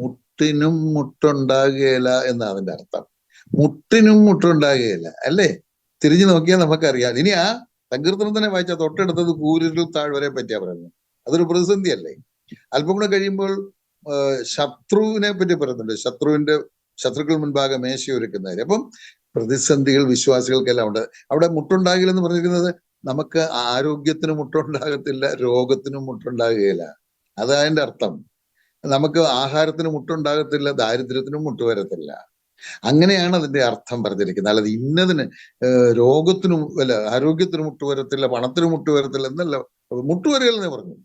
മുട്ടിനും മുട്ടുണ്ടാകുകയില്ല എന്നാണ് അതിന്റെ അർത്ഥം. മുട്ടിനും മുട്ടുണ്ടാകുകയില്ല, അല്ലേ? തിരിഞ്ഞു നോക്കിയാൽ നമുക്കറിയാം. ഇനി ആ സങ്കീർത്തനം തന്നെ വായിച്ചാൽ തൊട്ടടുത്തത് കൂരിരുൾ താഴ്വരെ പറ്റിയാ പറയുന്നത്. അതൊരു പ്രതിസന്ധി അല്ലേ? അല്പം കൂടെ കഴിയുമ്പോൾ ശത്രുവിനെ പറ്റി പറയുന്നുണ്ട്. ശത്രുക്കൾ മുൻപാകെ മേശ ഒരുക്കുന്നവര്. അപ്പം പ്രതിസന്ധികൾ വിശ്വാസികൾക്കെല്ലാം ഉണ്ട്. അവിടെ മുട്ടുണ്ടാകില്ലെന്ന് പറഞ്ഞിരിക്കുന്നത് നമുക്ക് ആരോഗ്യത്തിന് മുട്ടുണ്ടാകത്തില്ല, രോഗത്തിനും മുട്ടുണ്ടാകുകയില്ല. അതാ അതിന്റെ അർത്ഥം. നമുക്ക് ആഹാരത്തിന് മുട്ടുണ്ടാകത്തില്ല, ദാരിദ്ര്യത്തിനും മുട്ടുവരത്തില്ല. അങ്ങനെയാണ് അതിന്റെ അർത്ഥം പറഞ്ഞിരിക്കുന്നത്. അല്ലാതെ ഇന്നതിന് രോഗത്തിനും അല്ല ആരോഗ്യത്തിന് മുട്ടുവരത്തില്ല, പണത്തിന് മുട്ടുവരത്തില്ല എന്നല്ല, മുട്ടുവരലെന്നേ പറഞ്ഞു.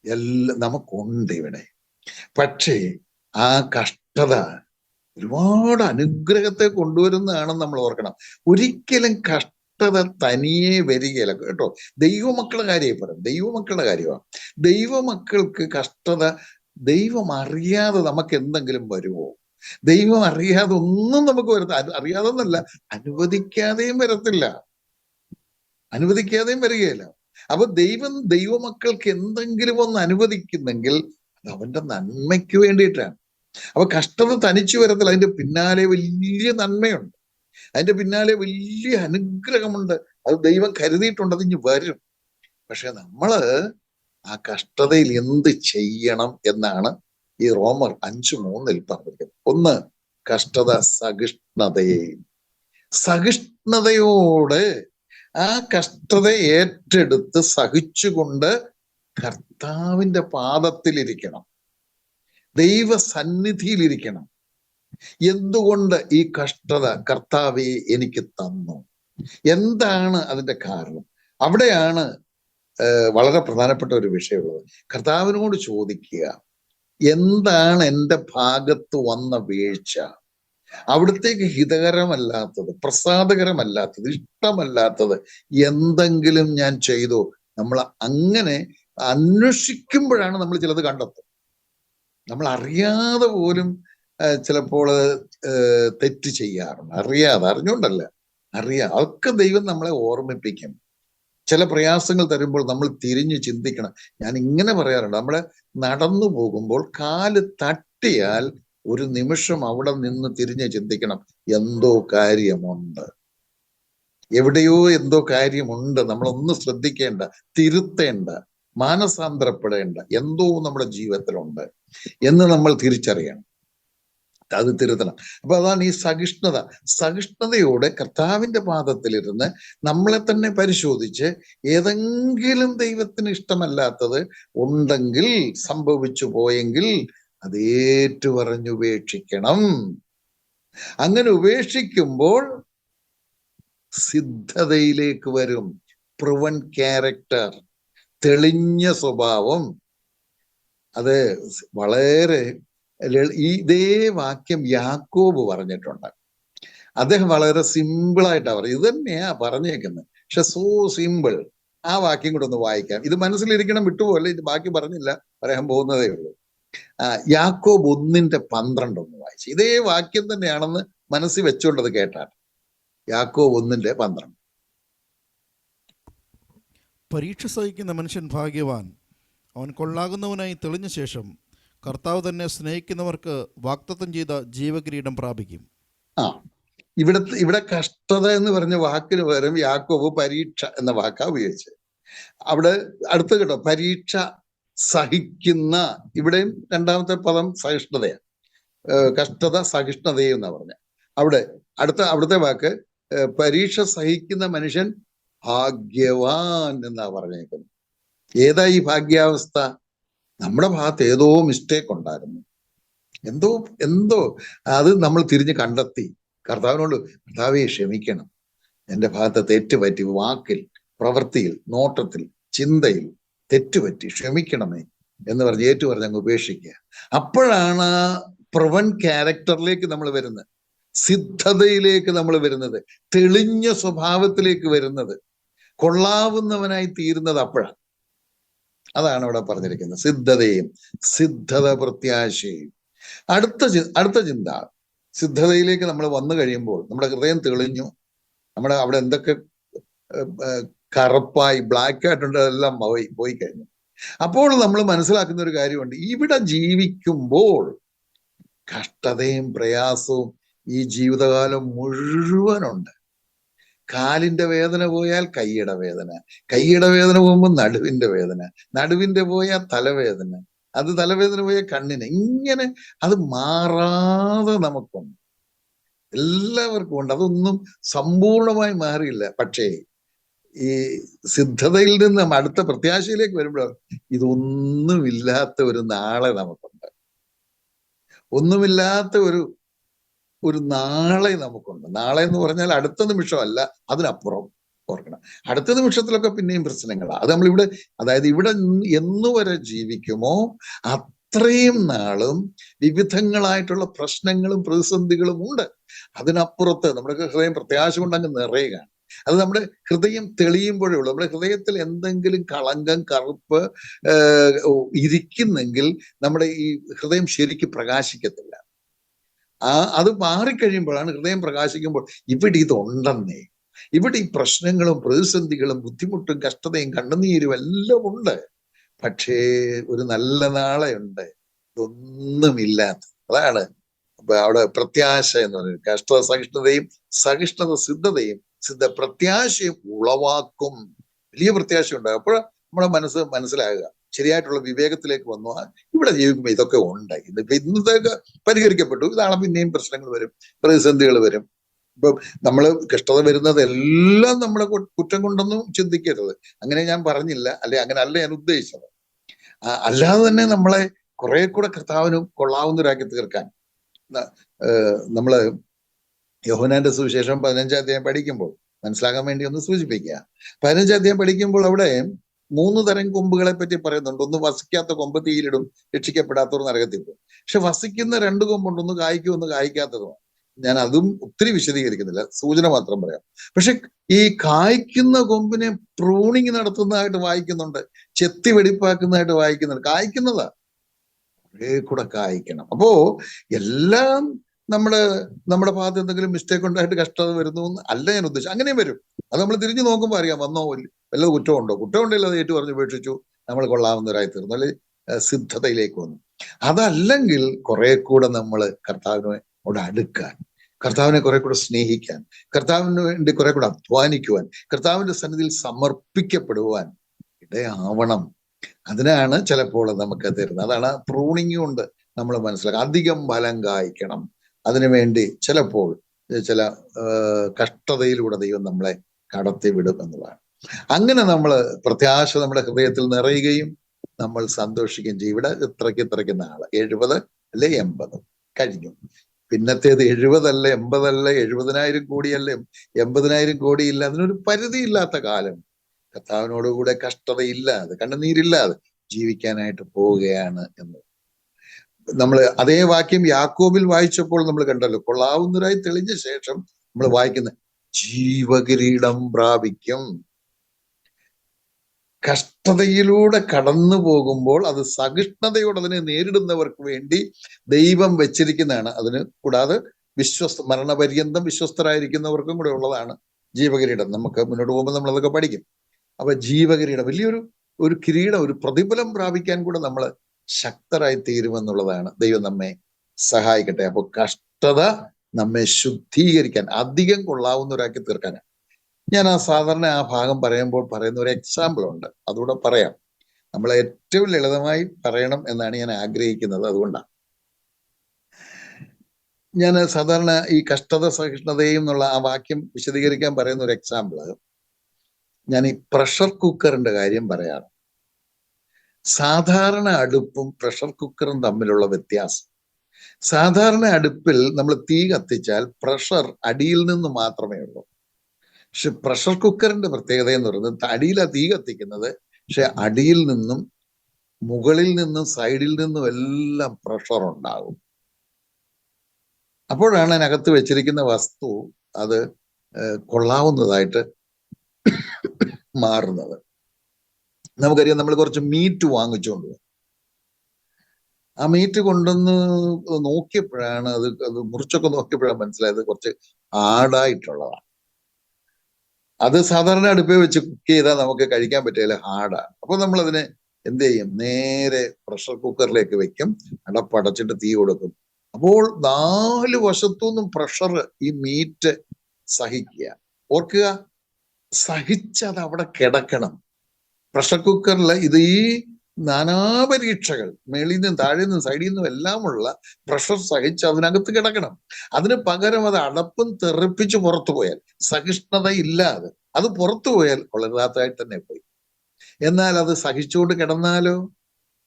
എല്ലാം നമുക്കുണ്ട് ഇവിടെ. പക്ഷേ ആ കഷ്ടത ഒരുപാട് അനുഗ്രഹത്തെ കൊണ്ടുവരുന്നതാണെന്ന് നമ്മൾ ഓർക്കണം. ഒരിക്കലും കഷ്ടത തനിയെ വരികയില്ല കേട്ടോ. ദൈവമക്കളുടെ കാര്യമായി പറയാം, ദൈവമക്കളുടെ കാര്യമാണ്. ദൈവമക്കൾക്ക് കഷ്ടത ദൈവം അറിയാതെ നമുക്ക് എന്തെങ്കിലും വരുമോ? ദൈവം അറിയാതെ ഒന്നും നമുക്ക് അറിയാതെ എന്നല്ല, അനുവദിക്കാതെയും വരത്തില്ല, അനുവദിക്കാതെയും വരികയില്ല. അപ്പൊ ദൈവമക്കൾക്ക് എന്തെങ്കിലും ഒന്ന് അനുവദിക്കുന്നെങ്കിൽ അത് അവന്റെ നന്മയ്ക്ക് വേണ്ടിയിട്ടാണ്. അപ്പൊ കഷ്ടത തനിച്ചു വരത്തില്ല, അതിന്റെ പിന്നാലെ വലിയ നന്മയുണ്ട്, അതിന്റെ പിന്നാലെ വലിയ അനുഗ്രഹമുണ്ട്. അത് ദൈവം കരുതിയിട്ടുണ്ട്, അത് ഇനി വരും. പക്ഷെ നമ്മള് ആ കഷ്ടതയിൽ എന്ത് ചെയ്യണം എന്നാണ് ഈ റോമർ 5:3 പറഞ്ഞിരിക്കുന്നത്. ഒന്ന്, കഷ്ടത സഹിഷ്ണുതയോടെ ആ കഷ്ടത ഏറ്റെടുത്ത് സഹിച്ചുകൊണ്ട് കർത്താവിന്റെ പാദത്തിലിരിക്കണം, ദൈവസന്നിധിയിലിരിക്കണം. എന്തുകൊണ്ട് ഈ കഷ്ടത കർത്താവേ എനിക്ക് തന്നു? എന്താണ് അതിന്റെ കാരണം? അവിടെയാണ് വളരെ പ്രധാനപ്പെട്ട ഒരു വിഷയമുള്ളത്. കർത്താവിനോട് ചോദിക്കുക, എന്താണ് എൻ്റെ ഭാഗത്ത് വന്ന വീഴ്ച? അവിടത്തേക്ക് ഹിതകരമല്ലാത്തത്, പ്രസാദകരമല്ലാത്തത്, ഇഷ്ടമല്ലാത്തത് എന്തെങ്കിലും ഞാൻ ചെയ്തോ? നമ്മൾ അങ്ങനെ അന്വേഷിക്കുമ്പോഴാണ് നമ്മൾ ചിലത് കണ്ടെത്തും. നമ്മൾ അറിയാതെ പോലും ചിലപ്പോൾ തെറ്റ് ചെയ്യാറുണ്ട്. അറിഞ്ഞുകൊണ്ടല്ല, അതൊക്കെ ദൈവം നമ്മളെ ഓർമ്മിപ്പിക്കും. ചില പ്രയാസങ്ങൾ തരുമ്പോൾ നമ്മൾ തിരിഞ്ഞു ചിന്തിക്കണം. ഞാൻ ഇങ്ങനെ പറയാറുണ്ട്, നമ്മളെ നടന്നു പോകുമ്പോൾ കാല് തട്ടിയാൽ ഒരു നിമിഷം അവിടെ നിന്ന് തിരിഞ്ഞ് ചിന്തിക്കണം, എന്തോ കാര്യമുണ്ട്, എവിടെയോ എന്തോ കാര്യമുണ്ട്, നമ്മളൊന്ന് ശ്രദ്ധിക്കേണ്ട, തിരുത്തേണ്ട, മാനസാന്തരപ്പെടേണ്ട എന്തോ നമ്മുടെ ജീവിതത്തിലുണ്ട് എന്ന് നമ്മൾ തിരിച്ചറിയണം, അത് തിരുത്തണം. അപ്പൊ അതാണ് ഈ സഹിഷ്ണുതയോടെ കർത്താവിന്റെ പാദത്തിലിരുന്ന് നമ്മളെ തന്നെ പരിശോധിച്ച് ഏതെങ്കിലും ദൈവത്തിന് ഇഷ്ടമല്ലാത്തത് ഉണ്ടെങ്കിൽ, സംഭവിച്ചു പോയെങ്കിൽ അത് ഏറ്റുപറഞ്ഞുപേക്ഷിക്കണം. അങ്ങനെ ഉപേക്ഷിക്കുമ്പോൾ സിദ്ധതയിലേക്ക് വരും. പ്രൂവൻ ക്യാരക്ടർ, തെളിഞ്ഞ സ്വഭാവം. അത് വളരെ ഇതേ വാക്യം യാക്കോബ് പറഞ്ഞിട്ടുണ്ട്. അദ്ദേഹം വളരെ സിമ്പിളായിട്ടാണ് പറയുന്നത്. ഇത് തന്നെയാ പറഞ്ഞേക്കുന്നത്, പക്ഷെ സോ സിമ്പിൾ. ആ വാക്യം കൂടെ ഒന്ന് വായിക്കാം. ഇത് മനസ്സിലിരിക്കണം, വിട്ടുപോലെ. ഇത് ബാക്കി പറഞ്ഞില്ല, പറയാൻ പോകുന്നതേ ഉള്ളൂ. യാക്കോബ് 1:12 ഒന്ന് വായിച്ചു. ഇതേ വാക്യം തന്നെയാണെന്ന് മനസ്സിൽ വെച്ചുകൊണ്ടത് കേട്ടാൽ. യാക്കോബ് 1:12. പരീക്ഷ സഹിക്കുന്ന മനുഷ്യൻ ഭാഗ്യവാൻ, അവൻ കൊള്ളാകുന്നവനായി തെളിഞ്ഞ ശേഷം കർത്താവ് തന്നെ സ്നേഹിക്കുന്നവർക്ക് വാഗ്ദത്തം ചെയ്ത ജീവകിരീടം പ്രാപിക്കും. ഇവിടെ കഷ്ടത എന്ന് പറഞ്ഞ വാക്കിന് പകരം യാക്കോബ് പരീക്ഷ എന്ന വാക്കാ ഉപയോഗിച്ചത്. അവിടെ അടുത്ത് കേട്ടോ, പരീക്ഷ സഹിക്കുന്ന. ഇവിടെയും രണ്ടാമത്തെ പദം സഹിഷ്ണുതയാണ്. കഷ്ടത സഹിഷ്ണുതയും എന്നാ പറഞ്ഞ. അവിടുത്തെ വാക്ക് പരീക്ഷ സഹിക്കുന്ന മനുഷ്യൻ ഭാഗ്യവാൻ എന്നാ പറഞ്ഞേക്കുന്നത്. ഏതാ ഈ ഭാഗ്യാവസ്ഥ? നമ്മുടെ ഭാഗത്ത് ഏതോ മിസ്റ്റേക്ക് ഉണ്ടായിരുന്നു, എന്തോ അത് നമ്മൾ തിരിഞ്ഞ് കണ്ടെത്തി കർത്താവിനോട്, കർത്താവെ ക്ഷമിക്കണം, എൻ്റെ ഭാഗത്ത് തെറ്റുപറ്റി, വാക്കിൽ, പ്രവൃത്തിയിൽ, നോട്ടത്തിൽ, ചിന്തയിൽ തെറ്റുപറ്റി, ക്ഷമിക്കണമേ എന്ന് പറഞ്ഞ് ഏറ്റുപറഞ്ഞ് അങ്ങ് ഉപേക്ഷിക്കുക. അപ്പോഴാണ് പ്രവൻ ക്യാരക്ടറിലേക്ക് നമ്മൾ വരുന്നത്, സിദ്ധതയിലേക്ക് നമ്മൾ വരുന്നത്, തെളിഞ്ഞ സ്വഭാവത്തിലേക്ക് വരുന്നത്, കൊള്ളാവുന്നവനായി തീരുന്നത് അപ്പോഴാണ്. അതാണ് ഇവിടെ പറഞ്ഞിരിക്കുന്നത്. സിദ്ധത പ്രത്യാശയും. അടുത്ത ചിന്ത, സിദ്ധതയിലേക്ക് നമ്മൾ വന്നു കഴിയുമ്പോൾ നമ്മുടെ ഹൃദയം തെളിഞ്ഞു, നമ്മുടെ അവിടെ എന്തൊക്കെ കറുപ്പായി ബ്ലാക്ക് ആയിട്ടുണ്ട് അതെല്ലാം പോയി കഴിഞ്ഞു. അപ്പോൾ നമ്മൾ മനസ്സിലാക്കുന്ന ഒരു കാര്യമുണ്ട്, ഇവിടെ ജീവിക്കുമ്പോൾ കഷ്ടതയും പ്രയാസവും ഈ ജീവിതകാലം മുഴുവനുണ്ട്. കാലിന്റെ വേദന പോയാൽ കൈയുടെ വേദന പോകുമ്പോൾ നടുവിന്റെ വേദന പോയാൽ തലവേദന, അത് തലവേദന പോയ കണ്ണിന്, ഇങ്ങനെ അത് മാറാതെ നമുക്കുണ്ട്, എല്ലാവർക്കും ഉണ്ട്. അതൊന്നും സമ്പൂർണമായി മാറിയില്ല. പക്ഷേ ഈ സിദ്ധതയിൽ നിന്ന് അടുത്ത പ്രത്യാശയിലേക്ക് വരുമ്പോൾ ഇതൊന്നുമില്ലാത്ത ഒരു നാളെ നമുക്കുണ്ട്. ഒന്നുമില്ലാത്ത ഒരു നാളെ നമുക്കുണ്ട്. നാളെ എന്ന് പറഞ്ഞാൽ അടുത്ത നിമിഷമല്ല, അതിനപ്പുറം. ഓർക്കണം, അടുത്ത നിമിഷത്തിലൊക്കെ പിന്നെയും പ്രശ്നങ്ങളാണ്. അത് നമ്മളിവിടെ, അതായത് ഇവിടെ എന്നുവരെ ജീവിക്കുമോ അത്രയും നാളും വിവിധങ്ങളായിട്ടുള്ള പ്രശ്നങ്ങളും പ്രതിസന്ധികളും ഉണ്ട്. അതിനപ്പുറത്ത് നമ്മുടെ ഹൃദയം പ്രത്യാശ കൊണ്ട് അങ്ങ് നിറയുകയാണ്. അത് നമ്മുടെ ഹൃദയം തെളിയുമ്പോഴേ ഉള്ളൂ. നമ്മുടെ ഹൃദയത്തിൽ എന്തെങ്കിലും കളങ്കം, കറുപ്പ് ഇരിക്കുന്നെങ്കിൽ നമ്മുടെ ഈ ഹൃദയം ശരിക്ക് പ്രകാശിക്കത്തില്ല. അത് മാറിക്കഴിയുമ്പോഴാണ് ഹൃദയം പ്രകാശിക്കുമ്പോൾ ഇവിടെ ഇതുണ്ടെന്നേ, ഇവിടെ ഈ പ്രശ്നങ്ങളും പ്രതിസന്ധികളും ബുദ്ധിമുട്ടും കഷ്ടതയും കണ്ണുനീരും എല്ലാം ഉണ്ട്. പക്ഷേ ഒരു നല്ല നാളെ ഉണ്ട്, ഇതൊന്നുമില്ലാത്ത. അതാണ് അവിടെ പ്രത്യാശ എന്ന് പറയുന്നത്. കഷ്ടത സഹിഷ്ണുതയും, സഹിഷ്ണുത സിദ്ധതയും, സിദ്ധ പ്രത്യാശയും ഉളവാക്കും. വലിയ പ്രത്യാശ ഉണ്ടാകും. അപ്പോൾ നമ്മുടെ മനസ്സിലാകുക, ശരിയായിട്ടുള്ള വിവേകത്തിലേക്ക് വന്നു. ഇവിടെ ജീവിക്കുമ്പോൾ ഇതൊക്കെ ഉണ്ട്. ഇന്നത്തേക്ക് പരിഹരിക്കപ്പെട്ടു, ഇതാണ് പിന്നെയും പ്രശ്നങ്ങൾ വരും, പ്രതിസന്ധികൾ വരും. ഇപ്പൊ നമ്മള് കഷ്ടത വരുന്നത് എല്ലാം നമ്മളെ കുറ്റം കൊണ്ടൊന്നും ചിന്തിക്കരുത്. അങ്ങനെ ഞാൻ പറഞ്ഞില്ല, അല്ലെ അങ്ങനെ അല്ല ഞാൻ ഉദ്ദേശിച്ചത്. അല്ലാതെ തന്നെ നമ്മളെ കുറെ കൂടെ കർത്താവിന് കൊള്ളാവുന്നവരാക്കി തീർക്കാൻ നമ്മള് യോഹന്നാന്റെ സുവിശേഷം 15-ാം അധ്യായം പഠിക്കുമ്പോൾ മനസ്സിലാക്കാൻ വേണ്ടി ഒന്ന് സൂചിപ്പിക്കുക. 15-ാം അധ്യായം പഠിക്കുമ്പോൾ അവിടെ 3 തരം കൊമ്പുകളെ പറ്റി പറയുന്നുണ്ട്. ഒന്ന് വസിക്കാത്ത കൊമ്പ് തീയിലിടും, രക്ഷിക്കപ്പെടാത്തവർ നരകത്തിൽ പോകും. പക്ഷെ വസിക്കുന്ന 2 കൊമ്പുണ്ട്, ഒന്ന് കായ്ക്കും ഒന്ന് കായ്ക്കാത്തതുമാണ്. ഞാൻ അതും ഒത്തിരി വിശദീകരിക്കുന്നില്ല, സൂചന മാത്രം പറയാം. പക്ഷെ ഈ കായ്ക്കുന്ന കൊമ്പിനെ പ്രൂണിങ് നടത്തുന്നതായിട്ട് വായിക്കുന്നുണ്ട്, ചെത്തി വെടിപ്പാക്കുന്നതായിട്ട് വായിക്കുന്നുണ്ട്. കായ്ക്കുന്നതാ, കുറെ കൂടെ കായ്ക്കണം. അപ്പോ എല്ലാം നമ്മുടെ ഭാഗത്ത് എന്തെങ്കിലും മിസ്റ്റേക്ക് ഉണ്ടായിട്ട് കഷ്ടത വരുന്നു അല്ല ഞാൻ ഉദ്ദേശിച്ചു. അങ്ങനെയും വരും. അത് നമ്മൾ തിരിഞ്ഞു നോക്കുമ്പോൾ അറിയാം, വന്നോ വല്ല കുറ്റമുണ്ടോ. കുറ്റമുണ്ടല്ലോ, അത് ഏറ്റു പറഞ്ഞ് ഉപേക്ഷിച്ചു, നമ്മൾ കൊള്ളാവുന്നവരായി തീർന്നു, അല്ലെ സിദ്ധതയിലേക്ക് വന്നു. അതല്ലെങ്കിൽ കുറെ കൂടെ നമ്മൾ കർത്താവിനോട് അടുക്കാൻ, കർത്താവിനെ കുറെ കൂടെ സ്നേഹിക്കാൻ, കർത്താവിന് വേണ്ടി കുറെ കൂടെ അധ്വാനിക്കുവാൻ, കർത്താവിന്റെ സന്നിധിയിൽ സമർപ്പിക്കപ്പെടുവാൻ ഇടയാവണം. അതിനാണ് ചിലപ്പോൾ നമുക്ക് തരുന്നത്. അതാണ് പ്രൂണിങ് കൊണ്ട് നമ്മൾ മനസ്സിലാക്കുക. അധികം ഫലം കായ്ക്കണം, അതിനുവേണ്ടി ചിലപ്പോൾ ചില കഷ്ടതയിലൂടെ ദൈവം നമ്മളെ കടത്തി വിടും എന്നുള്ളതാണ്. അങ്ങനെ നമ്മൾ പ്രത്യാശ നമ്മുടെ ഹൃദയത്തിൽ നിറയുകയും നമ്മൾ സന്തോഷിക്കുകയും ചെയ്യും. ഇവിടെ ഇത്രയ്ക്ക് നാള് 70 അല്ലെ 80 കഴിഞ്ഞു. പിന്നത്തേത് 70 അല്ല 80 അല്ല 70,000 കോടിയല്ലേ 80,000 കോടിയില്ല. അതിനൊരു പരിധിയില്ലാത്ത കാലം കർത്താവിനോടുകൂടെ കഷ്ടതയില്ലാതെ കണ്ണുനീരില്ലാതെ ജീവിക്കാനായിട്ട് പോവുകയാണ് എന്ന് നമ്മൾ അതേ വാക്യം യാക്കോബിൽ വായിച്ചപ്പോൾ നമ്മൾ കണ്ടല്ലോ. കൊള്ളാവുന്നവരായി തെളിഞ്ഞ ശേഷം നമ്മൾ വായിക്കുന്ന ജീവകിരീടം പ്രാപിക്കും. കഷ്ടതയിലൂടെ കടന്നു പോകുമ്പോൾ അത് സഹിഷ്ണുതയോടെ അതിനെ നേരിടുന്നവർക്ക് വേണ്ടി ദൈവം വെച്ചിരിക്കുന്നതാണ്. അതിന് കൂടാതെ മരണപര്യന്തം വിശ്വസ്തരായിരിക്കുന്നവർക്കും കൂടെ ഉള്ളതാണ് ജീവകിരീടം. നമുക്ക് മുന്നോട്ട് പോകുമ്പോൾ നമ്മൾ അതൊക്കെ പഠിക്കും. അപ്പൊ ജീവകിരീടം വലിയൊരു കിരീടം, ഒരു പ്രതിഫലം പ്രാപിക്കാൻ കൂടെ നമ്മൾ ശക്തരായി തീരുമെന്നുള്ളതാണ്. ദൈവം നമ്മെ സഹായിക്കട്ടെ. അപ്പൊ കഷ്ടത നമ്മെ ശുദ്ധീകരിക്കാൻ, അധികം കൊള്ളാവുന്നവരാക്കി തീർക്കാനാണ്. ഞാൻ സാധാരണ ആ ഭാഗം പറയുമ്പോൾ പറയുന്ന ഒരു എക്സാമ്പിൾ ഉണ്ട്, അതുകൂടെ പറയാം. നമ്മൾ ഏറ്റവും ലളിതമായി പറയണം എന്നാണ് ഞാൻ ആഗ്രഹിക്കുന്നത്. അതുകൊണ്ടാണ് ഞാൻ സാധാരണ ഈ കഷ്ടത സഹിഷ്ണുതയും എന്നുള്ള ആ വാക്യം വിശദീകരിക്കാൻ പറയുന്ന ഒരു എക്സാമ്പിള്, ഞാൻ ഈ പ്രഷർ കുക്കറിന്റെ കാര്യം പറയാറ്. സാധാരണ അടുപ്പും പ്രഷർ കുക്കറും തമ്മിലുള്ള വ്യത്യാസം, സാധാരണ അടുപ്പിൽ നമ്മൾ തീ കത്തിച്ചാൽ പ്രഷർ അടിയിൽ നിന്ന് മാത്രമേ ഉള്ളൂ. പക്ഷെ പ്രഷർ കുക്കറിന്റെ പ്രത്യേകത എന്ന് പറയുന്നത് അടിയിലാണ് തീ കത്തിക്കുന്നത്, പക്ഷെ അടിയിൽ നിന്നും മുകളിൽ നിന്നും സൈഡിൽ നിന്നും എല്ലാം പ്രഷർ ഉണ്ടാകും. അപ്പോഴാണ് അതിനകത്ത് വെച്ചിരിക്കുന്ന വസ്തു അത് കൊള്ളാവുന്നതായിട്ട് മാറുന്നത്. നമുക്കറിയാം, നമ്മൾ കുറച്ച് മീറ്റ് വാങ്ങിച്ചുകൊണ്ട് പോകും. ആ മീറ്റ് കൊണ്ടുവന്ന് നോക്കിയപ്പോഴാണ് അത് മുറിച്ചൊക്കെ നോക്കിയപ്പോഴാണ് മനസ്സിലായത് കുറച്ച് ഹാർഡായിട്ടുള്ളതാണ്. അത് സാധാരണ അടുപ്പേ വെച്ച് കുക്ക് ചെയ്താൽ നമുക്ക് കഴിക്കാൻ പറ്റില്ല, ഹാർഡാണ്. അപ്പൊ നമ്മൾ അതിനെ എന്ത് ചെയ്യും, നേരെ പ്രഷർ കുക്കറിലേക്ക് വെക്കും, അടപ്പടച്ചിട്ട് തീ കൊടുക്കും. അപ്പോൾ 4 വശത്തുനിന്നും പ്രഷർ ഈ മീറ്റ് സഹിക്കുക. ഓർക്കുക, സഹിച്ചത് അവിടെ കിടക്കണം. പ്രഷർ കുക്കറിൽ ഇത് ഈ നാനാപരീക്ഷകൾ മേളിൽ നിന്നും താഴെ നിന്നും സൈഡിൽ നിന്നും എല്ലാമുള്ള പ്രഷർ സഹിച്ച് അതിനകത്ത് കിടക്കണം. അതിന് പകരം അത് അടപ്പും തെറിപ്പിച്ച് പുറത്തു പോയാൽ, സഹിഷ്ണുത ഇല്ലാതെ അത് പുറത്തു പോയാൽ വളരാത്തതായിട്ട് തന്നെ പോയി. എന്നാൽ അത് സഹിച്ചുകൊണ്ട് കിടന്നാലോ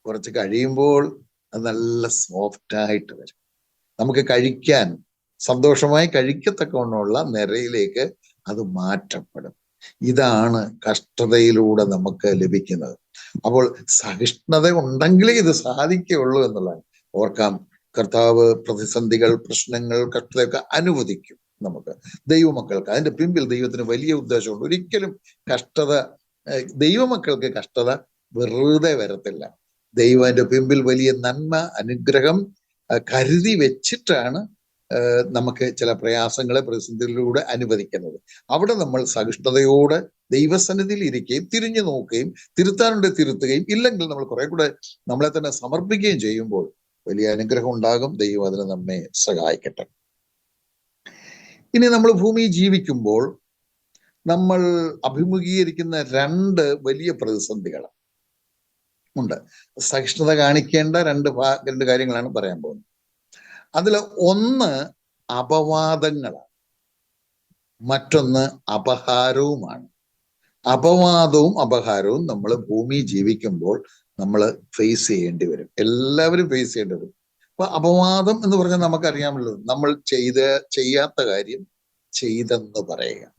കുറച്ച് കഴിയുമ്പോൾ അത് നല്ല സോഫ്റ്റായിട്ട് വരും. നമുക്ക് കഴിക്കാൻ സന്തോഷമായി കഴിക്കത്തക്കവണ്ണമുള്ള നിരയിലേക്ക് അത് മാറ്റപ്പെടും. ഇതാണ് കഷ്ടതയിലൂടെ നമുക്ക് ലഭിക്കുന്നത്. അപ്പോൾ സഹിഷ്ണുത ഉണ്ടെങ്കിലേ ഇത് സാധിക്കുകയുള്ളൂ എന്നുള്ളതാണ്. ഓർക്കാം, കർത്താവ് പ്രതിസന്ധികൾ, പ്രശ്നങ്ങൾ, കഷ്ടതയൊക്കെ അനുവദിക്കും നമുക്ക്, ദൈവമക്കൾക്ക്. അതിന്റെ പിമ്പിൽ ദൈവത്തിന് വലിയ ഉദ്ദേശമുണ്ട്. ഒരിക്കലും കഷ്ടത, ദൈവമക്കൾക്ക് കഷ്ടത വെറുതെ വരത്തില്ല. ദൈവം അതിന്റെ പിമ്പിൽ വലിയ നന്മ, അനുഗ്രഹം കരുതി വെച്ചിട്ടാണ് നമുക്ക് ചില പ്രയാസങ്ങളെ, പ്രതിസന്ധികളിലൂടെ അനുവദിക്കുന്നത്. അവിടെ നമ്മൾ സഹിഷ്ണുതയോടെ ദൈവസന്നിധിയിൽ ഇരിക്കുകയും തിരിഞ്ഞു നോക്കുകയും തിരുത്താനുണ്ട് തിരുത്തുകയും, ഇല്ലെങ്കിൽ നമ്മൾ കുറെ കൂടെ നമ്മളെ തന്നെ സമർപ്പിക്കുകയും ചെയ്യുമ്പോൾ വലിയ അനുഗ്രഹം ഉണ്ടാകും. ദൈവം അതിന് നമ്മെ സഹായിക്കട്ടെ. ഇനി നമ്മൾ ഭൂമിയിൽ ജീവിക്കുമ്പോൾ നമ്മൾ അഭിമുഖീകരിക്കുന്ന രണ്ട് വലിയ പ്രതിസന്ധികൾ ഉണ്ട്. സഹിഷ്ണുത കാണിക്കേണ്ട രണ്ട് കാര്യങ്ങളാണ് പറയാൻ പോകുന്നത്. അതിൽ ഒന്ന് അപവാദങ്ങളാണ്, മറ്റൊന്ന് അപഹാരവുമാണ്. അപവാദവും അപഹാരവും നമ്മൾ ഭൂമി ജീവിക്കുമ്പോൾ നമ്മൾ ഫേസ് ചെയ്യേണ്ടി വരും. എല്ലാവരും ഫേസ് ചെയ്യേണ്ടി വരും. അപ്പൊ അപവാദം എന്ന് പറഞ്ഞാൽ നമുക്കറിയാമല്ലോ, നമ്മൾ ചെയ്യാത്ത കാര്യം ചെയ്തെന്ന് പറയുക,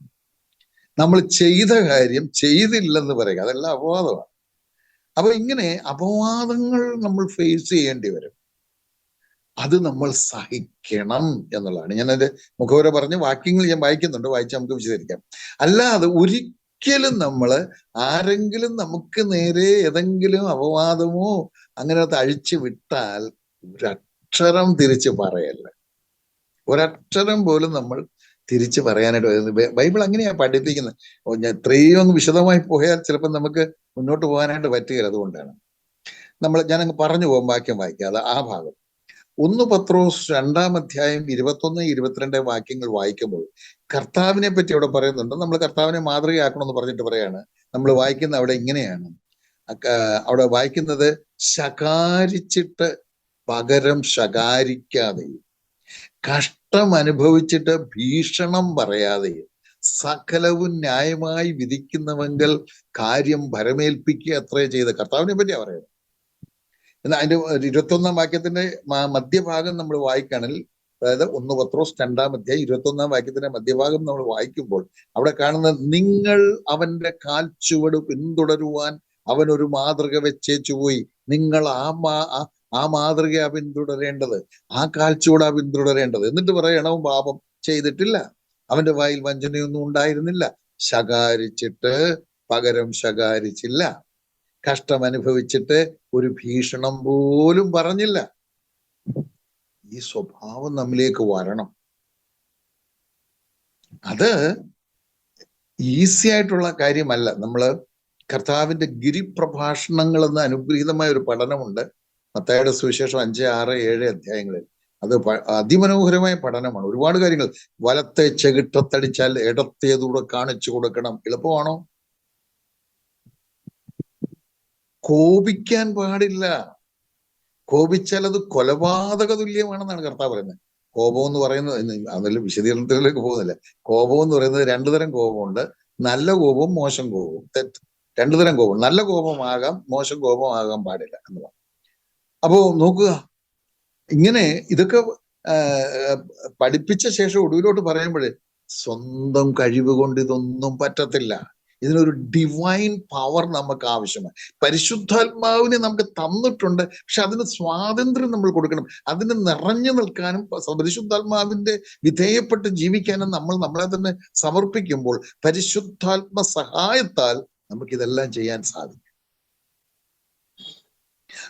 നമ്മൾ ചെയ്ത കാര്യം ചെയ്തില്ലെന്ന് പറയുക, അതെല്ലാം അപവാദമാണ്. അപ്പൊ ഇങ്ങനെ അപവാദങ്ങൾ നമ്മൾ ഫേസ് ചെയ്യേണ്ടി വരും. അത് നമ്മൾ സഹിക്കണം എന്നുള്ളതാണ്. ഞാനത് മുഖവര പറഞ്ഞ് വാക്യങ്ങൾ ഞാൻ വായിക്കുന്നുണ്ട്, വായിച്ച് നമുക്ക് വിശദീകരിക്കാം. അല്ലാതെ ഒരിക്കലും നമ്മൾ ആരെങ്കിലും നമുക്ക് നേരെ ഏതെങ്കിലും അപവാദമോ അങ്ങനെ അഴിച്ചു വിട്ടാൽ ഒരക്ഷരം തിരിച്ചു പറയല്ല. ഒരക്ഷരം പോലും നമ്മൾ തിരിച്ചു പറയാനായിട്ട് ബൈബിൾ അങ്ങനെയാ പഠിപ്പിക്കുന്നത്. ഞാൻ ഇത്രയും അങ്ങ് വിശദമായി പോയാൽ ചിലപ്പോൾ നമുക്ക് മുന്നോട്ട് പോകാനായിട്ട് പറ്റുകയില്ല. അതുകൊണ്ടാണ് ഞാനങ്ങ് പറഞ്ഞു പോകും, വാക്യം വായിക്കാതെ ആ ഭാഗം. 1 പത്രോസ് 2-ാം അധ്യായം 21, 22 വാക്യങ്ങൾ വായിക്കുമ്പോൾ കർത്താവിനെ പറ്റി അവിടെ പറയുന്നുണ്ട്. നമ്മൾ കർത്താവിനെ മാതൃകയാക്കണമെന്ന് പറഞ്ഞിട്ട് പറയാണ്. നമ്മൾ വായിക്കുന്ന അവിടെ ഇങ്ങനെയാണ്, അവിടെ വായിക്കുന്നത്, ശകാരിച്ചിട്ട് പകരം ശകാരിക്കാതെയും കഷ്ടം അനുഭവിച്ചിട്ട് ഭീഷണം പറയാതെയും സകലവും ന്യായമായി വിധിക്കുന്നവെങ്കിൽ കാര്യം ഭരമേൽപ്പിക്കുക അത്രേ ചെയ്ത്. കർത്താവിനെ പറ്റിയാ പറയുന്നത്. എന്നാൽ അതിന്റെ 21-ാം വാക്യത്തിന്റെ മധ്യഭാഗം നമ്മൾ വായിക്കുകയാണെങ്കിൽ, അതായത് 1 പത്രോസ് 2-ാം അധ്യായം 21-ാം വാക്യത്തിന്റെ മധ്യഭാഗം നമ്മൾ വായിക്കുമ്പോൾ അവിടെ കാണുന്നത്, നിങ്ങൾ അവന്റെ കാൽച്ചുവട് പിന്തുടരുവാൻ അവൻ ഒരു മാതൃക വെച്ചേച്ചു പോയി. നിങ്ങൾ ആ മാതൃകയാ പിന്തുടരേണ്ടത്, ആ കാൽച്ചുവടാ പിന്തുടരേണ്ടത്. എന്നിട്ട് പറയണവും പാപം ചെയ്തിട്ടില്ല, അവന്റെ വായിൽ വഞ്ചനയൊന്നും ഉണ്ടായിരുന്നില്ല, ശകാരിച്ചിട്ട് പകരം ശകാരിച്ചില്ല, കഷ്ടം അനുഭവിച്ചിട്ട് ഒരു ഭീഷണം പോലും പറഞ്ഞില്ല. ഈ സ്വഭാവം നമ്മിലേക്ക് വരണം. അത് ഈസി ആയിട്ടുള്ള കാര്യമല്ല. നമ്മള് കർത്താവിന്റെ ഗിരിപ്രഭാഷണങ്ങൾ എന്ന അനുഗ്രഹീതമായ ഒരു പഠനമുണ്ട്, മത്തായിയുടെ സുവിശേഷം 5, 6, 7 അധ്യായങ്ങളിൽ. അത് അതിമനോഹരമായ പഠനമാണ്. ഒരുപാട് കാര്യങ്ങൾ. വലത്തെ ചെകിട്ടത്തടിച്ചാൽ ഇടത്തേതൂടെ കാണിച്ചു കൊടുക്കണം. എളുപ്പമാണോ? കോപിക്കാൻ പാടില്ല. കോപിച്ചാൽ അത് കൊലപാതക തുല്യമാണെന്നാണ് കർത്താവ് പറയുന്നത്. കോപം എന്ന് പറയുന്നത്, അതിൽ വിശദീകരണത്തിലേക്ക് പോകുന്നില്ല. കോപം എന്ന് പറയുന്നത് 2 തരം കോപമുണ്ട്. നല്ല കോപവും മോശം കോപവും. 2 തരം കോപം. നല്ല കോപമാകാം, മോശം കോപമാകാൻ പാടില്ല എന്നതാണ്. അപ്പോ നോക്കുക, ഇങ്ങനെ ഇതൊക്കെ പഠിപ്പിച്ച ശേഷം ഒടുവിലോട്ട് പറയുമ്പോഴേ, സ്വന്തം കഴിവ് കൊണ്ട് ഇതൊന്നും പറ്റത്തില്ല. ഇതിനൊരു ഡിവൈൻ പവർ നമുക്ക് ആവശ്യമാണ്. പരിശുദ്ധാത്മാവിനെ നമുക്ക് തന്നിട്ടുണ്ട്, പക്ഷെ അതിന് സ്വാതന്ത്ര്യം നമ്മൾ കൊടുക്കണം. അതിന് നിറഞ്ഞു നിൽക്കാനും പരിശുദ്ധാത്മാവിന്റെ വിധേയപ്പെട്ട് ജീവിക്കാനും നമ്മൾ നമ്മളെ തന്നെ സമർപ്പിക്കുമ്പോൾ പരിശുദ്ധാത്മ സഹായത്താൽ നമുക്കിതെല്ലാം ചെയ്യാൻ സാധിക്കും.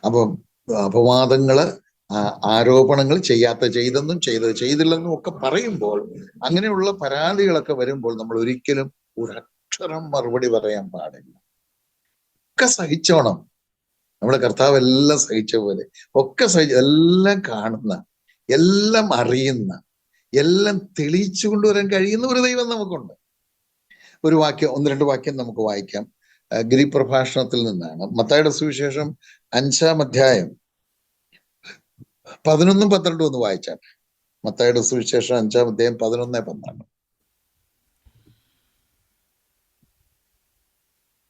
അപ്പം അപവാദങ്ങള്, ആരോപണങ്ങൾ, ചെയ്തെന്നും ചെയ്തില്ലെന്നും ഒക്കെ പറയുമ്പോൾ, അങ്ങനെയുള്ള പരാതികളൊക്കെ വരുമ്പോൾ നമ്മൾ ഒരിക്കലും ഒരക്ഷരം മറുപടി പറയാൻ പാടില്ല. ഒക്കെ സഹിച്ചോണം. നമ്മുടെ കർത്താവ് എല്ലാം സഹിച്ച പോലെ ഒക്കെ എല്ലാം കാണുന്ന, എല്ലാം അറിയുന്ന, എല്ലാം തെളിയിച്ചു കൊണ്ടുവരാൻ കഴിയുന്ന ഒരു ദൈവം നമുക്കുണ്ട്. ഒരു വാക്യം, 1-2 വാക്യം നമുക്ക് വായിക്കാം. ഗിരിപ്രഭാഷണത്തിൽ നിന്നാണ്. മത്തായിയുടെ സുവിശേഷം 5-ാം അധ്യായം 11-12 ഒന്ന് വായിച്ചാൽ. മത്തായിയുടെ സുവിശേഷം 5-ാം അധ്യായം 11-12.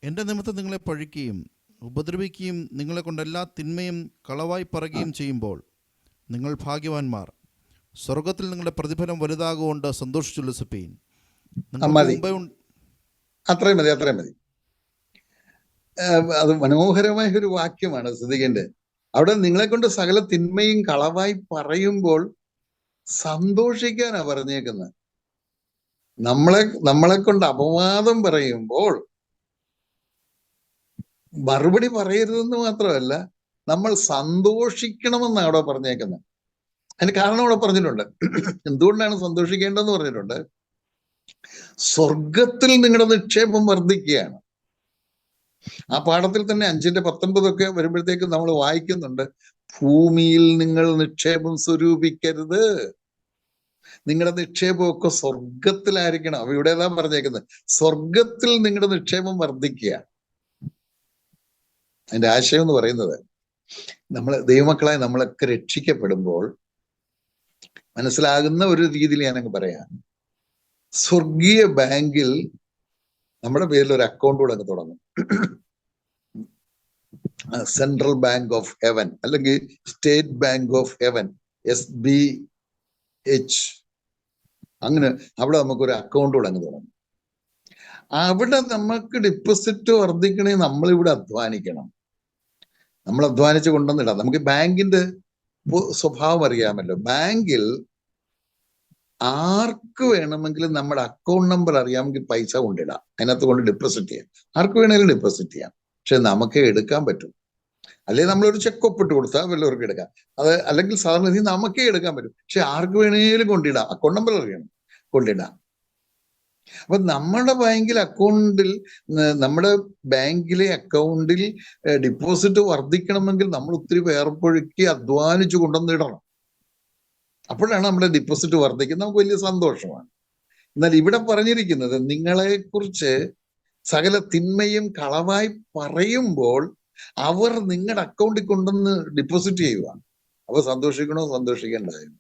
എൻ്റെ നിമിത്തം നിങ്ങളെ പഴിക്കുകയും ഉപദ്രവിക്കുകയും നിങ്ങളെ കൊണ്ട് എല്ലാ തിന്മയും കളവായി പറയുകയും ചെയ്യുമ്പോൾ നിങ്ങൾ ഭാഗ്യവാന്മാർ. സ്വർഗത്തിൽ നിങ്ങളുടെ പ്രതിഫലം വലുതാകൊണ്ട് സന്തോഷിച്ചുല്ലസിപ്പീൻ. മതി, അത്രയും മതി, അത്രയും മതി. അത് മനോഹരമായ ഒരു വാക്യമാണ് ശ്രദ്ധിക്കേണ്ടത്. അവിടെ നിങ്ങളെ കൊണ്ട് സകല തിന്മയും കളവായി പറയുമ്പോൾ സന്തോഷിക്കാനാ പറഞ്ഞേക്കുന്നത്. നമ്മളെ കൊണ്ട് അപവാദം പറയുമ്പോൾ മറുപടി പറയരുതെന്ന് മാത്രമല്ല, നമ്മൾ സന്തോഷിക്കണമെന്നാണ് അവിടെ പറഞ്ഞേക്കുന്നത്. അതിന് കാരണം അവിടെ പറഞ്ഞിട്ടുണ്ട്. എന്തുകൊണ്ടാണ് സന്തോഷിക്കേണ്ടതെന്ന് പറഞ്ഞിട്ടുണ്ട്. സ്വർഗത്തിൽ നിങ്ങളുടെ നിക്ഷേപം വർദ്ധിക്കുകയാണ്. ആ പാഠത്തിൽ തന്നെ 5-19 വരുമ്പോഴത്തേക്ക് നമ്മൾ വായിക്കുന്നുണ്ട്, ഭൂമിയിൽ നിങ്ങൾ നിക്ഷേപം സ്വരൂപിക്കരുത്, നിങ്ങളുടെ നിക്ഷേപമൊക്കെ സ്വർഗത്തിലായിരിക്കണം. അപ്പൊ ഇവിടെ ഏതാ പറഞ്ഞേക്കുന്നത്? സ്വർഗത്തിൽ നിങ്ങളുടെ നിക്ഷേപം വർദ്ധിക്കുക. അതിന്റെ ആശയം എന്ന് പറയുന്നത്, ദൈവമക്കളായി നമ്മളൊക്കെ രക്ഷിക്കപ്പെടുമ്പോൾ മനസ്സിലാകുന്ന ഒരു രീതിയിൽ ഞാനങ്ങ് പറയാം. സ്വർഗീയ ബാങ്കിൽ നമ്മുടെ പേരിൽ ഒരു അക്കൗണ്ട് കൂടെ അങ്ങ് തുടങ്ങും. സെൻട്രൽ ബാങ്ക് ഓഫ് ഹെവൻ അല്ലെങ്കിൽ state bank of heaven, SBH. അങ്ങനെ അവിടെ നമുക്കൊരു അക്കൗണ്ട് കൂടെ അങ്ങ് തുടങ്ങും. അവിടെ നമുക്ക് ഡിപ്പോസിറ്റ് വർദ്ധിക്കണേ നമ്മളിവിടെ അധ്വാനിക്കണം. നമ്മൾ അധ്വാനിച്ച് കൊണ്ടുവന്നിടാം. നമുക്ക് ബാങ്കിന്റെ സ്വഭാവം അറിയാമല്ലോ. ബാങ്കിൽ ആർക്ക് വേണമെങ്കിലും നമ്മുടെ അക്കൗണ്ട് നമ്പർ അറിയാമെങ്കിൽ പൈസ കൊണ്ടിടാം, അതിനകത്ത് കൊണ്ട് ഡെപ്പോസിറ്റ് ചെയ്യാം. ആർക്ക് വേണമെങ്കിലും ഡെപ്പോസിറ്റ് ചെയ്യാം. പക്ഷെ നമുക്ക് എടുക്കാൻ പറ്റും. അല്ലെങ്കിൽ നമ്മളൊരു ചെക്ക് ഒപ്പിട്ട് കൊടുത്താൽ വല്ലവർക്ക് എടുക്കാം. അത് അല്ലെങ്കിൽ സാധാരണ നമുക്കേ എടുക്കാൻ പറ്റും. പക്ഷെ ആർക്ക് വേണമെങ്കിലും കൊണ്ടിടാം, അക്കൗണ്ട് നമ്പർ അറിയണം, കൊണ്ടിടാം. അപ്പൊ നമ്മുടെ ബാങ്കിലെ അക്കൗണ്ടിൽ ഡിപ്പോസിറ്റ് വർദ്ധിക്കണമെങ്കിൽ നമ്മൾ ഒത്തിരി വേർപ്പൊഴുക്കി അധ്വാനിച്ചു കൊണ്ടുവന്നിടണം. അപ്പോഴാണ് നമ്മുടെ ഡിപ്പോസിറ്റ് വർദ്ധിക്കുന്നത്. നമുക്ക് വലിയ സന്തോഷമാണ്. എന്നാൽ ഇവിടെ പറഞ്ഞിരിക്കുന്നത്, നിങ്ങളെ കുറിച്ച് സകല തിന്മയും കളവായി പറയുമ്പോൾ അവർ നിങ്ങളുടെ അക്കൗണ്ടിൽ കൊണ്ടുവന്ന് ഡിപ്പോസിറ്റ് ചെയ്യുക. അപ്പൊ സന്തോഷിക്കണോ? സന്തോഷിക്കേണ്ടതായിരുന്നു.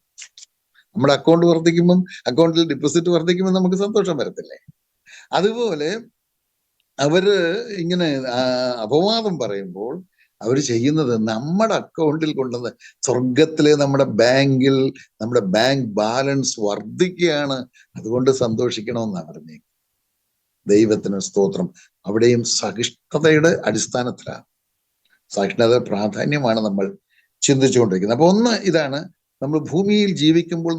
നമ്മുടെ അക്കൗണ്ട് വർദ്ധിക്കുമ്പം, അക്കൗണ്ടിൽ ഡിപ്പോസിറ്റ് വർദ്ധിക്കുമ്പോൾ നമുക്ക് സന്തോഷം വരത്തില്ലേ? അതുപോലെ അവര് ഇങ്ങനെ അപവാദം പറയുമ്പോൾ അവർ ചെയ്യുന്നത് നമ്മുടെ അക്കൗണ്ടിൽ കൊണ്ടുവന്ന് സ്വർഗത്തിലെ നമ്മുടെ ബാങ്കിൽ നമ്മുടെ ബാങ്ക് ബാലൻസ് വർദ്ധിക്കുകയാണ്. അതുകൊണ്ട് സന്തോഷിക്കണമെന്നാണ് പറഞ്ഞത്. ദൈവത്തിന് സ്തോത്രം. അവിടെയും സഹിഷ്ണുതയുടെ അടിസ്ഥാനത്തിലാണ്, സഹിഷ്ണുത പ്രാധാന്യമാണ് നമ്മൾ ചിന്തിച്ചുകൊണ്ടിരിക്കുന്നത്. അപ്പൊ ഒന്ന് ഇതാണ്, നമ്മൾ ഭൂമിയിൽ ജീവിക്കുമ്പോൾ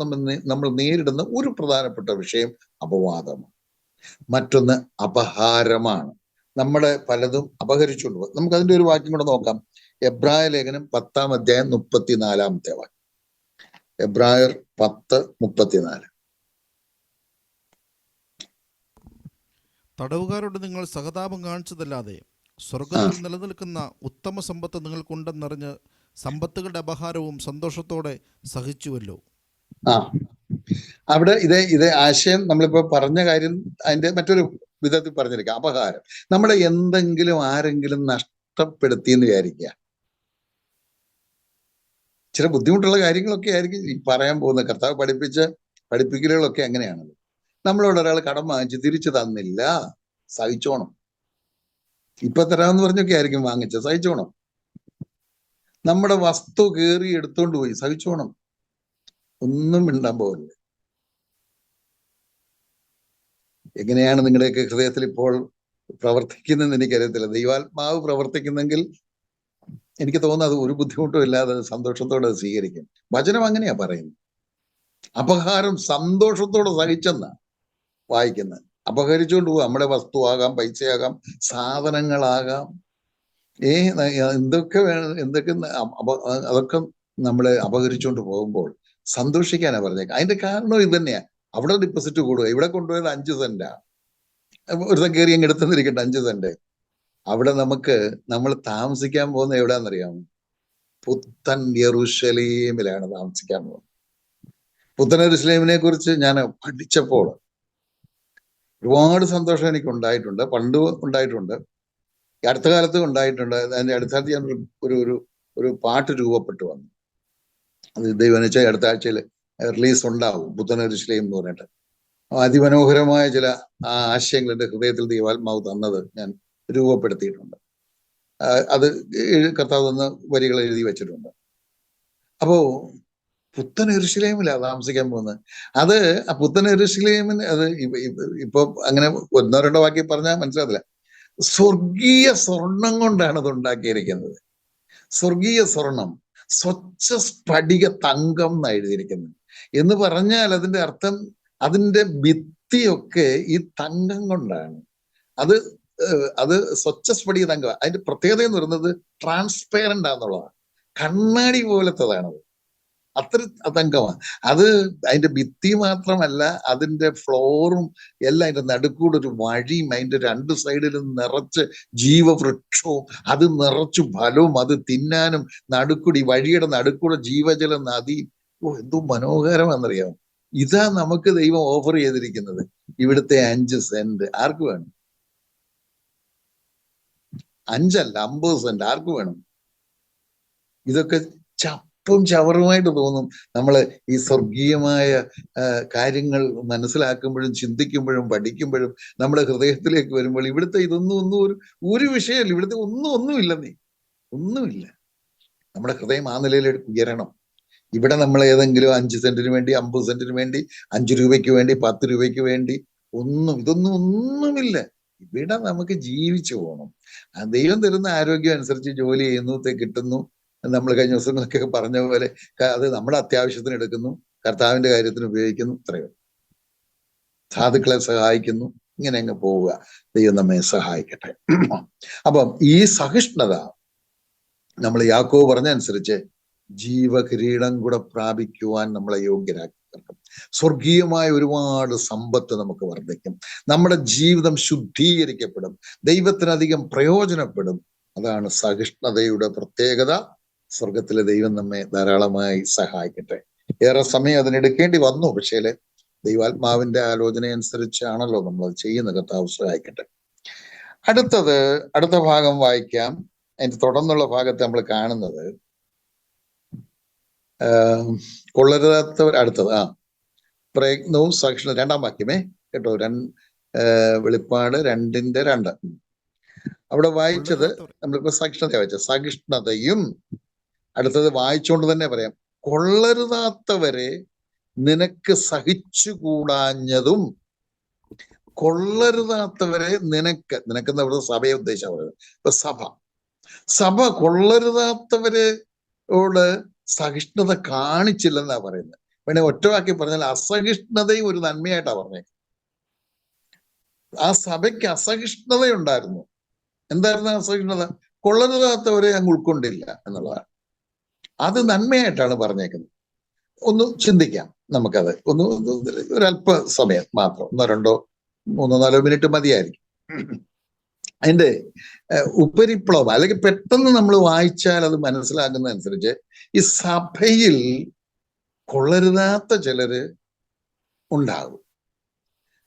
നമ്മൾ നേരിടുന്ന ഒരു പ്രധാനപ്പെട്ട വിഷയം അപവാദമാണ്. മറ്റൊന്ന് അപഹാരമാണ്. നമ്മളെ പലതും അപഹരിച്ചുകൊണ്ട് പോകും. നമുക്ക് അതിന്റെ ഒരു വാക്യം കൂടെ നോക്കാം. എബ്രായ ലേഖനം 10-ാം അധ്യായം 34-ാമത്തെ വാക്യം. എബ്രായർ 10:34. തടവുകാരോട് നിങ്ങൾ സഹതാപം കാണിച്ചതല്ലാതെ സ്വർഗത്തിൽ നിലനിൽക്കുന്ന ഉത്തമ സമ്പത്ത് നിങ്ങൾക്കുണ്ടെന്നറിഞ്ഞ് സമ്പത്തുകളുടെ അപഹാരവും സന്തോഷത്തോടെ സഹിച്ചുവല്ലോ. അവിടെ ഇതേ ആശയം നമ്മളിപ്പോ പറഞ്ഞ കാര്യം അതിന്റെ മറ്റൊരു വിധത്തിൽ പറഞ്ഞിരിക്കുക. അപഹാരം, നമ്മളെ എന്തെങ്കിലും ആരെങ്കിലും നഷ്ടപ്പെടുത്തി എന്ന് വിചാരിക്കുക. ചില ബുദ്ധിമുട്ടുള്ള കാര്യങ്ങളൊക്കെ ആയിരിക്കും ഈ പറയാൻ പോകുന്ന. കർത്താവ് പഠിപ്പിക്കലുകളൊക്കെ അങ്ങനെയാണല്ലോ. നമ്മളോട് ഒരാൾ കടം വാങ്ങിച്ച് തിരിച്ചു തന്നില്ല, സഹിച്ചോണം. ഇപ്പൊ തരാമെന്ന് പറഞ്ഞൊക്കെ ആയിരിക്കും വാങ്ങിച്ചത്, സഹിച്ചോണം. നമ്മുടെ വസ്തു കയറി എടുത്തോണ്ട് പോയി, സഹിച്ചോണം. ഒന്നും മിണ്ടാൻ പോകല്ലേ. എങ്ങനെയാണ് നിങ്ങളുടെയൊക്കെ ഹൃദയത്തിൽ ഇപ്പോൾ പ്രവർത്തിക്കുന്നതെന്ന് എനിക്കറിയത്തില്ല. ദൈവാത്മാവ് പ്രവർത്തിക്കുന്നെങ്കിൽ എനിക്ക് തോന്നുന്നത് അത് ഒരു ബുദ്ധിമുട്ടും ഇല്ലാതെ സന്തോഷത്തോടെ സ്വീകരിക്കും. വചനം അങ്ങനെയാ പറയുന്നത്. അപഹാരം സന്തോഷത്തോടെ സഹിച്ചെന്നാ വായിക്കുന്നത്. അപഹരിച്ചുകൊണ്ട് പോവാം. നമ്മുടെ വസ്തുവാകാം, പൈസയാകാം, സാധനങ്ങളാകാം, എന്തൊക്കെ അതൊക്കെ നമ്മളെ അപഹരിച്ചുകൊണ്ട് പോകുമ്പോൾ സന്തോഷിക്കാനാ പറഞ്ഞേക്കാം. അതിന്റെ കാരണം ഇത് തന്നെയാ. അവിടെ ഡിപ്പോസിറ്റ് കൂടുക, ഇവിടെ കൊണ്ടുപോയത് 5 സെന്റാ. ഒരു കയറി അങ്ങ് എടുത്തെന്നിരിക്കട്ടെ, 5 സെന്റ്. അവിടെ നമ്മൾ താമസിക്കാൻ പോകുന്ന എവിടെയാണെന്നറിയാമോ? പുത്തൻ യെരൂശലേമിലാണ് താമസിക്കാൻ പോകുന്നത്. പുത്തൻ യെരൂശലേമിനെ കുറിച്ച് ഞാൻ പഠിച്ചപ്പോൾ ഒരുപാട് സന്തോഷം എനിക്ക് ഉണ്ടായിട്ടുണ്ട്. പണ്ട് ഉണ്ടായിട്ടുണ്ട്. ഈ അടുത്ത കാലത്ത് ഉണ്ടായിട്ടുണ്ട്. അതിന്റെ അടുത്ത കാലത്ത് ഞാൻ ഒരു ഒരു ഒരു പാട്ട് രൂപപ്പെട്ടു വന്നു. അത് ദൈവം വെച്ചാൽ അടുത്ത ആഴ്ചയിൽ റിലീസ് ഉണ്ടാവും, പുത്തനൊരുശ്ലേം എന്ന് പറഞ്ഞിട്ട്. അതിമനോഹരമായ ചില ആശയങ്ങൾ എൻ്റെ ഹൃദയത്തിൽ ദൈവാത്മാവ് തന്നത് ഞാൻ രൂപപ്പെടുത്തിയിട്ടുണ്ട്. അത് കർത്താവ് തന്ന വരികൾ എഴുതി വെച്ചിട്ടുണ്ട്. അപ്പോ പുത്തൻ യെരൂശലേമിലാണ് താമസിക്കാൻ പോകുന്നത്. അത് ആ പുത്തൻ യെരൂശലേമിന് അത് ഇപ്പൊ അങ്ങനെ ഒന്നോ രണ്ടോ വാക്കി പറഞ്ഞാൽ മനസ്സിലാവില്ല. സ്വർഗീയ സ്വർണം കൊണ്ടാണ് അത് ഉണ്ടാക്കിയിരിക്കുന്നത്. സ്വർഗീയ സ്വർണം, സ്വച്ഛ സ്ഫടിക തങ്കം എന്നാണ് എഴുതിയിരിക്കുന്നത്. എന്ന് പറഞ്ഞാൽ അതിന്റെ അർത്ഥം, അതിന്റെ ഭിത്തിയൊക്കെ ഈ തങ്കം കൊണ്ടാണ്. അത് സ്വച്ഛ സ്ഫടിക തങ്കം. അതിന്റെ പ്രത്യേകത എന്ന് പറയുന്നത് ട്രാൻസ്പെയറന്റ് ആണെന്നുള്ളതാണ്. കണ്ണാടി പോലത്തതാണത്. അത്ര തങ്കമാണ് അത്. അതിന്റെ ഭിത്തി മാത്രമല്ല, അതിന്റെ ഫ്ലോറും എല്ലാം, അതിന്റെ നടുക്കൂടെ ഒരു വഴിയും, അതിന്റെ രണ്ട് സൈഡിലും നിറച്ച് ജീവവൃക്ഷവും, അത് നിറച്ചു ഫലവും, അത് തിന്നാനും നടുക്കൂടി, വഴിയുടെ നടുക്കൂടെ ജീവജല നദി. എന്തോ മനോഹരമാണെന്നറിയാമോ? ഇതാ നമുക്ക് ദൈവം ഓഫർ ചെയ്തിരിക്കുന്നത്. ഇവിടുത്തെ 5 സെന്റ് ആർക്ക് വേണം? 5 അല്ല 50 സെന്റ് ആർക്ക് വേണം? ഇതൊക്കെ ചപ്പും ചവറുമായിട്ട് തോന്നും നമ്മള് ഈ സ്വർഗീയമായ കാര്യങ്ങൾ മനസ്സിലാക്കുമ്പോഴും ചിന്തിക്കുമ്പോഴും പഠിക്കുമ്പോഴും നമ്മുടെ ഹൃദയത്തിലേക്ക് വരുമ്പോൾ ഇവിടുത്തെ ഇതൊന്നും ഒരു വിഷയമല്ല. ഇവിടുത്തെ ഒന്നുമില്ലെന്നേ, ഒന്നുമില്ല. നമ്മുടെ ഹൃദയം ആ നിലയിൽ ഉയരണം. ഇവിടെ നമ്മൾ ഏതെങ്കിലും 5 സെന്റിന് വേണ്ടി, 50 സെന്റിന് വേണ്ടി, 5 രൂപയ്ക്ക് വേണ്ടി, 10 രൂപയ്ക്ക് വേണ്ടി ഒന്നുമില്ല. ഇവിടെ നമുക്ക് ജീവിച്ചു പോകണം. ദൈവം തരുന്ന ആരോഗ്യം അനുസരിച്ച് ജോലി ചെയ്യുന്നു, കിട്ടുന്നു. നമ്മൾ കഴിഞ്ഞ ദിവസങ്ങളൊക്കെ പറഞ്ഞ പോലെ അത് നമ്മുടെ അത്യാവശ്യത്തിന് എടുക്കുന്നു, കർത്താവിന്റെ കാര്യത്തിന് ഉപയോഗിക്കുന്നു. ഇത്രയോ സാധുക്കളെ സഹായിക്കുന്നു. ഇങ്ങനെ അങ്ങ് പോവുക. ദൈവം നമ്മെ സഹായിക്കട്ടെ. അപ്പം ഈ സഹിഷ്ണുത നമ്മൾ യാക്കോബ് പറഞ്ഞ അനുസരിച്ച് ജീവകിരീടം കൂടെ പ്രാപിക്കുവാൻ നമ്മളെ യോഗ്യരാക്കി തീർക്കും. സ്വർഗീയമായ ഒരുപാട് സമ്പത്ത് നമുക്ക് വർദ്ധിക്കും. നമ്മുടെ ജീവിതം ശുദ്ധീകരിക്കപ്പെടും, ദൈവത്തിനധികം പ്രയോജനപ്പെടും. അതാണ് സഹിഷ്ണുതയുടെ പ്രത്യേകത. സ്വർഗത്തിലെ ദൈവം നമ്മെ ധാരാളമായി സഹായിക്കട്ടെ. ഏറെ സമയം അതിനെടുക്കേണ്ടി വന്നു, പക്ഷേ ദൈവാത്മാവിന്റെ ആലോചന അനുസരിച്ചാണല്ലോ നമ്മൾ അത് ചെയ്യുന്ന. കർത്താവ് സഹായിക്കട്ടെ. അടുത്ത ഭാഗം വായിക്കാം. അതിന്റെ തുടർന്നുള്ള ഭാഗത്ത് നമ്മൾ കാണുന്നത് കൊള്ളരുതാത്തവർ. അടുത്തത് പ്രയത്നവും സഹിഷ്ണുത, 2-ാം വാക്യമേ കേട്ടോ. വെളിപ്പാട് 2:2 അവിടെ വായിച്ചത് നമ്മളിപ്പോ സഹിഷ്ണുത വായിച്ചത്. സഹിഷ്ണുതയും അടുത്തത് വായിച്ചുകൊണ്ട് തന്നെ പറയാം. കൊള്ളരുതാത്തവരെ നിനക്ക് സഹിച്ചുകൂടാഞ്ഞതും. കൊള്ളരുതാത്തവരെ നിനക്കെന്ന് പറയുന്നത് സഭയെ ഉദ്ദേശിച്ചാണ് പറയുന്നത്. ഇപ്പൊ സഭ കൊള്ളരുതാത്തവരോട് സഹിഷ്ണുത കാണിച്ചില്ലെന്നാ പറയുന്നത്. പിന്നെ ഒറ്റവാക്കി പറഞ്ഞാൽ അസഹിഷ്ണുതയും ഒരു നന്മയായിട്ടാ പറഞ്ഞത്. ആ സഭയ്ക്ക് അസഹിഷ്ണുതയുണ്ടായിരുന്നു. എന്തായിരുന്നു അസഹിഷ്ണുത? കൊള്ളരുതാത്തവരെ അങ്ങ് ഉൾക്കൊണ്ടില്ല എന്നുള്ളതാണ്. അത് നന്മയായിട്ടാണ് പറഞ്ഞേക്കുന്നത്. ഒന്ന് ചിന്തിക്കാം നമുക്കത്. ഒരല്പ സമയം മാത്രം, 1, 2, 3, 4 മിനിറ്റ് മതിയായിരിക്കും. അതിന്റെ ഉപരിപ്ലവം, അല്ലെങ്കിൽ പെട്ടെന്ന് നമ്മൾ വായിച്ചാൽ അത് മനസ്സിലാക്കുന്നതനുസരിച്ച് ഈ സഭയിൽ കൊള്ളരുതാത്ത ചിലര് ഉണ്ടാകും.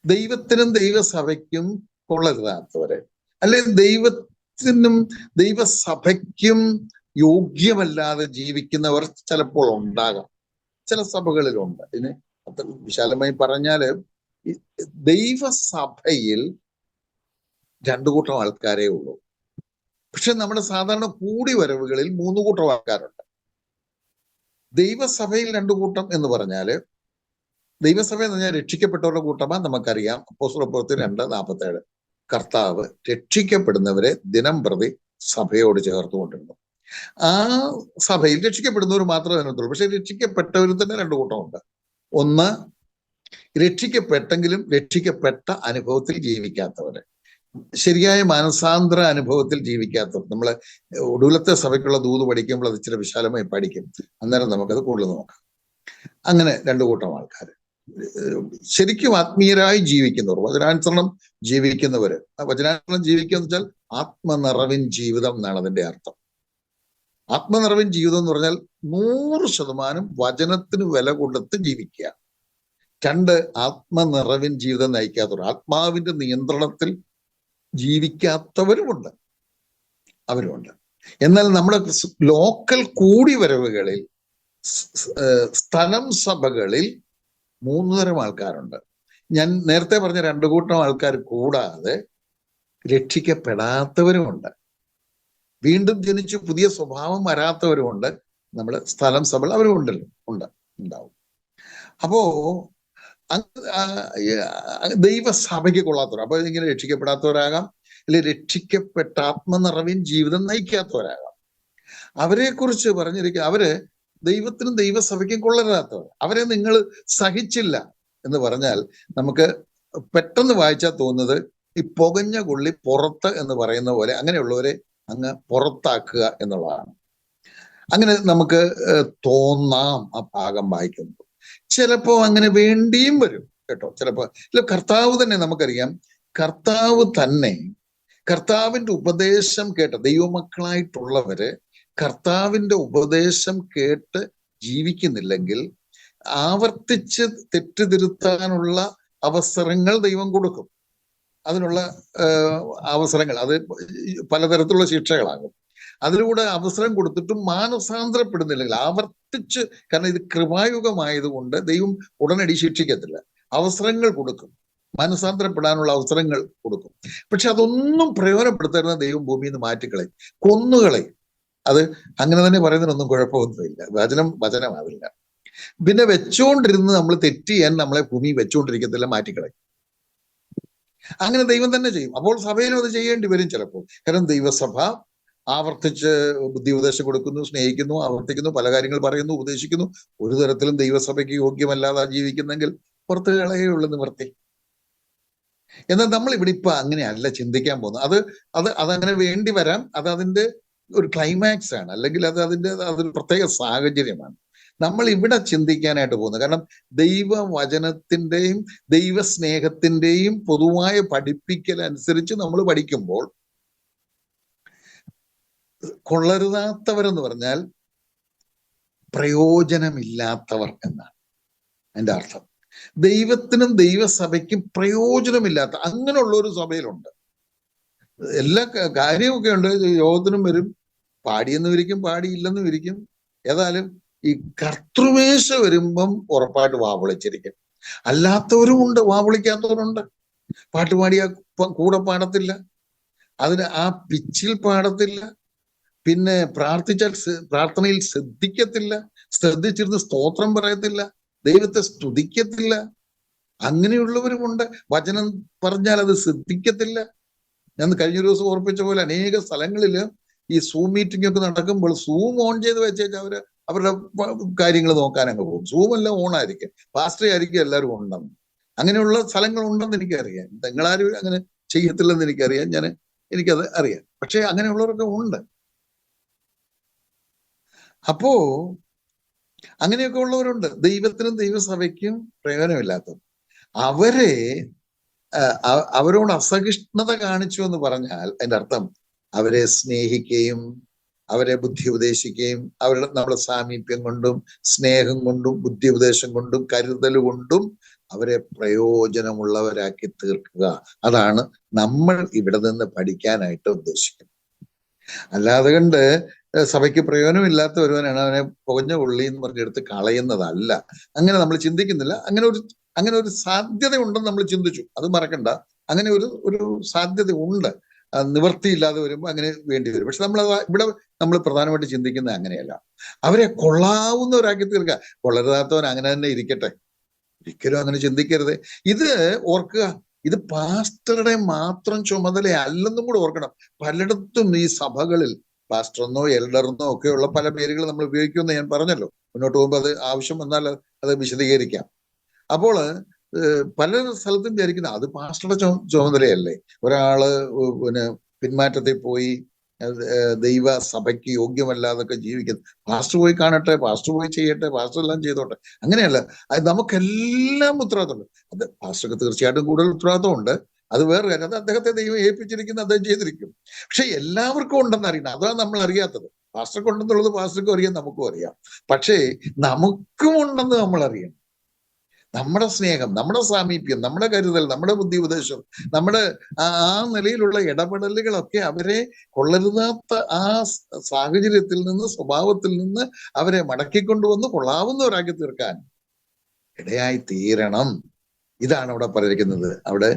ദൈവത്തിനും ദൈവസഭയ്ക്കും കൊള്ളരുതാത്തവരെ, അല്ലെങ്കിൽ ദൈവത്തിനും ദൈവസഭയ്ക്കും യോഗ്യമല്ലാതെ ജീവിക്കുന്നവർ ചിലപ്പോൾ ഉണ്ടാകാം. ചില സഭകളിലുണ്ട്. ഇതിന് അത്ര വിശാലമായി പറഞ്ഞാല് ദൈവസഭയിൽ 2 കൂട്ടം ആൾക്കാരേ ഉള്ളൂ. പക്ഷെ നമ്മുടെ സാധാരണ കൂടി വരവുകളിൽ 3 കൂട്ടം ആൾക്കാരുണ്ട്. ദൈവസഭയിൽ 2 കൂട്ടം എന്ന് പറഞ്ഞാല്, ദൈവസഭ എന്ന് പറഞ്ഞാൽ രക്ഷിക്കപ്പെട്ടവരുടെ കൂട്ടമാ നമുക്കറിയാം. അപ്പോസ്തലപ്രവൃത്തി 2:47 കർത്താവ് രക്ഷിക്കപ്പെടുന്നവരെ ദിനം പ്രതി സഭയോട് ചേർത്തുകൊണ്ടിരുന്നു. ആ സഭയിൽ രക്ഷിക്കപ്പെടുന്നവർ മാത്രമേ അതിനകത്തുള്ളൂ. പക്ഷെ രക്ഷിക്കപ്പെട്ടവരിൽ തന്നെ 2 കൂട്ടമുണ്ട്. ഒന്ന്, രക്ഷിക്കപ്പെട്ടെങ്കിലും രക്ഷിക്കപ്പെട്ട അനുഭവത്തിൽ ജീവിക്കാത്തവര്, ശരിയായ മാനസാന്തര അനുഭവത്തിൽ ജീവിക്കാത്തവർ. നമ്മള് ഒടുവിലത്തെ സഭയ്ക്കുള്ള ദൂത് പഠിക്കുമ്പോൾ അത് ഇച്ചിരി വിശാലമായി പഠിക്കും. അന്നേരം നമുക്കത് കൂടുതൽ നോക്കാം. അങ്ങനെ 2 കൂട്ടം ആൾക്കാർ, ശരിക്കും ആത്മീയരായി ജീവിക്കുന്നവർ, വചനാനുസരണം ജീവിക്കുന്നവര്. വചനാനുസരണം ജീവിക്കുക എന്ന് വെച്ചാൽ ആത്മനിറവിൻ ജീവിതം എന്നാണ് അതിന്റെ അർത്ഥം. ആത്മനിറവിൻ ജീവിതം എന്ന് പറഞ്ഞാൽ 100% വചനത്തിന് വില കൊടുത്ത് ജീവിക്കുക. 2, ആത്മനിറവിൻ ജീവിതം നയിക്കാത്തവർ, ആത്മാവിന്റെ നിയന്ത്രണത്തിൽ ജീവിക്കാത്തവരുമുണ്ട്. അവരുമുണ്ട്. എന്നാൽ നമ്മുടെ ലോക്കൽ കൂടിവരവുകളിൽ, സ്ഥലം സഭകളിൽ 3 തരം ആൾക്കാരുണ്ട്. ഞാൻ നേരത്തെ പറഞ്ഞ 2 കൂട്ടം ആൾക്കാർ കൂടാതെ രക്ഷിക്കപ്പെടാത്തവരുമുണ്ട്. വീണ്ടും ജനിച്ച് പുതിയ സ്വഭാവം വരാത്തവരുമുണ്ട്. നമ്മൾ സ്ഥലം സഭ അവരും ഉണ്ടാവും. അപ്പോ ദൈവസഭയ്ക്ക് കൊള്ളാത്തവർ, അപ്പൊ ഇങ്ങനെ രക്ഷിക്കപ്പെടാത്തവരാകാം, അല്ലെങ്കിൽ രക്ഷിക്കപ്പെട്ട ആത്മനിറവിൻ ജീവിതം നയിക്കാത്തവരാകാം. അവരെ കുറിച്ച് പറഞ്ഞിരിക്കുക, അവര് ദൈവത്തിനും ദൈവസഭയ്ക്കും കൊള്ളരുതാത്തവർ. അവരെ നിങ്ങൾ സഹിച്ചില്ല എന്ന് പറഞ്ഞാൽ നമുക്ക് പെട്ടെന്ന് വായിച്ചാൽ തോന്നുന്നത് ഈ പുകഞ്ഞ കൊള്ളി പുറത്ത് എന്ന് പറയുന്ന പോലെ അങ്ങനെയുള്ളവരെ അങ്ങ് പുറത്താക്കുക എന്നുള്ളതാണ്. അങ്ങനെ നമുക്ക് തോന്നാം ആ ഭാഗം വായിക്കുമ്പോൾ. ചിലപ്പോ അങ്ങനെ വേണ്ടിയും വരും കേട്ടോ. ചിലപ്പോ ഇല്ല, കർത്താവ് തന്നെ, നമുക്കറിയാം, കർത്താവ് തന്നെ കർത്താവിന്റെ ഉപദേശം കേട്ട്, ദൈവമക്കളായിട്ടുള്ളവര് കർത്താവിന്റെ ഉപദേശം കേട്ട് ജീവിക്കുന്നില്ലെങ്കിൽ ആവർത്തിച്ച് തെറ്റുതിരുത്താനുള്ള അവസരങ്ങൾ ദൈവം കൊടുക്കും. അതിനുള്ള അവസരങ്ങൾ, അത് പലതരത്തിലുള്ള ശിക്ഷകളാകും. അതിലൂടെ അവസരം കൊടുത്തിട്ടും മാനസാന്തരപ്പെടുന്നില്ലെങ്കിൽ ആവർത്തിച്ച്, കാരണം ഇത് കൃപായുഗമായതുകൊണ്ട് ദൈവം ഉടനടി ശിക്ഷിക്കത്തില്ല, അവസരങ്ങൾ കൊടുക്കും, മാനസാന്തരപ്പെടാനുള്ള അവസരങ്ങൾ കൊടുക്കും. പക്ഷെ അതൊന്നും പ്രയോജനപ്പെടുത്തരുന്ന ദൈവം ഭൂമിയിൽ നിന്ന് മാറ്റിക്കളയും, കൊന്നുകളയും. അത് അങ്ങനെ തന്നെ പറയുന്നതിനൊന്നും കുഴപ്പമൊന്നുമില്ല. വചനമാവില്ല. പിന്നെ വെച്ചുകൊണ്ടിരുന്ന് നമ്മൾ തെറ്റ് ചെയ്യാൻ നമ്മളെ ഭൂമി വെച്ചുകൊണ്ടിരിക്കത്തില്ല, മാറ്റിക്കളയും. അങ്ങനെ ദൈവം തന്നെ ചെയ്യും. അപ്പോൾ സഭയിലും അത് ചെയ്യേണ്ടി വരും ചിലപ്പോൾ. കാരണം ദൈവസഭ ആവർത്തിച്ച് ബുദ്ധി ഉപദേശം കൊടുക്കുന്നു, സ്നേഹിക്കുന്നു, ആവർത്തിക്കുന്നു, പല കാര്യങ്ങൾ പറയുന്നു, ഉപദേശിക്കുന്നു. ഒരു തരത്തിലും ദൈവസഭയ്ക്ക് യോഗ്യമല്ലാതെ ജീവിക്കുന്നെങ്കിൽ പുറത്ത് കളയുള്ളൂ നിവർത്തി. എന്നാൽ നമ്മൾ ഇവിടെ ഇപ്പൊ അങ്ങനെയല്ല ചിന്തിക്കാൻ പോകുന്നത്. അതങ്ങനെ വേണ്ടി വരാം. അതിന്റെ ഒരു ക്ലൈമാക്സ് ആണ്, അല്ലെങ്കിൽ അതൊരു പ്രത്യേക സാഹചര്യമാണ്. നമ്മൾ ഇവിടെ ചിന്തിക്കാനായിട്ട് പോകുന്നത്. കാരണം ദൈവവചനത്തിന്റെയും ദൈവസ്നേഹത്തിന്റെയും പൊതുവായ പഠിപ്പിക്കൽ അനുസരിച്ച് നമ്മൾ പഠിക്കുമ്പോൾ കൊള്ളരുതാത്തവരെന്ന് പറഞ്ഞാൽ പ്രയോജനമില്ലാത്തവർ എന്നാണ് എൻ്റെ അർത്ഥം. ദൈവത്തിനും ദൈവസഭയ്ക്കും പ്രയോജനമില്ലാത്ത അങ്ങനെയുള്ള ഒരു സഭയിലുണ്ട്. എല്ലാ കാര്യമൊക്കെ ഉണ്ട്, യോഗത്തിനും വരും, പാടിയെന്നും ഇരിക്കും, പാടിയില്ലെന്നും ഇരിക്കും. ഏതായാലും ഈ കർത്തൃമേശ വരുമ്പം ഉറപ്പായിട്ട് വാവിളിച്ചിരിക്കും. അല്ലാത്തവരും ഉണ്ട്, വാവിളിക്കാത്തവരുണ്ട്. പാട്ടുപാടിയാ കൂടെ പാടത്തില്ല, അതിന് ആ പിച്ചിൽ പാടത്തില്ല, പിന്നെ പ്രാർത്ഥനയിൽ ശ്രദ്ധിക്കത്തില്ല, ശ്രദ്ധിച്ചിരുന്ന് സ്തോത്രം പറയത്തില്ല, ദൈവത്തെ സ്തുതിക്കത്തില്ല. അങ്ങനെയുള്ളവരുമുണ്ട്. വചനം പറഞ്ഞാൽ അത് ശ്രദ്ധിക്കത്തില്ല. ഞാൻ കഴിഞ്ഞ ദിവസം ഓർപ്പിച്ച പോലെ അനേക സ്ഥലങ്ങളിൽ ഈ സൂം മീറ്റിംഗ് ഒക്കെ നടക്കുമ്പോൾ സൂം ഓൺ ചെയ്ത് വെച്ചേച്ച് അവരുടെ കാര്യങ്ങൾ നോക്കാൻ അങ്ങ് പോകും. സൂം എല്ലാം ഓണായിരിക്കും, പാസ്റ്റർ ആയിരിക്കും എല്ലാവരും ഉണ്ടെന്ന്. അങ്ങനെയുള്ള സ്ഥലങ്ങൾ ഉണ്ടെന്ന് എനിക്കറിയാം. നിങ്ങളാരും അങ്ങനെ ചെയ്യത്തില്ലെന്ന് എനിക്കറിയാം, എനിക്കത് അറിയാം. പക്ഷെ അങ്ങനെയുള്ളവരൊക്കെ ഉണ്ട്. അപ്പോ അങ്ങനെയൊക്കെ ഉള്ളവരുണ്ട്. ദൈവത്തിനും ദൈവസഭയ്ക്കും പ്രയോജനമില്ലാത്തവർ. അവരോട് അസഹിഷ്ണുത കാണിച്ചു എന്ന് പറഞ്ഞാൽ അതിന്റെ അർത്ഥം അവരെ സ്നേഹിക്കുകയും അവരെ ബുദ്ധി ഉപദേശിക്കുകയും നമ്മളെ സാമീപ്യം കൊണ്ടും സ്നേഹം കൊണ്ടും ബുദ്ധി ഉപദേശം കൊണ്ടും കരുതൽ കൊണ്ടും അവരെ പ്രയോജനമുള്ളവരാക്കി തീർക്കുക. അതാണ് നമ്മൾ ഇവിടെ നിന്ന് പഠിക്കാനായിട്ട് ഉദ്ദേശിക്കുന്നത്. അല്ലാതെ കണ്ട് സഭയ്ക്ക് പ്രയോജനമില്ലാത്ത ഒരുവനാണ് അവനെ പുകഞ്ഞ കൊള്ളി എന്ന് പറഞ്ഞെടുത്ത് കളയുന്നതല്ല. അങ്ങനെ നമ്മൾ ചിന്തിക്കുന്നില്ല. അങ്ങനെ ഒരു സാധ്യത ഉണ്ടെന്ന് നമ്മൾ ചിന്തിച്ചു, അത് മറക്കണ്ട. അങ്ങനെ ഒരു സാധ്യത ഉണ്ട്. നിവൃത്തിയില്ലാതെ വരുമ്പോൾ അങ്ങനെ വേണ്ടി വരും. പക്ഷെ നമ്മൾ പ്രധാനമായിട്ട് ചിന്തിക്കുന്നത് അങ്ങനെയല്ല. അവരെ കൊള്ളാവുന്നവരാക്കി തീർക്കുക. കൊള്ളരുതാത്തവൻ അങ്ങനെ തന്നെ ഇരിക്കട്ടെ, ഒരിക്കലും അങ്ങനെ ചിന്തിക്കരുത്. ഇത് ഓർക്കുക, ഇത് പാസ്റ്ററുടെ മാത്രം ചുമതല അല്ലെന്നും കൂടെ ഓർക്കണം. പലയിടത്തും ഈ സഭകളിൽ പാസ്റ്ററെന്നോ എൽഡറെന്നോ ഒക്കെയുള്ള പല പേരുകൾ നമ്മൾ ഉപയോഗിക്കുമെന്ന് ഞാൻ പറഞ്ഞല്ലോ. മുന്നോട്ട് പോകുമ്പോൾ അത് ആവശ്യം വന്നാൽ അത് വിശദീകരിക്കാം. അപ്പോൾ പല സ്ഥലത്തും വിചാരിക്കുന്നത് അത് പാസ്റ്ററുടെ ചുമതലയല്ലേ. ഒരാള് പിന്മാറ്റത്തിൽ പോയി ദൈവ സഭയ്ക്ക് യോഗ്യമല്ലാതൊക്കെ ജീവിക്കുന്നു, പാസ്റ്റർ പോയി കാണട്ടെ, പാസ്റ്റർ പോയി ചെയ്യട്ടെ, പാസ്റ്റർ എല്ലാം ചെയ്തോട്ടെ. അങ്ങനെയല്ല, അത് നമുക്കെല്ലാം ഉത്തരവാദിത്തമുണ്ട്. അത് പാസ്റ്റർക്ക് തീർച്ചയായിട്ടും കൂടുതൽ ഉത്തരവാദിത്തമുണ്ട്. അത് വേറെ കാര്യം, അത് അദ്ദേഹത്തെ ദൈവം ഏൽപ്പിച്ചിരിക്കുന്ന അദ്ദേഹം ചെയ്തിരിക്കും. പക്ഷെ എല്ലാവർക്കും ഉണ്ടെന്ന് അറിയണം, അതാണ് നമ്മൾ അറിയാത്തത്. പാസ്റ്റർക്ക് ഉണ്ടെന്നുള്ളത് പാസ്റ്റർക്കും അറിയാം, നമുക്കും അറിയാം. പക്ഷേ നമുക്കും ഉണ്ടെന്ന് നമ്മൾ അറിയണം. നമ്മുടെ സ്നേഹം, നമ്മുടെ സാമീപ്യം, നമ്മുടെ കരുതൽ, നമ്മുടെ ബുദ്ധി ഉപദേശം, നമ്മുടെ ആ നിലയിലുള്ള ഇടപെടലുകളൊക്കെ അവരെ കൊള്ളരുതാത്ത ആ സാഹചര്യത്തിൽ നിന്ന്, സ്വഭാവത്തിൽ നിന്ന് അവരെ മടക്കിക്കൊണ്ടുവന്ന് കൊള്ളാവുന്നവരാക്കി തീർക്കാൻ ഇടയായി തീരണം. ഇതാണ് അവിടെ പറഞ്ഞിരിക്കുന്നത്. അവിടെ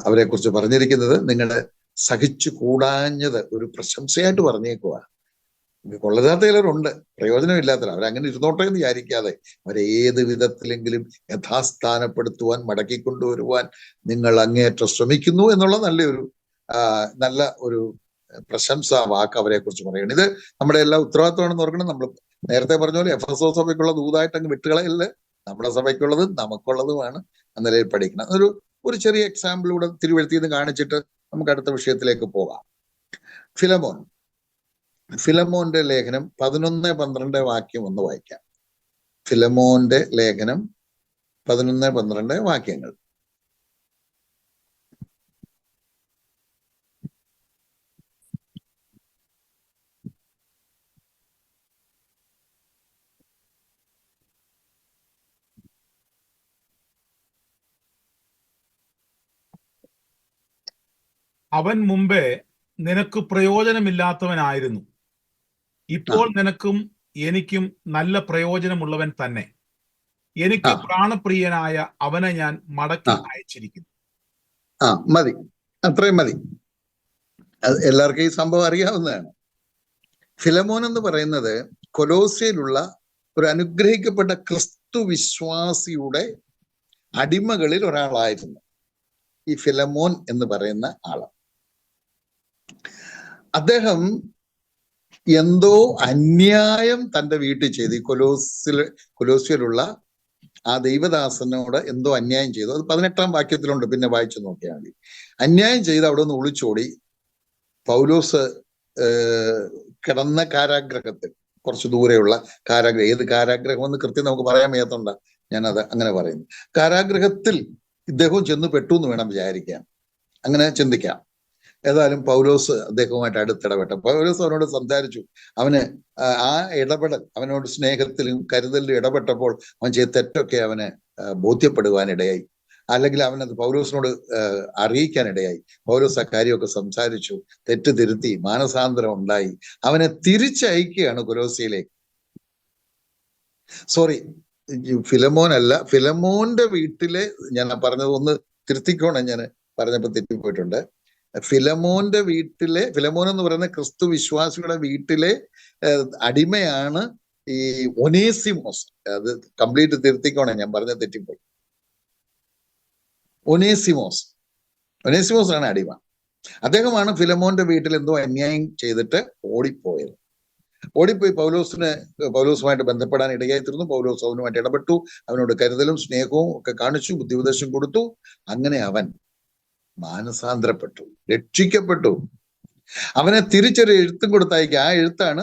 അവരെ കുറിച്ച് പറഞ്ഞിരിക്കുന്നത് നിങ്ങളുടെ സഹിച്ചു കൂടാഞ്ഞത് ഒരു പ്രശംസയായിട്ട് പറഞ്ഞേക്കുവാ. കൊള്ളരുതാത്ത ചിലരുണ്ട്, പ്രയോജനമില്ലാത്തവർ. അവരങ്ങനെ ഇരുന്നോട്ടെ എന്ന് വിചാരിക്കാതെ അവരെ ഏത് വിധത്തിലെങ്കിലും യഥാസ്ഥാനപ്പെടുത്തുവാൻ, മടക്കിക്കൊണ്ടുവരുവാൻ നിങ്ങൾ അങ്ങേയറ്റം ശ്രമിക്കുന്നു എന്നുള്ള നല്ല ഒരു പ്രശംസാ വാക്ക് അവരെ കുറിച്ച് പറയണം. ഇത് നമ്മുടെ എല്ലാ ഉത്തരവാദിത്വമാണെന്ന് ഓർക്കണം. നമ്മൾ നേരത്തെ പറഞ്ഞ പോലെ എഫെസോസ് സഭയ്ക്കുള്ള ദൂതായിട്ട് അങ്ങ് വിട്ടുകളയല്ല, നമ്മുടെ സഭയ്ക്കുള്ളത് നമുക്കുള്ളതുമാണ്. എന്ന നിലയിൽ പഠിക്കണം. ഒരു ചെറിയ എക്സാമ്പിളൂടെ തിരുവെഴുത്തിൽ നിന്ന് കാണിച്ചിട്ട് നമുക്ക് അടുത്ത വിഷയത്തിലേക്ക് പോകാം. ഫിലമോന്റെ ലേഖനം 11-12 വാക്യം ഒന്ന് വായിക്കാം. ഫിലമോന്റെ ലേഖനം 11-12 വാക്യങ്ങൾ. അവൻ മുമ്പേ നിനക്ക് പ്രയോജനമില്ലാത്തവനായിരുന്നു, ഇപ്പോൾ നിനക്കും എനിക്കും നല്ല പ്രയോജനമുള്ളവൻ തന്നെ. എനിക്ക് പ്രാണപ്രിയനായ അവനെ ഞാൻ മടക്കി അയച്ചിരിക്കുന്നു. മതി, അത്രയും മതി. എല്ലാവർക്കും ഈ സംഭവം അറിയാവുന്നതാണ്. ഫിലമോൻ എന്ന് പറയുന്നത് കൊലോസ്യയിലുള്ള ഒരു അനുഗ്രഹിക്കപ്പെട്ട ക്രിസ്തു വിശ്വാസിയുടെ അടിമകളിൽ ഒരാളായിരുന്നു ഈ ഫിലമോൻ എന്ന് പറയുന്ന ആള്. അദ്ദേഹം എന്തോ അന്യായം തൻ്റെ വീട്ടിൽ ചെയ്തു. ഈ കൊലോസ്യയിലുള്ള ആ ദൈവദാസനോട് എന്തോ അന്യായം ചെയ്തു. അത് 18-ാം വാക്യത്തിലുണ്ട്, പിന്നെ വായിച്ചു നോക്കിയാൽ മതി. അന്യായം ചെയ്ത് അവിടെ നിന്ന് ഒളിച്ചോടി. പൗലോസ് കിടന്ന കാരാഗ്രഹത്തിൽ, കുറച്ച് ദൂരെയുള്ള കാരാഗ്രഹം, ഏത് കാരാഗ്രഹം എന്ന് കൃത്യം നമുക്ക് പറയാൻ വയ്യാത്തോണ്ട ഞാനത് അങ്ങനെ പറയുന്നു. കാരാഗ്രഹത്തിൽ ഇദ്ദേഹവും ചെന്ന് പെട്ടു എന്ന് വേണം വിചാരിക്കാൻ, അങ്ങനെ ചിന്തിക്കാം. ഏതായാലും പൗലോസ് അദ്ദേഹവുമായിട്ട് അടുത്തിടപെട്ട. പൗലോസ് അവനോട് സംസാരിച്ചു. അവന് ആ ഇടപെടൽ, അവനോട് സ്നേഹത്തിലും കരുതലിലും ഇടപെട്ടപ്പോൾ അവൻ ചെയ്ത തെറ്റൊക്കെ അവന് ബോധ്യപ്പെടുവാനിടയായി, അല്ലെങ്കിൽ അവനത് പൗലോസിനോട് അറിയിക്കാനിടയായി. പൗലോസ് ആ കാര്യമൊക്കെ സംസാരിച്ചു, തെറ്റ് തിരുത്തി, മാനസാന്തരം ഉണ്ടായി. അവനെ തിരിച്ചയക്കുകയാണ് കൊലോസ്യയിലേക്ക്. ഫിലമോനല്ല, ഫിലമോന്റെ വീട്ടിലെ, ഞാൻ പറഞ്ഞത് ഒന്ന് തിരുത്തിക്കോണം, ഞാൻ പറഞ്ഞപ്പോൾ തെറ്റിപ്പോയിട്ടുണ്ട്. ഫിലമോന്റെ വീട്ടിലെ, ഫിലമോൻ എന്ന് പറയുന്ന ക്രിസ്തു വിശ്വാസിയുടെ വീട്ടിലെ അടിമയാണ് ഈ ഒനേസിമോസ്. അത് കംപ്ലീറ്റ് തിരുത്തിക്കോണം, ഞാൻ പറഞ്ഞ തെറ്റിപ്പോയി. ഒനേസിമോസ് ആണ് അടിമ. അദ്ദേഹമാണ് ഫിലമോന്റെ വീട്ടിൽ എന്തോ അന്യായം ചെയ്തിട്ട് ഓടിപ്പോയി പൗലോസുമായിട്ട് ബന്ധപ്പെടാൻ ഇടയായി തീർന്നു. പൗലോസ് അവനുമായിട്ട് ഇടപെട്ടു, അവനോട് കരുതലും സ്നേഹവും ഒക്കെ കാണിച്ചു, ബുദ്ധിപദേശം കൊടുത്തു. അങ്ങനെ അവൻ മാനസാന്തരപ്പെട്ടു, രക്ഷിക്കപ്പെട്ടു. അവനെ തിരിച്ചൊരു എഴുത്തും കൊടുത്തയക്കുക. ആ എഴുത്താണ്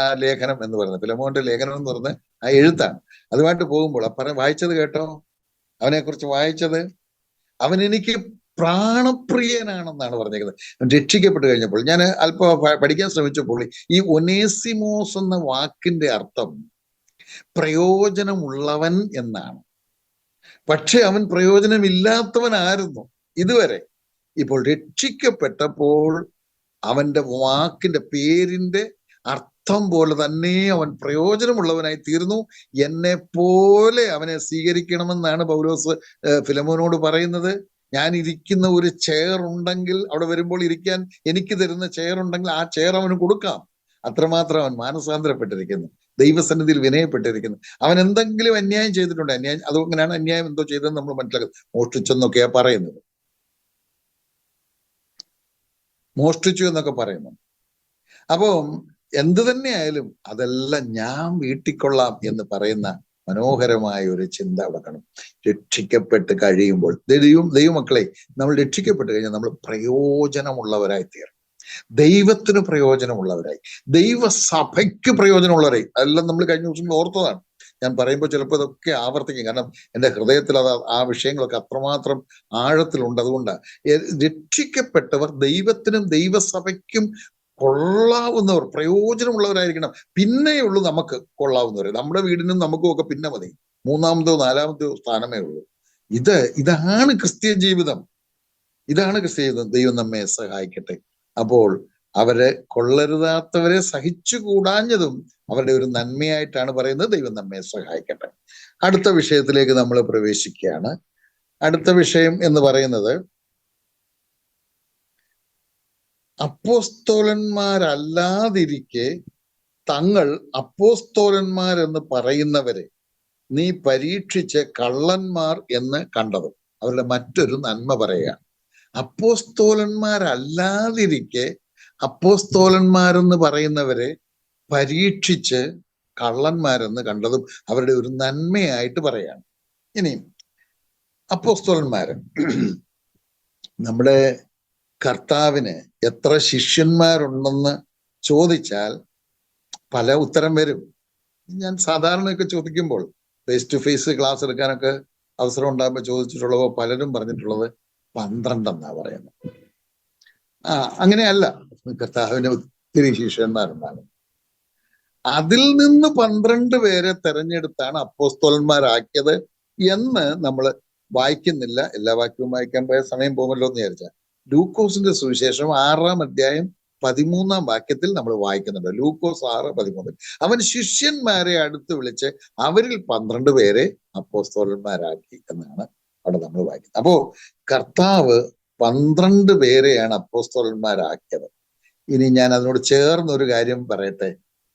ആ ലേഖനം എന്ന് പറയുന്നത്. ഫിലമോന്റെ ലേഖനം എന്ന് പറയുന്നത് ആ എഴുത്താണ്. അതുമായിട്ട് പോകുമ്പോൾ വായിച്ചത് കേട്ടോ, അവനെ കുറിച്ച് വായിച്ചത്, അവൻ എനിക്ക് പ്രാണപ്രിയനാണെന്നാണ് പറഞ്ഞേക്കുന്നത്. രക്ഷിക്കപ്പെട്ട് കഴിഞ്ഞപ്പോൾ ഞാൻ അല്പം പഠിക്കാൻ ശ്രമിച്ചപ്പോൾ ഈ ഒനേസിമോസ് എന്ന വാക്കിന്റെ അർത്ഥം പ്രയോജനമുള്ളവൻ എന്നാണ്. പക്ഷെ അവൻ പ്രയോജനമില്ലാത്തവനായിരുന്നു ഇതുവരെ. ഇപ്പോൾ രക്ഷിക്കപ്പെട്ടപ്പോൾ അവന്റെ വാക്കിന്റെ പേരിന്റെ അർത്ഥം പോലെ തന്നെ അവൻ പ്രയോജനമുള്ളവനായി തീർന്നു. എന്നെ പോലെ അവനെ സ്വീകരിക്കണമെന്നാണ് പൗലോസ് ഫിലമോനോട് പറയുന്നത്. ഞാൻ ഇരിക്കുന്ന ഒരു ചെയർ ഉണ്ടെങ്കിൽ, അവിടെ വരുമ്പോൾ ഇരിക്കാൻ എനിക്ക് തരുന്ന ചെയർ ഉണ്ടെങ്കിൽ ആ ചെയർ അവന് കൊടുക്കാം. അത്രമാത്രം അവൻ മാനസാന്തരപ്പെട്ടിരിക്കുന്നു, ദൈവസന്നിധിയിൽ വിനയപ്പെട്ടിരിക്കുന്നു. അവൻ എന്തെങ്കിലും അന്യായം ചെയ്തിട്ടുണ്ട്, അന്യായം, അതങ്ങനെയാണ് അന്യായം എന്തോ ചെയ്തതെന്ന് നമ്മൾ മനസ്സിലാക്കുന്നത്. മോഷ്ടിച്ചെന്നൊക്കെയാ പറയുന്നത്, മോഷ്ടിച്ചു എന്നൊക്കെ പറയുന്നു. അപ്പം എന്ത് തന്നെയായാലും അതെല്ലാം ഞാൻ വീട്ടിക്കൊള്ളാം എന്ന് പറയുന്ന മനോഹരമായ ഒരു ചിന്ത വെക്കണം. രക്ഷിക്കപ്പെട്ട് കഴിയുമ്പോൾ ദൈവമക്കളെ, നമ്മൾ രക്ഷിക്കപ്പെട്ട് കഴിഞ്ഞാൽ നമ്മൾ പ്രയോജനമുള്ളവരായി തീരും. ദൈവത്തിന് പ്രയോജനമുള്ളവരായി, ദൈവസഭയ്ക്ക് പ്രയോജനമുള്ളവരായി. അതെല്ലാം നമ്മൾ കഴിഞ്ഞ ദിവസം ഓർത്തതാണ്. ഞാൻ പറയുമ്പോൾ ചിലപ്പോൾ ഇതൊക്കെ ആവർത്തിക്കും, കാരണം എൻ്റെ ഹൃദയത്തിൽ ആ വിഷയങ്ങളൊക്കെ അത്രമാത്രം ആഴത്തിലുണ്ട്. അതുകൊണ്ടാണ് രക്ഷിക്കപ്പെട്ടവർ ദൈവത്തിനും ദൈവസഭയ്ക്കും കൊള്ളാവുന്നവർ, പ്രയോജനമുള്ളവരായിരിക്കണം. പിന്നെയുള്ളൂ നമുക്ക് കൊള്ളാവുന്നവർ. നമ്മുടെ വീടിനും നമുക്കും ഒക്കെ പിന്നെ മതി. മൂന്നാമതോ നാലാമതോ സ്ഥാനമേ ഉള്ളൂ. ഇതാണ് ക്രിസ്ത്യൻ ജീവിതം. ഇതാണ് ക്രിസ്ത്യ ജീവിതം. ദൈവം നമ്മെ സഹായിക്കട്ടെ. അപ്പോൾ അവരെ കൊള്ളരുതാത്തവരെ സഹിച്ചുകൂടാഞ്ഞതും അവരുടെ ഒരു നന്മയായിട്ടാണ് പറയുന്നത്. ദൈവം നമ്മെ സഹായിക്കട്ടെ. അടുത്ത വിഷയത്തിലേക്ക് നമ്മൾ പ്രവേശിക്കുകയാണ്. അടുത്ത വിഷയം എന്ന് പറയുന്നത് അപ്പോസ്തോലന്മാരല്ലാതിരിക്കെ തങ്ങൾ അപ്പോസ്തോലന്മാരെന്ന് പറയുന്നവരെ നീ പരീക്ഷിച്ച് കള്ളന്മാർ എന്ന് കണ്ടതും. അവരുടെ മറ്റൊരു നന്മ പറയുകയാണ്. അപ്പോസ്തോലന്മാരല്ലാതിരിക്കെ അപ്പോസ്തോലന്മാരെന്ന് പറയുന്നവരെ പരീക്ഷിച്ച് കള്ളന്മാരെന്ന് കണ്ടതും അവരുടെ ഒരു നന്മയായിട്ട് പറയാണ്. ഇനി അപ്പോസ്തോലന്മാര്, നമ്മുടെ കർത്താവിന് എത്ര ശിഷ്യന്മാരുണ്ടെന്ന് ചോദിച്ചാൽ പല ഉത്തരം വരും. ഞാൻ സാധാരണയൊക്കെ ചോദിക്കുമ്പോൾ ഫേസ് ടു ഫേസ് ക്ലാസ് എടുക്കാനൊക്കെ അവസരം ഉണ്ടാകുമ്പോൾ ചോദിച്ചിട്ടുള്ളവോ പലരും പറഞ്ഞിട്ടുള്ളത് 12 എന്നാ പറയുന്നത്. അങ്ങനെയല്ല. കർത്താവിന് ഒത്തിരി ശിഷ്യന്മാരുണ്ടാകും. അതിൽ നിന്ന് 12 പേരെ തെരഞ്ഞെടുത്താണ് അപ്പോസ്തോലന്മാരാക്കിയത് എന്ന് നമ്മൾ വായിക്കുന്നില്ല. എല്ലാ വാക്യവും വായിക്കാൻ പോയ സമയം പോകുമല്ലോ എന്ന് വിചാരിച്ചാൽ ലൂക്കോസിന്റെ സുവിശേഷം 6-ാം അധ്യായം 13-ാം വാക്യത്തിൽ നമ്മൾ വായിക്കുന്നുണ്ട്. ലൂക്കോസ് 6:13. അവൻ ശിഷ്യന്മാരെ അടുത്ത് വിളിച്ച് അവരിൽ 12 പേരെ അപ്പോസ്തോലന്മാരാക്കി എന്നാണ് അവിടെ നമ്മൾ വായിക്കുന്നത്. അപ്പോ കർത്താവ് 12 പേരെയാണ് അപ്പോസ്തോലന്മാരാക്കിയത്. ഇനി ഞാൻ അതിനോട് ചേർന്നൊരു കാര്യം പറയട്ടെ.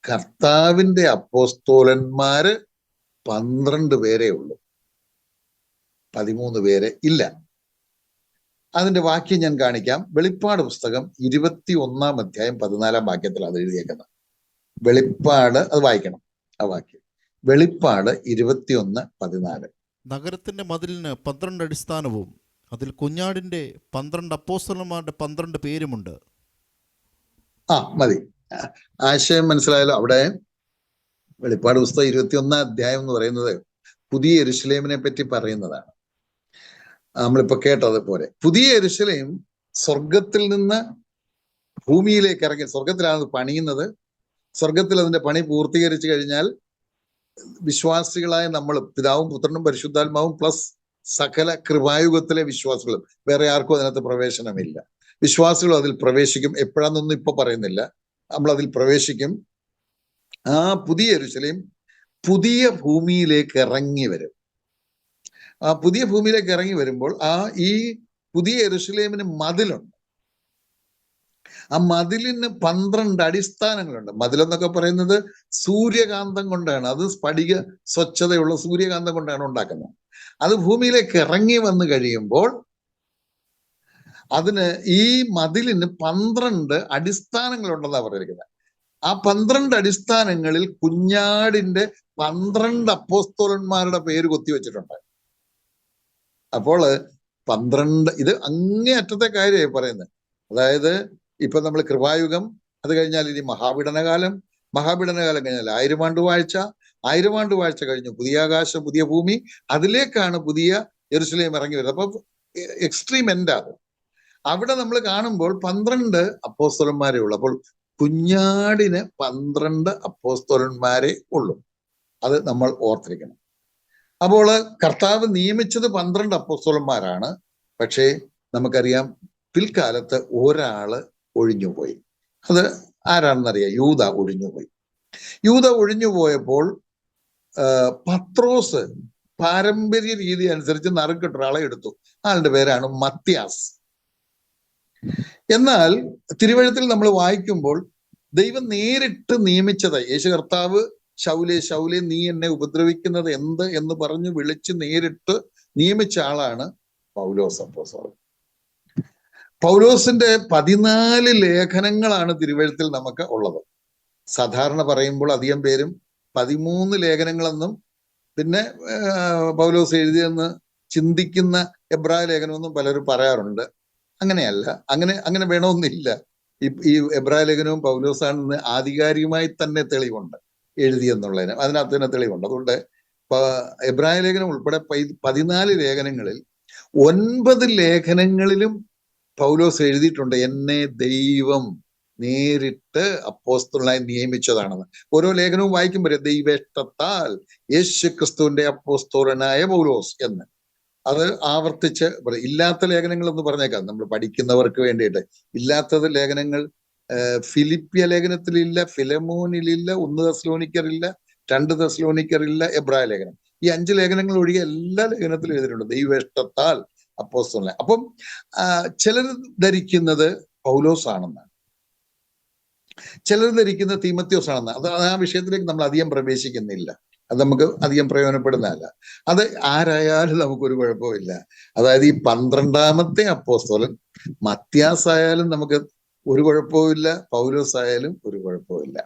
കർത്താവിന്റെ അപ്പോസ്തോലന്മാര് 12 പേരേ ഉള്ളൂ, 13 പേരെ ഇല്ല. അതിന്റെ വാക്യം ഞാൻ കാണിക്കാം. വെളിപ്പാട് പുസ്തകം 21-ാം അധ്യായം 14-ാം വാക്യത്തിൽ അത് എഴുതിയേക്കുന്നത്. വെളിപ്പാട്, അത് വായിക്കണം ആ വാക്യം. വെളിപ്പാട് 21:14. നഗരത്തിന്റെ മതിലിന് 12 അടിസ്ഥാനവും അതിൽ കുഞ്ഞാടിന്റെ 12 അപ്പോസ്തലന്മാരുടെ 12 പേരുമുണ്ട്. മതി, ആശയം മനസ്സിലായല്ലോ. അവിടെ വെളിപ്പാട് പുസ്തകം 21-ാം അധ്യായം എന്ന് പറയുന്നത് പുതിയ യെരൂശലേമിനെ പറ്റി പറയുന്നതാണ്. നമ്മളിപ്പോ കേട്ടതുപോലെ പുതിയ യെരൂശലേം സ്വർഗത്തിൽ നിന്ന് ഭൂമിയിലേക്ക് ഇറങ്ങി, സ്വർഗത്തിലാണ് പണിയുന്നത്. സ്വർഗത്തിൽ അതിന്റെ പണി പൂർത്തീകരിച്ചു കഴിഞ്ഞാൽ വിശ്വാസികളായ നമ്മൾ, പിതാവും പുത്രനും പരിശുദ്ധാത്മാവും പ്ലസ് സകല കൃപായുഗത്തിലെ വിശ്വാസികളും, വേറെ ആർക്കും അതിനകത്ത് പ്രവേശനമില്ല. വിശ്വാസികളും അതിൽ പ്രവേശിക്കും. എപ്പോഴാന്നൊന്നും ഇപ്പൊ പറയുന്നില്ല. നമ്മൾ അതിൽ പ്രവേശിക്കും. ആ പുതിയ യെരൂശലേം പുതിയ ഭൂമിയിലേക്ക് ഇറങ്ങി വരും. ആ പുതിയ ഭൂമിയിലേക്ക് ഇറങ്ങി വരുമ്പോൾ ഈ പുതിയ യെരൂശലേമിന് മതിലുണ്ട്. ആ മതിലിന് 12 അടിസ്ഥാനങ്ങളുണ്ട്. മതിലെന്നൊക്കെ പറയുന്നത് സൂര്യകാന്തം കൊണ്ടാണ്. അത് സ്ഫടിക സ്വച്ഛതയുള്ള സൂര്യകാന്തം കൊണ്ടാണ് ഉണ്ടാക്കുന്നത്. അത് ഭൂമിയിലേക്ക് ഇറങ്ങി വന്നു കഴിയുമ്പോൾ അതിന് ഈ മതിലിന് 12 അടിസ്ഥാനങ്ങളുണ്ടെന്നാണ് പറഞ്ഞിരിക്കുന്നത്. ആ 12 അടിസ്ഥാനങ്ങളിൽ കുഞ്ഞാടിന്റെ 12 അപ്പോസ്തോലന്മാരുടെ പേര് കൊത്തിവെച്ചിട്ടുണ്ട്. അപ്പോൾ 12, ഇത് അങ്ങേയറ്റത്തെ കാര്യമായി പറയുന്നത്. അതായത് ഇപ്പൊ നമ്മൾ കൃപായുഗം, അത് കഴിഞ്ഞാൽ ഇനി മഹാപീഡനകാലം കഴിഞ്ഞാൽ 1000 ആണ്ടുവാഴ്ച, 1000 ആണ്ടുവാഴ്ച കഴിഞ്ഞു പുതിയ ആകാശം പുതിയ ഭൂമി, അതിലേക്കാണ് പുതിയ യെരൂശലേം ഇറങ്ങി വരുന്നത്. അപ്പൊ എക്സ്ട്രീം എൻഡാണ്. അവിടെ നമ്മൾ കാണുമ്പോൾ 12 അപ്പോസ്തലന്മാരെ ഉള്ളൂ. അപ്പോൾ കുഞ്ഞാടിന് 12 അപ്പോസ്തലന്മാരെ ഉള്ളൂ. അത് നമ്മൾ ഓർത്തിരിക്കണം. അപ്പോൾ കർത്താവ് നിയമിച്ചത് 12 അപ്പോസ്തലന്മാരാണ്. പക്ഷേ നമുക്കറിയാം പിൽക്കാലത്ത് ഒരാള് ഒഴിഞ്ഞുപോയി. അത് ആരാണെന്നറിയാം? യൂദ ഒഴിഞ്ഞുപോയി. യൂദ ഒഴിഞ്ഞുപോയപ്പോൾ പത്രോസ് പാരമ്പര്യ രീതി അനുസരിച്ച് നറുക്കിട്ടൊരാളെ എടുത്തു. ആളുടെ പേരാണ് മത്യാസ്. എന്നാൽ തിരുവഴുത്തിൽ നമ്മൾ വായിക്കുമ്പോൾ ദൈവം നേരിട്ട് നിയമിച്ചത്, യേശു കർത്താവ് ശൗലേ ശൗലേ നീ എന്നെ ഉപദ്രവിക്കുന്നത് എന്ത് എന്ന് പറഞ്ഞ് വിളിച്ച് നേരിട്ട് നിയമിച്ച ആളാണ് പൗലോസ് അപ്പോസ്തലൻ. പൗലോസിന്റെ 14 ലേഖനങ്ങളാണ് തിരുവഴുത്തിൽ നമുക്ക് ഉള്ളത്. സാധാരണ പറയുമ്പോൾ അധികം പേരും 13 ലേഖനങ്ങളെന്നും പിന്നെ പൗലോസ് എഴുതിയെന്ന് ചിന്തിക്കുന്ന എബ്രായ ലേഖനമെന്നും പലരും പറയാറുണ്ട്. അങ്ങനെയല്ല, അങ്ങനെ വേണമെന്നില്ല. ഈ എബ്രായ ലേഖനവും പൗലോസാണെന്ന് ആധികാരികമായി തന്നെ തെളിവുണ്ട് എഴുതിയെന്നുള്ളതിന്. അതിനകത്ത് തന്നെ തെളിവുണ്ട്. അതുകൊണ്ട് എബ്രായ ലേഖനം ഉൾപ്പെടെ 14 ലേഖനങ്ങളിൽ 9 ലേഖനങ്ങളിലും പൗലോസ് എഴുതിയിട്ടുണ്ട് എന്നെ ദൈവം നേരിട്ട് അപ്പോസ്തലനായി നിയമിച്ചതാണെന്ന്. ഓരോ ലേഖനവും വായിക്കുമ്പോൾ ദൈവേഷ്ടത്താൽ യേശു ക്രിസ്തുവിന്റെ അപ്പോസ്തലനായ പൗലോസ് എന്ന് അത് ആവർത്തിച്ച് ഇല്ലാത്ത ലേഖനങ്ങൾ എന്ന് പറഞ്ഞേക്കാം, നമ്മൾ പഠിക്കുന്നവർക്ക് വേണ്ടിയിട്ട്. ഇല്ലാത്തത് ലേഖനങ്ങൾ ഫിലിപ്പിയ ലേഖനത്തിലില്ല, ഫിലമോനിലില്ല, 1 തെസ്സലോനിക്കറില്ല, 2 തെസ്സലോനിക്കറില്ല, എബ്രായ ലേഖനം. ഈ 5 ലേഖനങ്ങൾ ഒഴികെ എല്ലാ ലേഖനത്തിലും എഴുതിയിട്ടുണ്ട് ദൈവേഷ്ടത്താൽ അപ്പോസ്തലനെ. അപ്പം ചിലർ ധരിക്കുന്നത് പൗലോസ് ആണെന്നാണ്, ചിലർ ധരിക്കുന്നത് തീമത്യോസ് ആണെന്ന്. അത് ആ വിഷയത്തിലേക്ക് നമ്മൾ അധികം പ്രവേശിക്കുന്നില്ല, അത് നമുക്ക് അധികം പ്രയോജനപ്പെടുന്നതല്ല. അത് ആരായാലും നമുക്കൊരു കുഴപ്പമില്ല. അതായത് ഈ 12ാമത്തെ അപ്പോസ്തലൻ മത്യാസ് ആയാലും നമുക്ക് ഒരു കുഴപ്പവുമില്ല, പൗലോസ് ആയാലും ഒരു കുഴപ്പമില്ല.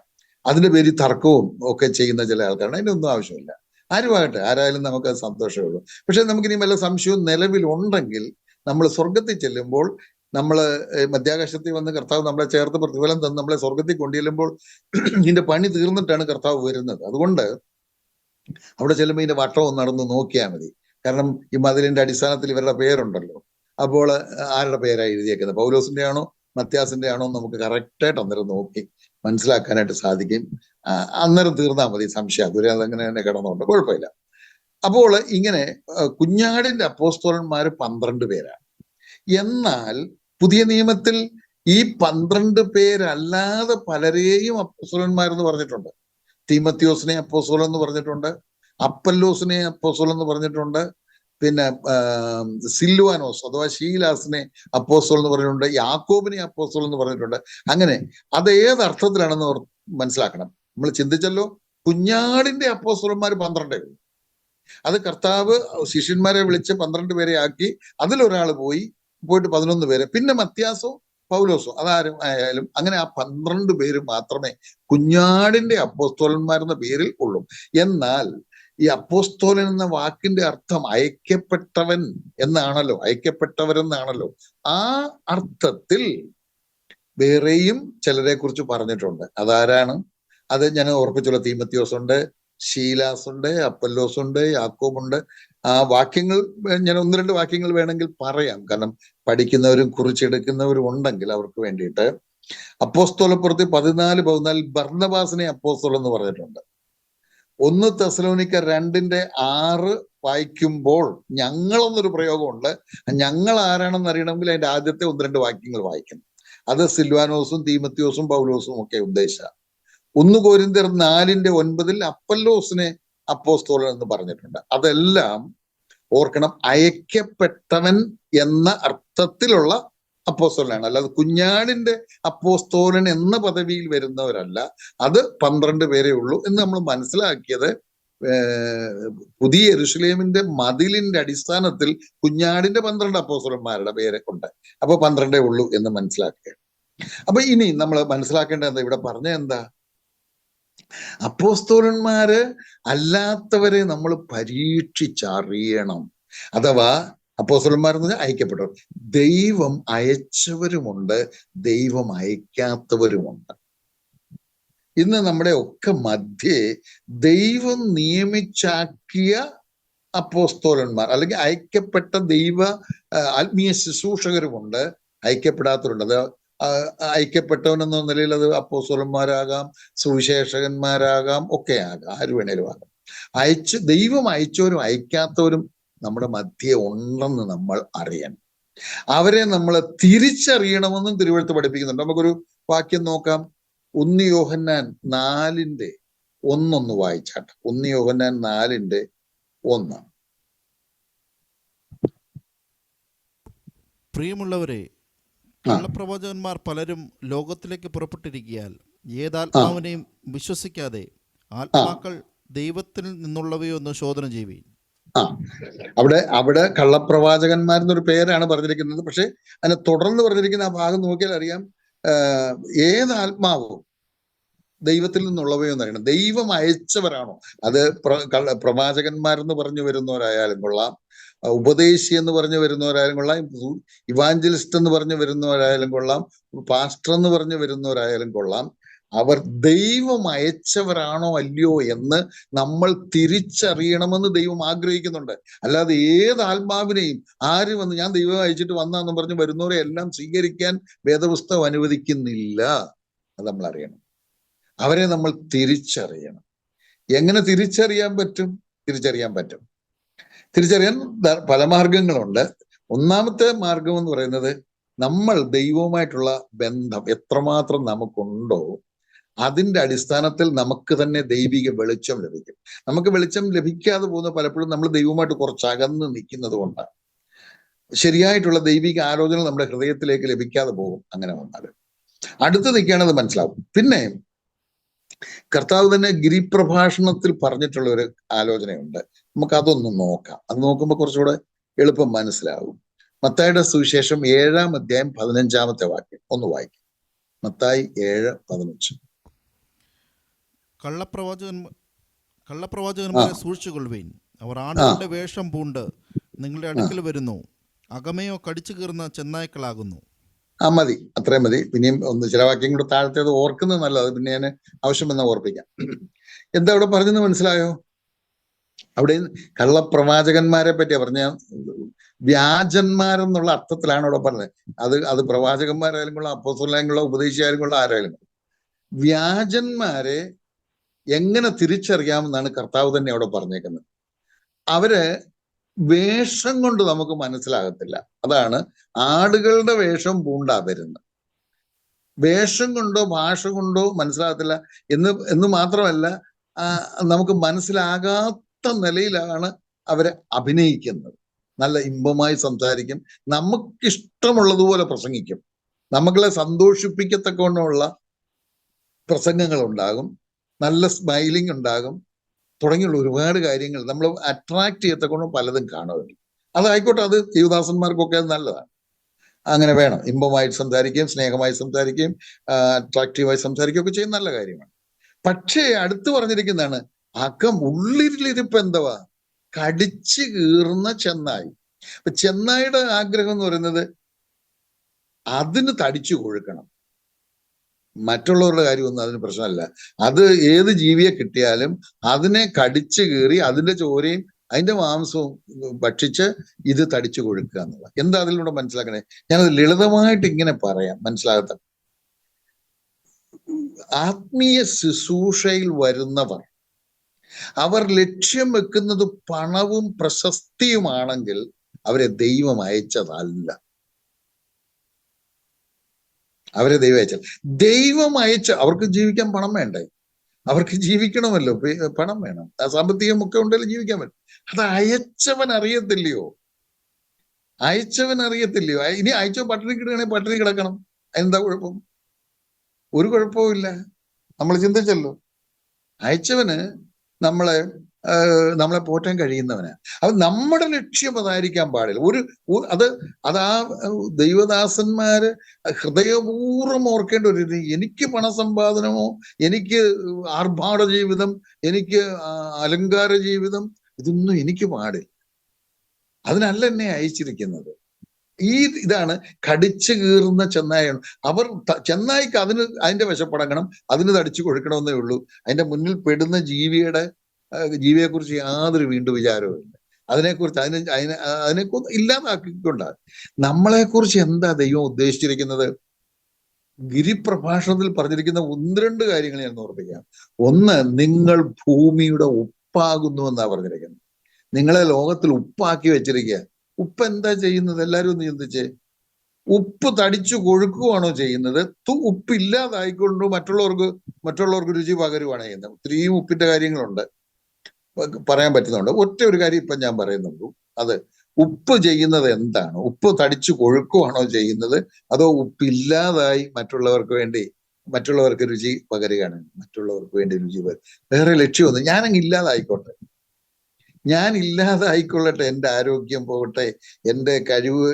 അതിന്റെ പേരിൽ തർക്കവും ഒക്കെ ചെയ്യുന്ന ചില ആൾക്കാരാണ്. അതിനൊന്നും ആവശ്യമില്ല. ആരുമാകട്ടെ, ആരായാലും നമുക്ക് സന്തോഷമേ ഉള്ളൂ. പക്ഷെ നമുക്കിനി വല്ല സംശയവും നിലവിലുണ്ടെങ്കിൽ നമ്മൾ സ്വർഗത്തിൽ ചെല്ലുമ്പോൾ, നമ്മൾ മധ്യാകാശത്തിൽ വന്ന് കർത്താവ് നമ്മളെ ചേർത്ത് പ്രതിഫലം തന്ന് നമ്മളെ സ്വർഗത്തിൽ കൊണ്ടുചെല്ലുമ്പോൾ ഇതിന്റെ പണി തീർന്നിട്ടാണ് കർത്താവ് വരുന്നത്. അതുകൊണ്ട് അവിടെ ചെല്ലുമ്പോൾ ഇതിന്റെ വട്ടവും നടന്ന് നോക്കിയാൽ മതി. കാരണം ഈ മതിലിന്റെ അടിസ്ഥാനത്തിൽ ഇവരുടെ പേരുണ്ടല്ലോ. അപ്പോൾ ആരുടെ പേരാണ് എഴുതിയേക്കുന്നത്, പൗലോസിന്റെ ആണോ മത്യാസിന്റെ ആണോ നമുക്ക് കറക്റ്റായിട്ട് അന്നേരം നോക്കി മനസ്സിലാക്കാനായിട്ട് സാധിക്കും. അന്നേരം തീർന്നാൽ മതി സംശയം. അതുവരെ അതങ്ങനെ തന്നെ കിടന്നുകൊണ്ട് കുഴപ്പമില്ല. അപ്പോൾ ഇങ്ങനെ കുഞ്ഞാടിന്റെ അപ്പോസ്തലന്മാർ 12 പേരാണ്. എന്നാൽ പുതിയ നിയമത്തിൽ ഈ 12 പേരല്ലാതെ പലരെയും അപ്പോസ്തലന്മാരെന്ന് പറഞ്ഞിട്ടുണ്ട്. തീമത്യോസിനെ അപ്പോസ്തലൻ എന്ന് പറഞ്ഞിട്ടുണ്ട്, അപ്പല്ലോസിനെ അപ്പോസ്തലൻ എന്ന് പറഞ്ഞിട്ടുണ്ട്, പിന്നെ സിൽവാനോസ് അഥവാ ശീലാസിനെ അപ്പോസ്തലൻ എന്ന് പറഞ്ഞിട്ടുണ്ട്, യാക്കോബിനെ അപ്പോസ്തലൻ എന്ന് പറഞ്ഞിട്ടുണ്ട്. അങ്ങനെ അത് ഏത് അർത്ഥത്തിലാണെന്ന് മനസ്സിലാക്കണം. നമ്മൾ ചിന്തിച്ചല്ലോ, കുഞ്ഞാടിന്റെ അപ്പോസ്തലന്മാർ 12 ഉള്ളൂ. അത് കർത്താവ് ശിഷ്യന്മാരെ വിളിച്ച് 12 പേരെ ആക്കി, അതിലൊരാൾ പോയിട്ട് 11 പേരെ, പിന്നെ മത്യാസോ പൗലോസോ അതാരും ആയാലും അങ്ങനെ ആ 12 പേര് മാത്രമേ കുഞ്ഞാടിന്റെ അപ്പോസ്തലന്മാരെന്ന പേരിൽ ഉള്ളൂ. എന്നാൽ ഈ അപ്പോസ്തലൻ എന്ന വാക്കിന്റെ അർത്ഥം അയക്കപ്പെട്ടവൻ എന്നാണല്ലോ, അയക്കപ്പെട്ടവരെന്നാണല്ലോ. ആ അർത്ഥത്തിൽ വേറെയും ചിലരെ കുറിച്ച് പറഞ്ഞിട്ടുണ്ട്. അതാരാണ്? അത് ഞാൻ ഓർപ്പിച്ചുള്ള തീമത്യോസ് ഉണ്ട്, ശീലാസ് ഉണ്ട്, അപ്പല്ലോസ് ഉണ്ട്, യാക്കോബുണ്ട്. ആ വാക്യങ്ങൾ ഞാൻ 1-2 വാക്യങ്ങൾ വേണമെങ്കിൽ പറയാം, കാരണം പഠിക്കുന്നവരും കുറിച്ചെടുക്കുന്നവരും ഉണ്ടെങ്കിൽ അവർക്ക് വേണ്ടിയിട്ട്. അപ്പോസ്തലപ്രവൃത്തി 14:14 ബർന്നബാസിനെ അപ്പോസ്തലൻ എന്ന് പറഞ്ഞിട്ടുണ്ട്. 1 തെസ്സലോനിക്കർ 2:6 വായിക്കുമ്പോൾ ഞങ്ങളെന്നൊരു പ്രയോഗമുണ്ട്. ഞങ്ങൾ ആരാണെന്ന് അറിയണമെങ്കിൽ അതിന്റെ ആദ്യത്തെ 1-2 വാക്യങ്ങൾ വായിക്കണം. അത് സിൽവാനോസും തീമത്യോസും പൗലോസും ഒക്കെ ഉദ്ദേശിച്ച. 1 കൊരിന്ത്യർ 4:9 അപ്പല്ലോസിനെ അപ്പോസ്തലൻ എന്ന് പറഞ്ഞിട്ടുണ്ട്. അതെല്ലാം ഓർക്കണം, അയക്കപ്പെട്ടവൻ എന്ന അർത്ഥത്തിലുള്ള അപ്പോസ്തലനാണ്, അല്ലാതെ കുഞ്ഞാടിന്റെ അപ്പോസ്തലൻ എന്ന പദവിയിൽ വരുന്നവരല്ല. അത് 12 പേരേ ഉള്ളൂ എന്ന് നമ്മൾ മനസ്സിലാക്കിയത് പുതിയ യെരൂശലേമിന്റെ മതിലിന്റെ അടിസ്ഥാനത്തിൽ കുഞ്ഞാടിന്റെ 12 അപ്പോസ്തലന്മാരുടെ പേര് ഉണ്ട്. അപ്പൊ 12 ഉള്ളൂ എന്ന് മനസ്സിലാക്കുക. അപ്പൊ ഇനി നമ്മൾ മനസ്സിലാക്കേണ്ടത് എന്താ, ഇവിടെ പറഞ്ഞ എന്താ, അപ്പോസ്തലന്മാര് അല്ലാത്തവരെ നമ്മൾ പരീക്ഷിച്ചറിയണം. അഥവാ അപ്പോസ്തലന്മാരെന്ന് പറഞ്ഞാൽ അയക്കപ്പെട്ടവർ. ദൈവം അയച്ചവരുമുണ്ട്, ദൈവം അയക്കാത്തവരുമുണ്ട്. ഇന്ന് നമ്മുടെ ഒക്കെ മധ്യേ ദൈവം നിയമിച്ചാക്കിയ അപ്പോസ്തലന്മാർ അല്ലെങ്കിൽ അയക്കപ്പെട്ട ദൈവ ആത്മീയ ശുശ്രൂഷകരുമുണ്ട്, അയക്കപ്പെടാത്തവരുണ്ട്. അത് അയക്കപ്പെട്ടവനെന്ന നിലയിൽ അത് അപ്പോസ്തലന്മാരാകാം, സുവിശേഷകന്മാരാകാം, ഒക്കെ ആകാം, ആര് വേണേലും ആകാം. ദൈവം അയച്ചവരും അയക്കാത്തവരും നമ്മുടെ മധ്യേ ഉണ്ടെന്ന് നമ്മൾ അറിയണം. അവരെ നമ്മൾ തിരിച്ചറിയണമെന്നും തിരുവെഴുത്ത് പഠിപ്പിക്കുന്നുണ്ട്. നമുക്കൊരു വാക്യം നോക്കാം. 1 യോഹന്നാൻ 4:1 വായിച്ചാട്ടെ. 1 യോഹന്നാൻ 4:1. പ്രിയമുള്ളവരെ, കള്ളപ്രവാചകന്മാർ പലരും ലോകത്തിലേക്ക് പുറപ്പെട്ടിരിക്കയാൽ ഏതാത്മാവിനെയും വിശ്വസിക്കാതെ ആത്മാക്കൾ ദൈവത്തിൽ നിന്നുള്ളവയൊന്ന് ശോധന ചെയ്യുവീൻ. അവിടെ കള്ളപ്രവാചകന്മാരെന്നൊരു പേരാണ് പറഞ്ഞിരിക്കുന്നത്. പക്ഷെ അതിനെ തുടർന്ന് പറഞ്ഞിരിക്കുന്ന ആ ഭാഗം നോക്കിയാൽ അറിയാം, ഏതാത്മാവും ദൈവത്തിൽ നിന്നുള്ളവയെന്ന് അറിയണം. ദൈവം അയച്ചവരാണോ? അത് പ്രവാചകന്മാരെന്ന് പറഞ്ഞു വരുന്നവരായാലും കൊള്ളാം, ഉപദേശി എന്ന് പറഞ്ഞു വരുന്നവരായാലും കൊള്ളാം, ഇവാഞ്ചലിസ്റ്റ് എന്ന് പറഞ്ഞു വരുന്നവരായാലും കൊള്ളാം, പാസ്റ്റർ എന്ന് പറഞ്ഞു വരുന്നവരായാലും കൊള്ളാം, അവർ ദൈവം അയച്ചവരാണോ അല്ലയോ എന്ന് നമ്മൾ തിരിച്ചറിയണമെന്ന് ദൈവം ആഗ്രഹിക്കുന്നുണ്ട്. അല്ലാതെ ഏത് ആത്മാവിനെയും ആര് വന്ന് ഞാൻ ദൈവം അയച്ചിട്ട് വന്നാന്നും പറഞ്ഞ് വരുന്നവരെ എല്ലാം സ്വീകരിക്കാൻ വേദപുസ്തകം അനുവദിക്കുന്നില്ല. അത് നമ്മൾ അറിയണം. അവരെ നമ്മൾ തിരിച്ചറിയണം. എങ്ങനെ തിരിച്ചറിയാൻ പറ്റും? തിരിച്ചറിയാൻ പല മാർഗങ്ങളുണ്ട്. ഒന്നാമത്തെ മാർഗം എന്ന് പറയുന്നത്, നമ്മൾ ദൈവവുമായിട്ടുള്ള ബന്ധം എത്രമാത്രം നമുക്കുണ്ടോ അതിന്റെ അടിസ്ഥാനത്തിൽ നമുക്ക് തന്നെ ദൈവിക വെളിച്ചം ലഭിക്കും. നമുക്ക് വെളിച്ചം ലഭിക്കാതെ പോകുന്ന പലപ്പോഴും നമ്മൾ ദൈവവുമായിട്ട് കുറച്ച് അകന്ന് നിൽക്കുന്നത് കൊണ്ടാണ്. ശരിയായിട്ടുള്ള ദൈവിക ആലോചന നമ്മുടെ ഹൃദയത്തിലേക്ക് ലഭിക്കാതെ പോകും. അങ്ങനെ വന്നാൽ അടുത്ത് നിൽക്കുകയാണത് മനസ്സിലാവും. പിന്നെ കർത്താവ് തന്നെ ഗിരിപ്രഭാഷണത്തിൽ പറഞ്ഞിട്ടുള്ള ഒരു ആലോചനയുണ്ട്. നമുക്ക് അതൊന്ന് നോക്കാം. അത് നോക്കുമ്പോൾ കുറച്ചുകൂടെ എളുപ്പം മനസ്സിലാവും. മത്തായിയുടെ സുവിശേഷം 7-ാം അധ്യായം 15-ാമത്തെ വാക്യം ഒന്ന് വായിക്കും. മത്തായി 7:15. കള്ളപ്രവാചകന്മാരെ സൂക്ഷിച്ചുകൊള്ളുവീൻ. അവർ ആടുകളുടെ വേഷം പൂണ്ട് നിങ്ങളുടെ അടുക്കൽ വരുന്നു, അകമയോ കടിച്ചു കീറുന്ന ചെന്നായ്ക്കളാകുന്നു. മതി, അത്രയും മതി. പിന്നെയും ഒന്ന് ചില വാക്യം കൂടെ താഴത്തേത് ഓർക്കുന്നത് നല്ലത്. പിന്നെ ഞാൻ ആവശ്യം വന്നാൽ ഓർപ്പിക്കാം. എന്താ അവിടെ പറഞ്ഞെന്ന് മനസ്സിലായോ? അവിടെ കള്ളപ്രവാചകന്മാരെ പറ്റിയാ പറഞ്ഞ, വ്യാജന്മാരെന്നുള്ള അർത്ഥത്തിലാണ് അവിടെ പറഞ്ഞത്. അത് പ്രവാചകന്മാരായാലും കൊള്ളാം, അപ്പോസ്തലനായാലും കൊള്ളാം, ഉപദേശിയായാലും കൊള്ളാം, ആരായാലും. വ്യാജന്മാരെ എങ്ങനെ തിരിച്ചറിയാമെന്നാണ് കർത്താവ് തന്നെ അവിടെ പറഞ്ഞേക്കുന്നത്. അവര് വേഷം കൊണ്ട് നമുക്ക് മനസ്സിലാകത്തില്ല. അതാണ് ആടുകളുടെ വേഷം പൂണ്ടാ വരുന്നത്. വേഷം കൊണ്ടോ ഭാഷ കൊണ്ടോ മനസ്സിലാകത്തില്ല എന്ന് മാത്രമല്ല, നമുക്ക് മനസ്സിലാകാത്ത നിലയിലാണ് അവരെ അഭിനയിക്കുന്നത്. നല്ല ഇമ്പമായി സംസാരിക്കും, നമുക്കിഷ്ടമുള്ളതുപോലെ പ്രസംഗിക്കും, നമ്മളെ സന്തോഷിപ്പിക്കത്തക്കവണ്ണമുള്ള പ്രസംഗങ്ങൾ ഉണ്ടാകും, നല്ല സ്മൈലിംഗ് ഉണ്ടാകും, തുടങ്ങിയുള്ള ഒരുപാട് കാര്യങ്ങൾ നമ്മൾ അട്രാക്ട് ചെയ്യത്തക്കൊണ്ട് പലതും കാണുമല്ലോ. അതായിക്കോട്ടെ, അത് ദേവദാസന്മാർക്കൊക്കെ അത് നല്ലതാണ്. അങ്ങനെ വേണം. ഇമ്പമായിട്ട് സംസാരിക്കുകയും സ്നേഹമായി സംസാരിക്കുകയും അട്രാക്റ്റീവായി സംസാരിക്കുകയൊക്കെ ചെയ്യുന്ന നല്ല കാര്യമാണ്. പക്ഷേ അടുത്ത് പറഞ്ഞിരിക്കുന്നതാണ്, ഉള്ളിലിരിപ്പ് എന്തുവാ? കടിച്ചു കീറുന്ന ചെന്നായി. അപ്പൊ ചെന്നായിയുടെ ആഗ്രഹം എന്ന് പറയുന്നത് അതിന് തടിച്ചു കൊഴുക്കണം. മറ്റുള്ളവരുടെ കാര്യമൊന്നും അതിന് പ്രശ്നമല്ല. അത് ഏത് ജീവിയെ കിട്ടിയാലും അതിനെ കടിച്ചു കീറി അതിന്റെ ചോരയും അതിന്റെ മാംസവും ഭക്ഷിച്ച് ഇത് തടിച്ചു കൊഴുക്കുക എന്നുള്ള. എന്താ അതിലൂടെ മനസ്സിലാക്കണേ? ഞാനത് ലളിതമായിട്ട് ഇങ്ങനെ പറയാം, മനസ്സിലാകത്ത. ആത്മീയ ശുശ്രൂഷയിൽ വരുന്നവർ അവർ ലക്ഷ്യം വെക്കുന്നത് പണവും പ്രശസ്തിയുമാണെങ്കിൽ അവരെ ദൈവം അയച്ചതല്ല. അവരെ ദൈവം അയച്ച അവർക്ക് ജീവിക്കാൻ പണം വേണ്ടേ? അവർക്ക് ജീവിക്കണമല്ലോ, പണം വേണം, സാമ്പത്തികമൊക്കെ ഉണ്ടെങ്കിൽ ജീവിക്കാൻ പറ്റും. അത് അയച്ചവൻ അറിയത്തില്ലയോ? ഇനി അയച്ചോ പട്ടിണി കിടക്കണമെങ്കിൽ പട്ടിണി കിടക്കണം. എന്താ കുഴപ്പം? ഒരു കുഴപ്പവും ഇല്ല. നമ്മൾ ചിന്തിച്ചല്ലോ, അയച്ചവന് നമ്മളെ പോറ്റാൻ കഴിയുന്നവനാ. അത് നമ്മുടെ ലക്ഷ്യം അതായിരിക്കാൻ പാടില്ല. അത് ആ ദൈവദാസന്മാര് ഹൃദയപൂർവ്വം ഓർക്കേണ്ട ഒരു ഇത്, എനിക്ക് പണസമ്പാദനമോ, എനിക്ക് ആർഭാട ജീവിതം, എനിക്ക് അലങ്കാര ജീവിതം, ഇതൊന്നും എനിക്ക് പാടില്ല. അതിനല്ല എന്നെ അയച്ചിരിക്കുന്നത്. ഇതാണ് കടിച്ചു കീറുന്ന ചെന്നായാണ്. ചെന്നായിക്ക് അതിന്റെ വിശപ്പടങ്ങണം, അതിന് തടിച്ചു കൊടുക്കണമെന്നേ ഉള്ളൂ. അതിന്റെ മുന്നിൽ പെടുന്ന ജീവിയെക്കുറിച്ച് യാതൊരു വീണ്ടും വിചാരവുമില്ല. അതിനെക്കുറിച്ച് ഇല്ലാതാക്കിക്കൊണ്ടാണ്. നമ്മളെക്കുറിച്ച് എന്താ ദൈവം ഉദ്ദേശിച്ചിരിക്കുന്നത്? ഗിരിപ്രഭാഷണത്തിൽ പറഞ്ഞിരിക്കുന്ന 1-2 കാര്യങ്ങൾ ഞാൻ ഓർപ്പിക്കാം. ഒന്ന്, നിങ്ങൾ ഭൂമിയുടെ ഉപ്പാകുന്നു എന്നാ പറഞ്ഞിരിക്കുന്നത്. നിങ്ങളെ ലോകത്തിൽ ഉപ്പാക്കി വെച്ചിരിക്കുക. ഉപ്പ് എന്താ ചെയ്യുന്നത്? എല്ലാവരും ഒന്ന് ചിന്തിച്ചേ. ഉപ്പ് തടിച്ചു കൊഴുക്കുകയാണോ ചെയ്യുന്നത്? ഉപ്പില്ലാതായിക്കൊണ്ട് മറ്റുള്ളവർക്ക് രുചി പകരുവാണ് ചെയ്യുന്നത്. ഒത്തിരിയും ഉപ്പിന്റെ കാര്യങ്ങളുണ്ട്, പറയാൻ പറ്റുന്നുണ്ട്. ഒറ്റ ഒരു കാര്യം ഇപ്പം ഞാൻ പറയുന്നുള്ളൂ. അത് ഉപ്പ് ചെയ്യുന്നത് എന്താണ്? ഉപ്പ് തടിച്ചു കൊഴുക്കുകയാണോ ചെയ്യുന്നത്, അതോ ഉപ്പില്ലാതായി മറ്റുള്ളവർക്ക് രുചി പകരുകയാണ്? മറ്റുള്ളവർക്ക് വേണ്ടി രുചി വേറെ ലക്ഷ്യമൊന്നും. ഞാനങ്ങ് ഇല്ലാതായിക്കോട്ടെ, ഞാൻ ഇല്ലാതായിക്കൊള്ളട്ടെ, എൻ്റെ ആരോഗ്യം പോകട്ടെ, എൻ്റെ കഴിവ്,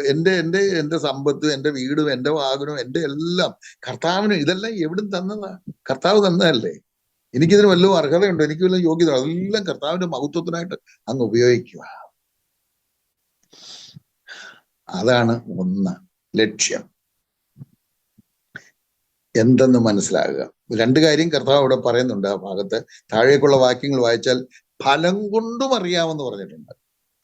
എൻ്റെ സമ്പത്ത്, എൻ്റെ വീടും, എൻ്റെ വാഹനവും, എൻ്റെ എല്ലാം കർത്താവിന്. ഇതെല്ലാം എവിടും തന്നതാ? കർത്താവ് തന്നതല്ലേ. എനിക്കിതിന് വല്ലതും അർഹതയുണ്ടോ? എനിക്ക് വല്ലതും യോഗ്യത? അതെല്ലാം കർത്താവിന്റെ മഹത്വത്തിനായിട്ട് അങ്ങ് ഉപയോഗിക്കുക. അതാണ് ഒന്ന് ലക്ഷ്യം. എന്തെന്ന് മനസ്സിലാകുക. 2 കാര്യം കർത്താവ് അവിടെ പറയുന്നുണ്ട് ആ ഭാഗത്ത്. താഴേക്കുള്ള വാക്യങ്ങൾ വായിച്ചാൽ ഫലം കൊണ്ടും അറിയാമെന്ന് പറഞ്ഞിട്ടുണ്ട്.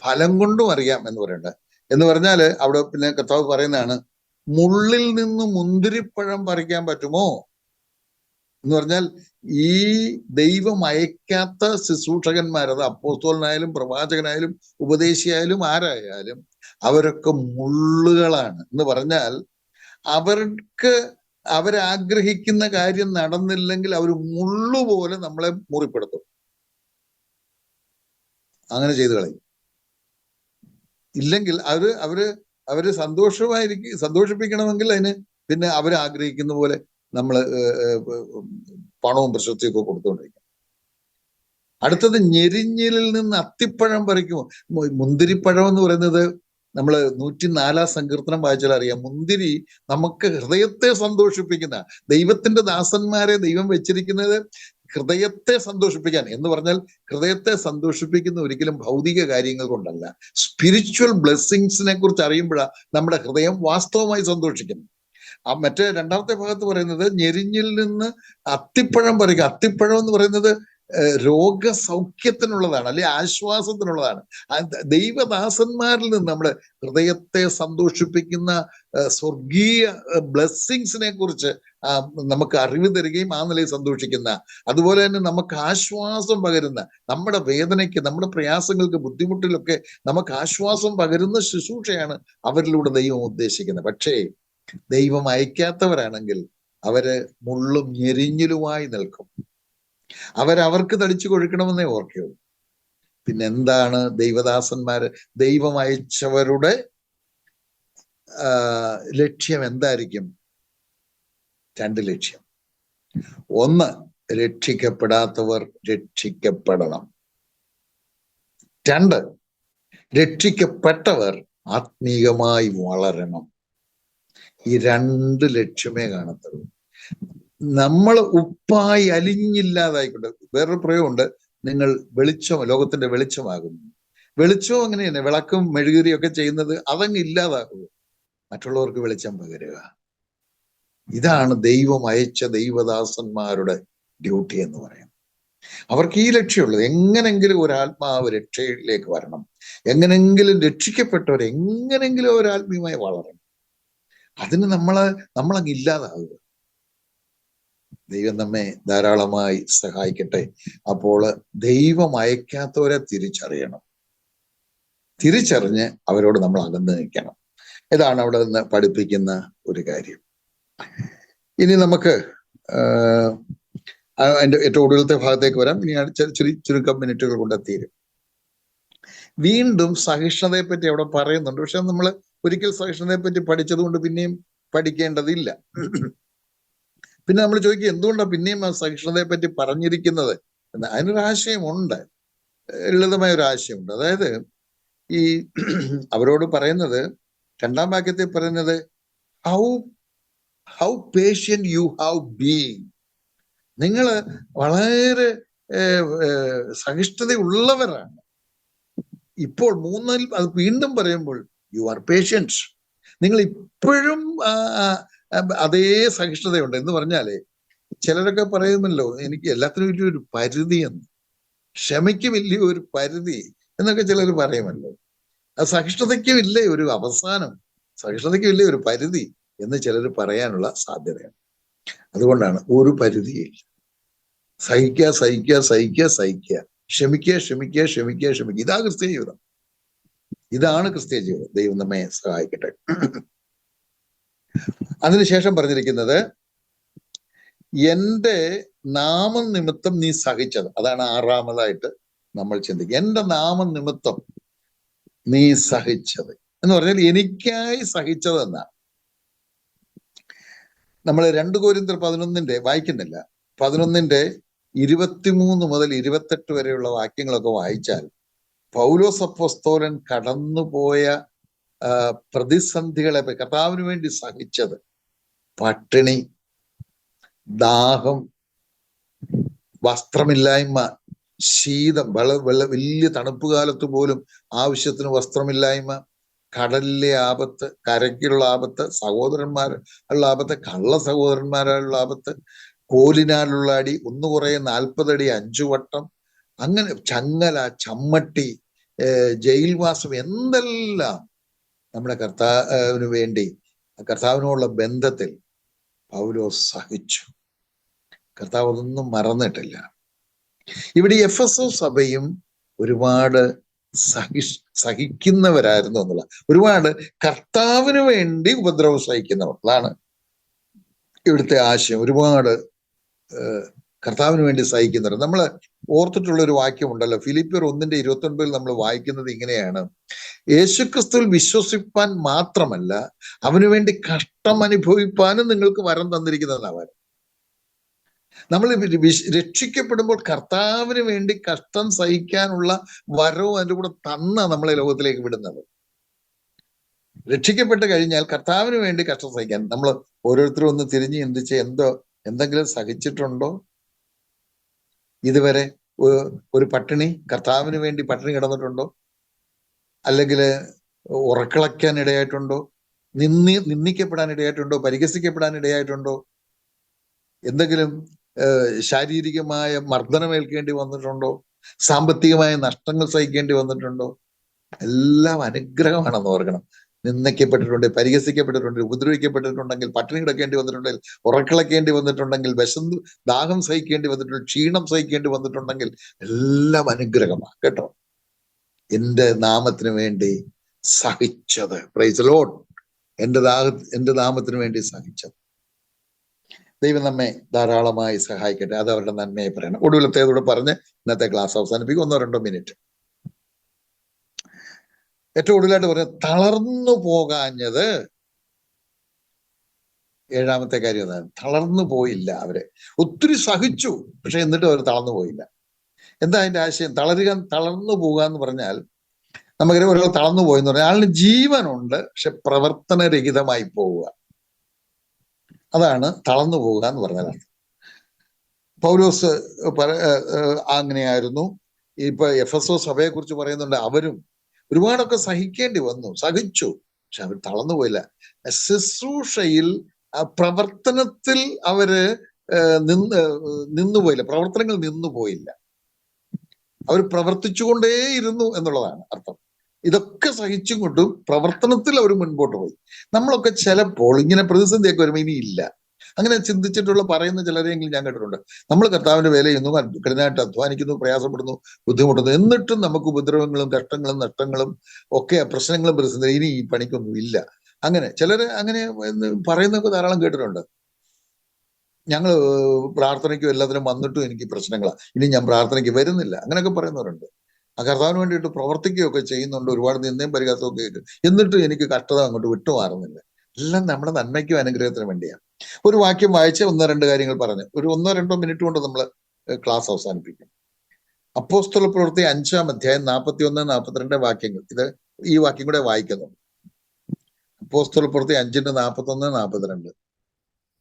ഫലം കൊണ്ടും അറിയാം എന്ന് പറയുന്നുണ്ട്. എന്ന് പറഞ്ഞാല് അവിടെ പിന്നെ കർത്താവ് പറയുന്നതാണ്, മുള്ളിൽ നിന്ന് മുന്തിരിപ്പഴം പറിക്കാൻ പറ്റുമോ? എന്ന് പറഞ്ഞാൽ ഈ ദൈവം അയക്കാത്ത ശുശ്രൂഷകന്മാർ, അത് അപ്പോസ്തലനായാലും പ്രവാചകനായാലും ഉപദേശിയായാലും ആരായാലും അവരൊക്കെ മുള്ളുകളാണ്. എന്ന് പറഞ്ഞാൽ അവരാഗ്രഹിക്കുന്ന കാര്യം നടന്നില്ലെങ്കിൽ അവർ മുള്ളുപോലെ നമ്മളെ മുറിപ്പെടുത്തും. അങ്ങനെ ചെയ്തു കളയും. ഇല്ലെങ്കിൽ അവര് സന്തോഷിപ്പിക്കണമെങ്കിൽ അതിന് പിന്നെ അവരാഗ്രഹിക്കുന്ന പോലെ നമ്മൾ പണവും പ്രശസ്തിയൊക്കെ കൊടുത്തുകൊണ്ടിരിക്കും. അടുത്തത് ഞെരിഞ്ഞിലിൽ നിന്ന് അത്തിപ്പഴം പറിക്കുമോ. മുന്തിരിപ്പഴം എന്ന് പറയുന്നത് നമ്മൾ 104 സങ്കീർത്തനം വായിച്ചാൽ അറിയാം. മുന്തിരി നമുക്ക് ഹൃദയത്തെ സന്തോഷിപ്പിക്കുന്ന, ദൈവത്തിന്റെ ദാസന്മാരെ ദൈവം വെച്ചിരിക്കുന്നത് ഹൃദയത്തെ സന്തോഷിപ്പിക്കാൻ. എന്ന് പറഞ്ഞാൽ ഹൃദയത്തെ സന്തോഷിപ്പിക്കുന്ന ഒരിക്കലും ഭൗതിക കാര്യങ്ങൾ കൊണ്ടല്ല, സ്പിരിച്വൽ ബ്ലെസ്സിങ്സിനെ കുറിച്ച് അറിയുമ്പോഴാണ് നമ്മുടെ ഹൃദയം വാസ്തവമായി സന്തോഷിക്കുന്നത്. മറ്റേ രണ്ടാമത്തെ ഭാഗത്ത് പറയുന്നത് ഞെരിഞ്ഞിൽ നിന്ന് അത്തിപ്പഴം പറിക്കുക. അത്തിപ്പഴം എന്ന് പറയുന്നത് രോഗസൗഖ്യത്തിനുള്ളതാണ്, അല്ലെ ആശ്വാസത്തിനുള്ളതാണ്. ദൈവദാസന്മാരിൽ നിന്ന് നമ്മുടെ ഹൃദയത്തെ സന്തോഷിപ്പിക്കുന്ന സ്വർഗീയ ബ്ലെസ്സിങ്സിനെ കുറിച്ച് നമുക്ക് അറിവ് തരികയും ആ നിലയിൽ സന്തോഷിക്കുന്ന, അതുപോലെ തന്നെ നമുക്ക് ആശ്വാസം പകരുന്ന, നമ്മുടെ വേദനയ്ക്ക്, നമ്മുടെ പ്രയാസങ്ങൾക്ക്, ബുദ്ധിമുട്ടിലൊക്കെ നമുക്ക് ആശ്വാസം പകരുന്ന ശുശ്രൂഷയാണ് അവരിലൂടെ ദൈവം ഉദ്ദേശിക്കുന്നത്. പക്ഷേ ദൈവം അയക്കാത്തവരാണെങ്കിൽ അവര് മുള്ളും ഞെരിഞ്ഞിലുമായി നിൽക്കും. അവർക്ക് തടിച്ചു കൊഴുക്കണമെന്നേ ഓർക്കുകയുള്ളൂ. പിന്നെന്താണ് ദൈവദാസന്മാര്, ദൈവം അയച്ചവരുടെ ലക്ഷ്യം എന്തായിരിക്കും? 2 ലക്ഷ്യം. ഒന്ന്, രക്ഷിക്കപ്പെടാത്തവർ രക്ഷിക്കപ്പെടണം. 2, രക്ഷിക്കപ്പെട്ടവർ ആത്മീയമായി വളരണം. ഈ 2 ലക്ഷ്യമേ കാണത്തുള്ളൂ. നമ്മൾ ഉപ്പായി അലിഞ്ഞില്ലാതായിക്കൊണ്ട്, വേറൊരു പ്രയോഗമുണ്ട്, നിങ്ങൾ വെളിച്ചം, ലോകത്തിന്റെ വെളിച്ചമാകുന്നു. വെളിച്ചവും അങ്ങനെ തന്നെ, വിളക്കും മെഴുകുതിരിയൊക്കെ ചെയ്യുന്നത് അതങ്ങ് ഇല്ലാതാക്കുക, മറ്റുള്ളവർക്ക് വെളിച്ചം പകരുക. ഇതാണ് ദൈവം അയച്ച ദൈവദാസന്മാരുടെ ഡ്യൂട്ടി എന്ന് പറയുന്നത്. അവർക്ക് ഈ ലക്ഷ്യമുള്ളത്, എങ്ങനെങ്കിലും ഒരാത്മാവ് രക്ഷയിലേക്ക് വരണം, എങ്ങനെങ്കിലും രക്ഷിക്കപ്പെട്ടവർ എങ്ങനെങ്കിലും ഒരാത്മീയമായി വളരണം. അതിന് നമ്മളങ്ങ് ഇല്ലാതാവുക. ദൈവം നമ്മെ ധാരാളമായി സഹായിക്കട്ടെ. അപ്പോൾ ദൈവം അയക്കാത്തവരെ തിരിച്ചറിഞ്ഞ് അവരോട് നമ്മൾ അകന്ന് നിൽക്കണം. ഇതാണ് അവിടെ നിന്ന് പഠിപ്പിക്കുന്ന ഒരു കാര്യം. ഇനി നമുക്ക് അതിന്റെ ഏറ്റവും ഒടുവിലത്തെ ഭാഗത്തേക്ക് വരാം. ഇനി ചുരുക്കം മിനിറ്റുകൾ കൊണ്ട് തീരും. വീണ്ടും സഹിഷ്ണുതയെ പറ്റി അവിടെ പറയുന്നുണ്ട്. പക്ഷെ നമ്മൾ ഒരിക്കൽ സഹിഷ്ണുതയെ പറ്റി പഠിച്ചത് കൊണ്ട് പിന്നെയും പഠിക്കേണ്ടതില്ല. പിന്നെ നമ്മൾ ചോദിക്കുക, എന്തുകൊണ്ടാണ് പിന്നെയും ആ സഹിഷ്ണുതയെ പറ്റി പറഞ്ഞിരിക്കുന്നത് എന്ന്. അതിനൊരാശയമുണ്ട്, ലളിതമായ ഒരു ആശയമുണ്ട്. അതായത് ഈ അവരോട് പറയുന്നത്, 2-ാം വാക്യത്തിൽ പറയുന്നത്, how patient you have been. നിങ്ങൾ വളരെ സഹിഷ്ണുതയുള്ളവരാണ്. ഇപ്പോൾ 3-ൽ അത് വീണ്ടും പറയുമ്പോൾ യു ആർ പേഷ്യൻസ്. നിങ്ങൾ ഇപ്പോഴും അതേ സഹിഷ്ണുതയുണ്ട്. എന്ന് പറഞ്ഞാല് ചിലരൊക്കെ പറയുമല്ലോ, എനിക്ക് എല്ലാത്തിനും വലിയൊരു പരിധി എന്ന്, ക്ഷമയ്ക്ക് വലിയൊരു പരിധി എന്നൊക്കെ ചിലർ പറയുമല്ലോ. ആ സഹിഷ്ണുതയ്ക്കും ഇല്ലേ ഒരു അവസാനം, സഹിഷ്ണുതയ്ക്കും ഇല്ലേ ഒരു പരിധി എന്ന് ചിലർ പറയാനുള്ള സാധ്യതയാണ്. അതുകൊണ്ടാണ് ഒരു പരിധിയില്ല. സഹിക്കുക, ക്ഷമിക്കുക. ഇതാ ക്രിസ്തീയ ജീവിതം, ഇതാണ് ക്രിസ്തീയ ജീവിതം. ദൈവം നമ്മെ സഹായിക്കട്ടെ. അതിനുശേഷം പറഞ്ഞിരിക്കുന്നത്, എന്റെ നാമം നിമിത്തം നീ സഹിച്ചത്. അതാണ് 6-ാമതായിട്ട് നമ്മൾ ചിന്തിക്കുക. എന്റെ നാമം നിമിത്തം നീ സഹിച്ചത് എന്ന് പറഞ്ഞാൽ എനിക്കായി സഹിച്ചത് എന്നാണ്. നമ്മൾ 2 കൊരിന്ത്യർ 11 വായിക്കുന്നില്ല, 11 23 മുതൽ 28 വരെയുള്ള വാക്യങ്ങളൊക്കെ വായിച്ചാൽ പൗലോസ് അപ്പോസ്തലൻ കടന്നുപോയ പ്രതിസന്ധികളെ, കർത്താവിന് വേണ്ടി സഹിച്ചത്, പട്ടിണി, ദാഹം, വസ്ത്രമില്ലായ്മ, ശീതം, വലിയ തണുപ്പ് കാലത്ത് പോലും ആവശ്യത്തിന് വസ്ത്രമില്ലായ്മ, കടലിലെ ആപത്ത്, കരയ്ക്കുള്ള ആപത്ത്, സഹോദരന്മാരുള്ള ആപത്ത്, കള്ള സഹോദരന്മാരുള്ള ആപത്ത്, കോലിനാലുള്ള അടി, 1 കുറേ 40 അടി 5 വട്ടം, അങ്ങനെ ചങ്ങല, ചമ്മട്ടി, ജയിൽവാസം, എന്തെല്ലാം നമ്മുടെ കർത്താവിന് വേണ്ടി, കർത്താവിനോടുള്ള ബന്ധത്തിൽ പൗലോസ് സഹിച്ചു. കർത്താവ് അതൊന്നും മറന്നിട്ടില്ല. ഇവിടെ എഫെസോ സഭയും ഒരുപാട് സഹിക്കുന്നവരായിരുന്നു എന്നുള്ള, ഒരുപാട് കർത്താവിന് വേണ്ടി ഉപദ്രവം സഹിക്കുന്നവർ. അതാണ് ഇവിടുത്തെ ആശയം. ഒരുപാട് കർത്താവിന് വേണ്ടി സഹിക്കുന്നവർ. നമ്മൾ ഓർത്തിട്ടുള്ള ഒരു വാക്യമുണ്ടല്ലോ, ഫിലിപ്പിയർ 1:29 നമ്മൾ വായിക്കുന്നത് ഇങ്ങനെയാണ്: യേശുക്രിസ്തുവിൽ വിശ്വസിപ്പാൻ മാത്രമല്ല അവന് വേണ്ടി കഷ്ടം അനുഭവിപ്പാനും നിങ്ങൾക്ക് വരം തന്നിരിക്കുന്നതാണ്. നമ്മൾ രക്ഷിക്കപ്പെടുമ്പോൾ കർത്താവിന് വേണ്ടി കഷ്ടം സഹിക്കാനുള്ള വരവും അതിൻ്റെ കൂടെ തന്ന നമ്മളെ ലോകത്തിലേക്ക് വിടുന്നത്. രക്ഷിക്കപ്പെട്ട് കഴിഞ്ഞാൽ കർത്താവിന് വേണ്ടി കഷ്ടം സഹിക്കാൻ നമ്മൾ ഓരോരുത്തരും ഒന്ന് തിരിഞ്ഞ് ചിന്തിച്ച് എന്തെങ്കിലും സഹിച്ചിട്ടുണ്ടോ ഇതുവരെ? ഒരു പട്ടിണി, കർത്താവിന് വേണ്ടി പട്ടിണി കിടന്നിട്ടുണ്ടോ? അല്ലെങ്കിൽ ഉറക്കളയ്ക്കാൻ ഇടയായിട്ടുണ്ടോ? നിന്ദിക്കപ്പെടാൻ ഇടയായിട്ടുണ്ടോ? പരിഹസിക്കപ്പെടാൻ ഇടയായിട്ടുണ്ടോ? എന്തെങ്കിലും ശാരീരികമായ മർദ്ദനമേൽക്കേണ്ടി വന്നിട്ടുണ്ടോ? സാമ്പത്തികമായ നഷ്ടങ്ങൾ സഹിക്കേണ്ടി വന്നിട്ടുണ്ടോ? എല്ലാം അനുഗ്രഹമാണെന്ന് ഓർക്കണം. നിന്ദിക്കപ്പെട്ടിട്ടുണ്ട്, പരിഹസിക്കപ്പെട്ടിട്ടുണ്ട്, ഉപദ്രവിക്കപ്പെട്ടിട്ടുണ്ടെങ്കിൽ, പട്ടിണി കിടക്കേണ്ടി വന്നിട്ടുണ്ടെങ്കിൽ, ഉറക്കളക്കേണ്ടി വന്നിട്ടുണ്ടെങ്കിൽ, ദാഹം സഹിക്കേണ്ടി വന്നിട്ടുണ്ടെങ്കിൽ, ക്ഷീണം സഹിക്കേണ്ടി വന്നിട്ടുണ്ടെങ്കിൽ എല്ലാം അനുഗ്രഹമാണ് കേട്ടോ. എൻ്റെ നാമത്തിന് വേണ്ടി സഹിച്ചത്, പ്രൈസ് ലോർഡ്, എൻ്റെ നാമത്തിന് വേണ്ടി സഹിച്ചത്. ദൈവം നമ്മെ ധാരാളമായി സഹായിക്കട്ടെ. അത് അവരുടെ നന്മയെ പറയണം. ഒടുവിലത്തേതോടെ പറഞ്ഞ് ഇന്നത്തെ ക്ലാസ് അവസാനിപ്പിക്കും. 1-2 മിനിറ്റ്. ഏറ്റവും ഒടുവിലായിട്ട് പറഞ്ഞ തളർന്നു പോകാഞ്ഞത്, 7ാമത്തെ കാര്യം അതാണ്. തളർന്നു പോയില്ല. അവര് ഒത്തിരി സഹിച്ചു, പക്ഷെ എന്നിട്ടും അവർ തളർന്നു പോയില്ല. എന്താ അതിന്റെ ആശയം? തളർന്നു പോകുക എന്ന് പറഞ്ഞാൽ, നമുക്കറിയാം ഒരാൾ തളർന്നു പോയെന്ന് പറഞ്ഞാൽ ആളിന് ജീവനുണ്ട്, പക്ഷെ പ്രവർത്തനരഹിതമായി പോവുക. അതാണ് തളർന്നു പോവുക എന്ന് പറഞ്ഞാൽ. പൗലോസ് അങ്ങനെയായിരുന്നു. ഇപ്പൊ എഫെസോ സഭയെ കുറിച്ച് പറയുന്നുണ്ട്, അവരും ഒരുപാടൊക്കെ സഹിച്ചു, പക്ഷെ അവർ തളർന്നു പോയില്ല. ശുശ്രൂഷയിൽ, പ്രവർത്തനത്തിൽ അവര് നിന്നുപോയില്ല. പ്രവർത്തനങ്ങൾ നിന്നുപോയില്ല. അവർ പ്രവർത്തിച്ചുകൊണ്ടേയിരുന്നു എന്നുള്ളതാണ് അർത്ഥം. ഇതൊക്കെ സഹിച്ചും കൊണ്ടും പ്രവർത്തനത്തിൽ അവർ മുൻപോട്ട് പോയി. നമ്മളൊക്കെ ചിലപ്പോൾ ഇങ്ങനെ പ്രതിസന്ധിയൊക്കെ വരുമ്പോൾ ഇനിയില്ല, അങ്ങനെ ചിന്തിച്ചിട്ടുള്ള പറയുന്ന ചിലരെങ്കിലും ഞാൻ കേട്ടിട്ടുണ്ട്. നമ്മൾ കർത്താവിന്റെ വേല ചെയ്യുന്നു, കഠിനമായിട്ട് അധ്വാനിക്കുന്നു, പ്രയാസപ്പെടുന്നു, ബുദ്ധിമുട്ടുന്നു, എന്നിട്ടും നമുക്ക് ഉപദ്രവങ്ങളും കഷ്ടങ്ങളും നഷ്ടങ്ങളും ഒക്കെ പ്രശ്നങ്ങളും പ്രതിസന്ധി, ഇനി ഈ പണിക്കൊന്നും ഇല്ല. അങ്ങനെ ചിലര് അങ്ങനെ പറയുന്നൊക്കെ ധാരാളം കേട്ടിട്ടുണ്ട്. ഞങ്ങൾ പ്രാർത്ഥനയ്ക്കും എല്ലാത്തിനും വന്നിട്ടും എനിക്ക് പ്രശ്നങ്ങളാണ്, ഇനി ഞാൻ പ്രാർത്ഥനയ്ക്ക് വരുന്നില്ല, അങ്ങനെയൊക്കെ പറയുന്നവരുണ്ട്. ആ കർത്താവിന് വേണ്ടിയിട്ട് പ്രവർത്തിക്കുകയൊക്കെ ചെയ്യുന്നുണ്ട്, ഒരുപാട് നിന്ദയും പരിഹാസമൊക്കെ ആയിട്ട്, എന്നിട്ടും എനിക്ക് കഷ്ടത അങ്ങോട്ട് വിട്ടുമാറുന്നില്ല. എല്ലാം നമ്മുടെ നന്മയ്ക്കും അനുഗ്രഹത്തിനും വേണ്ടിയാണ്. ഒരു വാക്യം വായിച്ച് 1-2 കാര്യങ്ങൾ പറഞ്ഞ് ഒരു 1-2 മിനിറ്റ് കൊണ്ട് നമ്മൾ ക്ലാസ് അവസാനിപ്പിക്കും. അപ്പോസ്തല പ്രവൃത്തി 5-ാം അധ്യായം 41-42 വാക്യങ്ങൾ. ഈ വാക്യം കൂടെ വായിക്കുന്നു. അപ്പോസ്തല പ്രവൃത്തി 5:41-42.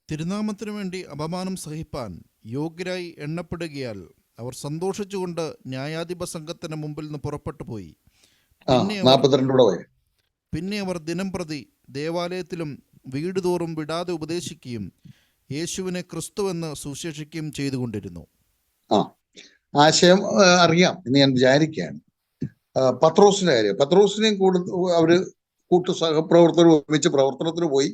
തിരുനാമത്തിനു വേണ്ടി അപമാനം സഹിപ്പാൻ യോഗ്യരായി എണ്ണപ്പെടുകയാൽ അവർ സന്തോഷിച്ചുകൊണ്ട് ന്യായാധിപ സംഘത്തിന് മുമ്പിൽ നിന്ന് പുറപ്പെട്ടു പോയി. 42 പിന്നെ അവർ ദിനം പ്രതി ദേവാലയത്തിലും വീട് തോറും വിടാതെ ഉപദേശിക്കുകയും യേശുവിനെ ക്രിസ്തുവെന്ന് സുശേഷിക്കുകയും ചെയ്തുകൊണ്ടിരുന്നു. ആശയം അറിയാം എന്ന് ഞാൻ വിചാരിക്കുകയാണ്. പത്രോസിന്റെ കാര്യം, പത്രോസിനെയും അവര് സഹപ്രവർത്തകർ ഒരുമിച്ച് പ്രവർത്തനത്തിന് പോയി.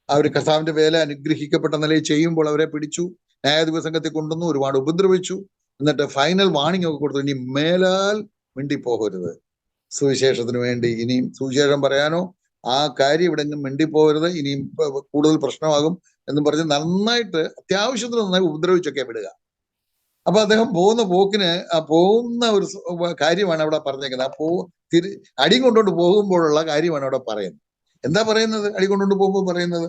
അവർ കർത്താവിന്റെ വേല അനുഗ്രഹിക്കപ്പെട്ട നിലയിൽ ചെയ്യുമ്പോൾ അവരെ പിടിച്ചു, ന്യായാധിപ സംഘത്തിൽ കൊണ്ടുവന്നു, ഒരുപാട് ഉപദ്രവിച്ചു. എന്നിട്ട് ഫൈനൽ വാണിംഗ് ഒക്കെ കൊടുത്തു, ഇനി മേലാൽ മിണ്ടിപ്പോകരുത്, സുവിശേഷത്തിന് വേണ്ടി ഇനിയും സുവിശേഷം പറയാനോ ആ കാര്യം ഇവിടെ എങ്ങും മിണ്ടിപ്പോകരുത്, ഇനിയും കൂടുതൽ പ്രശ്നമാകും എന്നും പറഞ്ഞ് നന്നായിട്ട്, അത്യാവശ്യത്തിന് നന്നായി ഉപദ്രവിച്ചൊക്കെ വിടുക. അപ്പൊ അദ്ദേഹം പോകുന്ന പോക്കിന് പോകുന്ന ഒരു കാര്യമാണ് അവിടെ പറഞ്ഞേക്കുന്നത്. അടി കൊണ്ടുകൊണ്ട് പോകുമ്പോഴുള്ള കാര്യമാണ് അവിടെ പറയുന്നത്. എന്താ പറയുന്നത്? അടി കൊണ്ടുകൊണ്ട് പോകുമ്പോൾ പറയുന്നത്,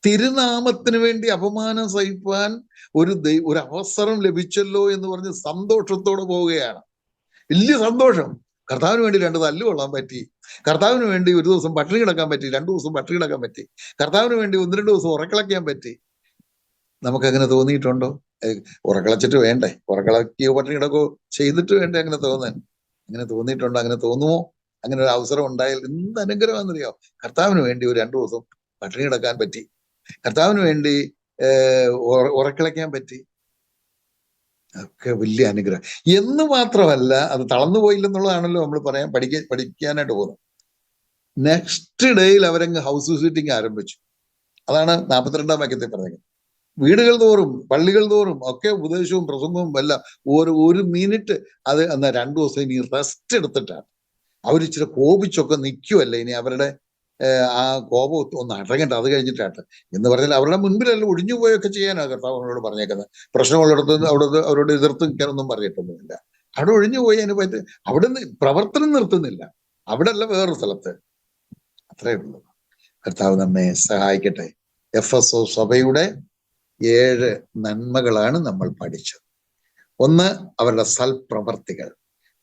തിരുനാമത്തിന് വേണ്ടി അപമാനം സഹിപ്പാൻ ഒരു അവസരം ലഭിച്ചല്ലോ എന്ന് പറഞ്ഞ് സന്തോഷത്തോടെ പോവുകയാണ്. വലിയ സന്തോഷം. കർത്താവിന് വേണ്ടി 2 തല്ല് കൊള്ളാൻ പറ്റി, കർത്താവിന് വേണ്ടി ഒരു ദിവസം പട്ടിണി കിടക്കാൻ പറ്റി, 2 ദിവസം പട്ടിണി കിടക്കാൻ പറ്റി, കർത്താവിന് വേണ്ടി 1-2 ദിവസം ഉറക്കളയ്ക്കാൻ പറ്റി. നമുക്കങ്ങനെ തോന്നിയിട്ടുണ്ടോ? ഉറക്കളച്ചിട്ട് വേണ്ടേ? ഉറക്കളയ്ക്കോ പട്ടിണി കിടക്കോ ചെയ്തിട്ട് വേണ്ടേ അങ്ങനെ തോന്നാൻ? അങ്ങനെ തോന്നിയിട്ടുണ്ടോ? അങ്ങനെ തോന്നുമോ? അങ്ങനെ ഒരു അവസരം ഉണ്ടായാൽ എന്ത് അനുഗ്രഹമാണെന്നറിയാമോ? കർത്താവിന് വേണ്ടി ഒരു 2 ദിവസം പട്ടിണി കിടക്കാൻ പറ്റി, കർത്താവിന് വേണ്ടി ഉറക്കളയ്ക്കാൻ പറ്റി. ഒക്കെ വലിയ അനുഗ്രഹം. എന്ന് മാത്രമല്ല, അത് തളർന്നു പോയില്ലെന്നുള്ളതാണല്ലോ നമ്മൾ പഠിക്കാനായിട്ട് പോകുന്നത്. നെക്സ്റ്റ് ഡേയിൽ അവരങ്ങ് ഹൗസ് വിസിറ്റിംഗ് ആരംഭിച്ചു. അതാണ് 42-ാം വാക്യത്തിൽ പറഞ്ഞത്. വീടുകൾ തോറും പള്ളികൾ തോറും ഒക്കെ ഉപദേശവും പ്രസംഗവും എല്ലാം ഒരു മിനിറ്റ് അത് എന്നാൽ 2 ദിവസം ഇനി റെസ്റ്റ് എടുത്തിട്ടാണ് അവരിച്ചിരി കോപിച്ചൊക്കെ നിൽക്കുമല്ലേ, ഇനി അവരുടെ ആ കോപം ഒന്ന് അടങ്ങട്ടെ, അത് കഴിഞ്ഞിട്ടാട്ടെ എന്ന് പറഞ്ഞാൽ അവരുടെ മുൻപിലെല്ലാം ഒഴിഞ്ഞു പോയൊക്കെ ചെയ്യാനാണ് കർത്താവ് അവരോട് പറഞ്ഞേക്കുന്നത്. പ്രശ്നമുള്ളിടത്ത് അവരോട് എതിർത്ത് നിൽക്കാനൊന്നും പറഞ്ഞിട്ടൊന്നുമില്ല. അവിടെ ഒഴിഞ്ഞു പോയി അതിന് പറ്റി അവിടുന്ന് പ്രവർത്തനം നിർത്തുന്നില്ല, അവിടെ അല്ല വേറൊരു സ്ഥലത്ത്. അത്രേ ഉള്ളൂ. കർത്താവ് നമ്മെ സഹായിക്കട്ടെ. എഫെസോ സഭയുടെ 7 നന്മകളാണ് നമ്മൾ പഠിച്ചത്. 1, അവരുടെ സൽപ്രവർത്തികൾ.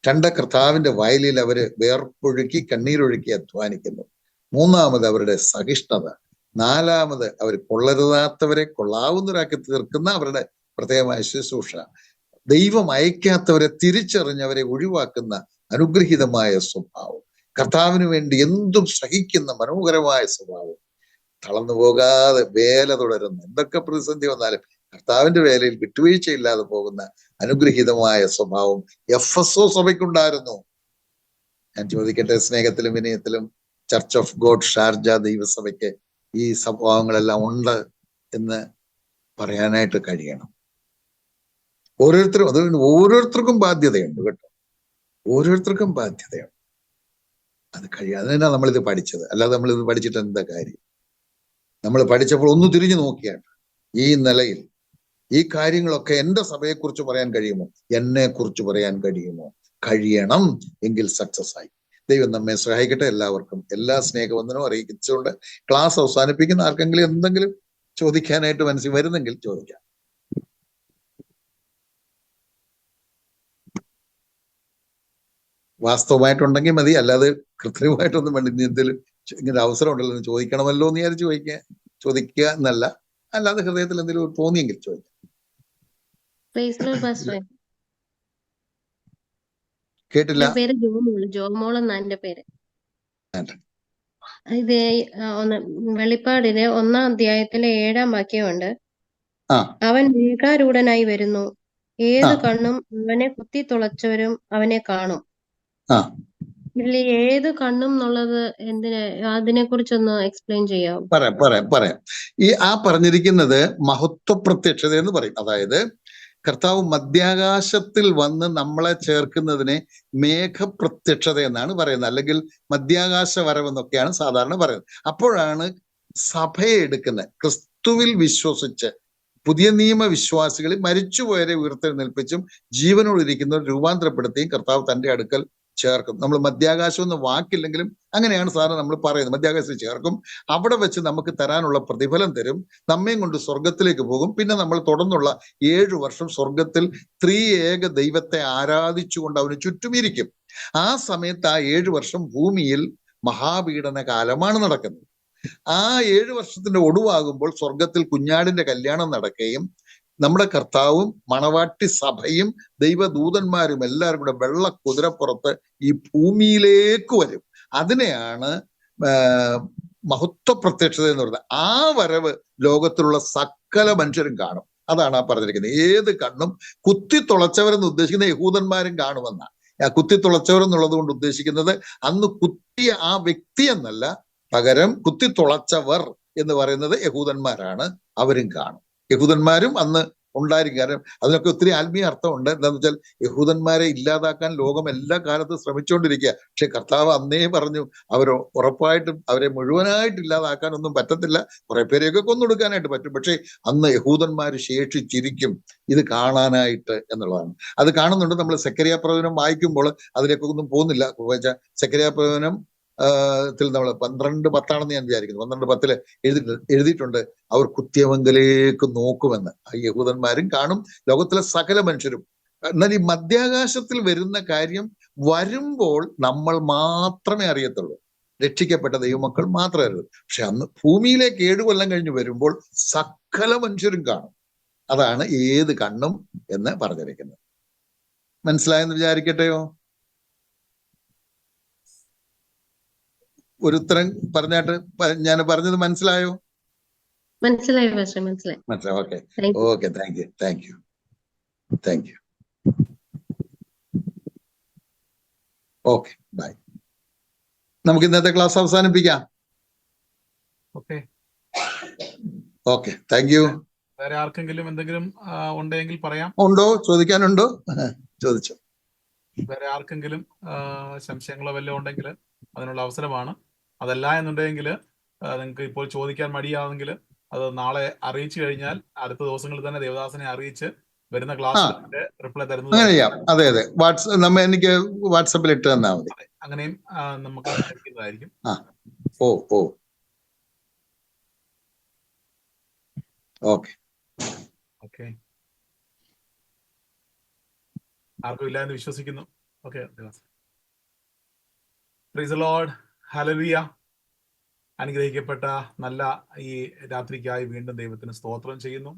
2, കർത്താവിന്റെ വയലിൽ അവര് വേർപ്പൊഴുക്കി കണ്ണീരൊഴുക്കി അധ്വാനിക്കുന്നു. 3, അവരുടെ സഹിഷ്ണുത. 4, അവർ കൊള്ളരുതാത്തവരെ കൊള്ളാവുന്നവരാക്കി തീർക്കുന്ന അവരുടെ പ്രത്യേകമായ ശുശ്രൂഷ. ദൈവം അയക്കാത്തവരെ തിരിച്ചറിഞ്ഞവരെ ഒഴിവാക്കുന്ന അനുഗ്രഹീതമായ സ്വഭാവം. കർത്താവിന് വേണ്ടി എന്തും സഹിക്കുന്ന മനോഹരമായ സ്വഭാവം. തളർന്നു പോകാതെ വേല തുടരുന്നു. എന്തൊക്കെ പ്രതിസന്ധി വന്നാലും കർത്താവിന്റെ വേലയിൽ വിട്ടുവീഴ്ചയില്ലാതെ പോകുന്ന അനുഗ്രഹീതമായ സ്വഭാവം എഫെസോ സഭയ്ക്കുണ്ടായിരുന്നു. ഞാൻ ചോദിക്കട്ടെ, സ്നേഹത്തിലും വിനയത്തിലും ചർച്ച് ഓഫ് ഗോഡ് ഷാർജ ദൈവസഭയ്ക്ക് ഈ സ്വഭാവങ്ങളെല്ലാം ഉണ്ട് എന്ന് പറയാനായിട്ട് കഴിയണം. ഓരോരുത്തർക്കും ബാധ്യതയുണ്ട് കേട്ടോ, ഓരോരുത്തർക്കും ബാധ്യതയുണ്ട്. അത് കഴിയാതെ തന്നെയാണ് നമ്മളിത് പഠിച്ചത്. അല്ലാതെ നമ്മളിത് പഠിച്ചിട്ട് എന്താ കാര്യം? നമ്മൾ പഠിച്ചപ്പോൾ ഒന്ന് തിരിഞ്ഞു നോക്കിയാണ് ഈ നിലയിൽ ഈ കാര്യങ്ങളൊക്കെ എൻ്റെ സഭയെക്കുറിച്ച് പറയാൻ കഴിയുമോ, എന്നെ കുറിച്ച് പറയാൻ കഴിയുമോ? കഴിയണം എങ്കിൽ സക്സസ് ആയി. ദൈവം നമ്മെ സഹായിക്കട്ടെ. എല്ലാവർക്കും എല്ലാ സ്നേഹവന്ദനവും അറിയിച്ചുകൊണ്ട് ക്ലാസ് അവസാനിപ്പിക്കുന്ന ആർക്കെങ്കിലും എന്തെങ്കിലും ചോദിക്കാനായിട്ട് മനസ്സിൽ വരുന്നെങ്കിൽ ചോദിക്കാം. വാസ്തവമായിട്ടുണ്ടെങ്കിൽ മതി, അല്ലാതെ കൃത്രിമമായിട്ടൊന്നും വേണ്ട. ഇനി എന്തെങ്കിലും ഇങ്ങനെ അവസരം ഉണ്ടല്ലോ എന്ന് ചോദിക്കണമല്ലോ എന്ന് വിചാരിച്ച് ചോദിക്കുക എന്നല്ല, അല്ലാതെ ഹൃദയത്തിൽ എന്തെങ്കിലും തോന്നിയെങ്കിൽ ചോദിക്കാം. കേട്ടില്ല. പേര് ജോമോൾ എന്നാ എന്റെ പേര്. ഇത് വെളിപ്പാടിലെ 1-ാം അധ്യായത്തിലെ 7-ാം വാക്യമുണ്ട്. അവൻ മേഘാരൂഢനായി വരുന്നു, ഏത് കണ്ണും അവനെ കുത്തിത്തുളച്ചവരും അവനെ കാണും. ഇതിൽ ഏത് കണ്ണും എന്നുള്ളത് എന്തിനാ, അതിനെ കുറിച്ചൊന്ന് എക്സ്പ്ലെയിൻ ചെയ്യാമോ? പറയാം. ഈ പറഞ്ഞിരിക്കുന്നത് മഹത്വ പ്രത്യക്ഷത എന്ന് പറയും. അതായത് കർത്താവ് മധ്യാകാശത്തിൽ വന്ന് നമ്മളെ ചേർക്കുന്നതിനെ മേഘപ്രത്യക്ഷത എന്നാണ് പറയുന്നത്, അല്ലെങ്കിൽ മധ്യാകാശ വരവെന്നൊക്കെയാണ് സാധാരണ പറയുന്നത്. അപ്പോഴാണ് സഭയെ എടുക്കുന്നത്. ക്രിസ്തുവിൽ വിശ്വസിച്ച് പുതിയ നിയമ വിശ്വാസികളിൽ മരിച്ചുപോയവരെ ഉയർത്തെഴുന്നേൽപ്പിച്ചും ജീവനോടിരിക്കുന്നവർ രൂപാന്തരപ്പെടുത്തിയും കർത്താവ് തന്റെ അടുക്കൽ ചേർക്കും. നമ്മൾ മധ്യാകാശം എന്ന വാക്കില്ലെങ്കിലും അങ്ങനെയാണ് സാധാരണ നമ്മൾ പറയുന്നത്. മധ്യാകാശത്തിൽ ചേർക്കും, അവിടെ വെച്ച് നമുക്ക് തരാനുള്ള പ്രതിഫലം തരും, നമ്മയും കൊണ്ട് സ്വർഗത്തിലേക്ക് പോകും. പിന്നെ നമ്മൾ തുടർന്നുള്ള 7 വർഷം സ്വർഗത്തിൽ ത്രിയേക ദൈവത്തെ ആരാധിച്ചുകൊണ്ട് അവന് ചുറ്റുമിരിക്കും. ആ സമയത്ത് ആ 7 വർഷം ഭൂമിയിൽ മഹാപീഡന കാലമാണ് നടക്കുന്നത്. ആ 7 വർഷത്തിന്റെ ഒടുവാകുമ്പോൾ സ്വർഗത്തിൽ കുഞ്ഞാടിന്റെ കല്യാണം നടക്കുകയും നമ്മുടെ കർത്താവും മണവാട്ടി സഭയും ദൈവദൂതന്മാരും എല്ലാവരും കൂടെ വെള്ള കുതിരപ്പുറത്ത് ഈ ഭൂമിയിലേക്ക് വരും. അതിനെയാണ് മഹത്വ പ്രത്യക്ഷത എന്ന് പറയുന്നത്. ആ വരവ് ലോകത്തിലുള്ള സകല മനുഷ്യരും കാണും. അതാണ് പറഞ്ഞിരിക്കുന്നത്. ഏത് കണ്ണും കുത്തിത്തുളച്ചവരെന്ന് ഉദ്ദേശിക്കുന്ന യഹൂദന്മാരും കാണുമെന്നാണ്. കുത്തിത്തുളച്ചവർ എന്നുള്ളത് കൊണ്ട് ഉദ്ദേശിക്കുന്നത് അന്ന് കുത്തിയ ആ വ്യക്തി എന്നല്ല, പകരം കുത്തിത്തുളച്ചവർ എന്ന് പറയുന്നത് യഹൂദന്മാരാണ്. അവരും കാണും. യഹൂദന്മാരും അന്ന് ഉണ്ടായിരിക്കും. കാരണം അതിനൊക്കെ ഒത്തിരി ആത്മീയ അർത്ഥമുണ്ട്. എന്താന്ന് വെച്ചാൽ യഹൂദന്മാരെ ഇല്ലാതാക്കാൻ ലോകം എല്ലാ കാലത്തും ശ്രമിച്ചുകൊണ്ടിരിക്കുക. പക്ഷെ കർത്താവ് അന്നേ പറഞ്ഞു ഉറപ്പായിട്ടും അവരെ മുഴുവനായിട്ട് ഇല്ലാതാക്കാനൊന്നും പറ്റത്തില്ല. കുറെ പേരെയൊക്കെ കൊന്നൊടുക്കാനായിട്ട് പറ്റും. പക്ഷെ അന്ന് യഹൂദന്മാർ ശേഷിച്ചിരിക്കും ഇത് കാണാനായിട്ട് എന്നുള്ളതാണ്. അത് കാണുന്നുണ്ട്. നമ്മൾ സെക്കരിയ പ്രവചനം വായിക്കുമ്പോൾ അതിലേക്ക് ഒന്നും പോകുന്നില്ല. സെക്കരിയ പ്രവചനം നമ്മൾ 12:10 ഞാൻ വിചാരിക്കുന്നു. 12:10 എഴുതിയിട്ടുണ്ട്, അവർ കുത്തിയവങ്കലേക്ക് നോക്കുമെന്ന്. യഹൂദന്മാരും കാണും, ലോകത്തിലെ സകല മനുഷ്യരും. എന്നാൽ ഈ മധ്യാകാശത്തിൽ വരുന്ന കാര്യം വരുമ്പോൾ നമ്മൾ മാത്രമേ അറിയത്തുള്ളൂ, രക്ഷിക്കപ്പെട്ട ദൈവമക്കൾ മാത്രമേ അറിയൂ. പക്ഷെ അന്ന് ഭൂമിയിലേക്ക് 7 കൊല്ലം കഴിഞ്ഞ് വരുമ്പോൾ സകല മനുഷ്യരും കാണും. അതാണ് ഏത് കണ്ണും എന്ന് പറഞ്ഞിരിക്കുന്നത്. മനസ്സിലായെന്ന് വിചാരിക്കട്ടെയോ? ഒരു ഉത്തരം പറഞ്ഞാട്ട് ഞാൻ പറഞ്ഞത് മനസ്സിലായോ? മനസ്സിലായി. Okay. Thank you. Okay, bye. നമുക്ക് ഇന്നത്തെ ക്ലാസ് അവസാനിപ്പിക്കാം. Okay, thank you. വേറെ ആർക്കെങ്കിലും എന്തെങ്കിലും ഉണ്ടെങ്കിൽ പറയാം. ഉണ്ടോ? ചോദിക്കാനുണ്ടോ? ചോദിച്ചു. വേറെ ആർക്കെങ്കിലും സംശയങ്ങളോ വല്ലതും ഉണ്ടെങ്കിൽ അതിനുള്ള അവസരമാണ്. അതല്ല എന്നുണ്ടെങ്കിൽ നിങ്ങൾക്ക് ഇപ്പോൾ ചോദിക്കാൻ മടിയാണെങ്കിൽ അത് നാളെ അറിയിച്ചു കഴിഞ്ഞാൽ അടുത്ത ദിവസങ്ങളിൽ തന്നെ ദേവദാസനെ അറിയിച്ച് വരുന്ന ക്ലാസ്സിൽ റിപ്ലൈ അങ്ങനെ തരുന്നത്. ചെയ്യാം. അതെ അതെ, എനിക്ക് വാട്സപ്പിൽ ഇട്ട് തന്നാൽ മതി. അങ്ങനെയും നമുക്ക് ലഭിക്കുന്നതായിരിക്കും. ഓ ഓക്കെ. ആർക്കും ഇല്ല എന്ന് വിശ്വസിക്കുന്നു. Okay, price the lord, hallelujah. അനുഗ്രഹിക്കപ്പെട്ട നല്ല ഈ രാത്രിക്കായി വീണ്ടും ദൈവത്തിന് സ്തോത്രം ചെയ്യുന്നു.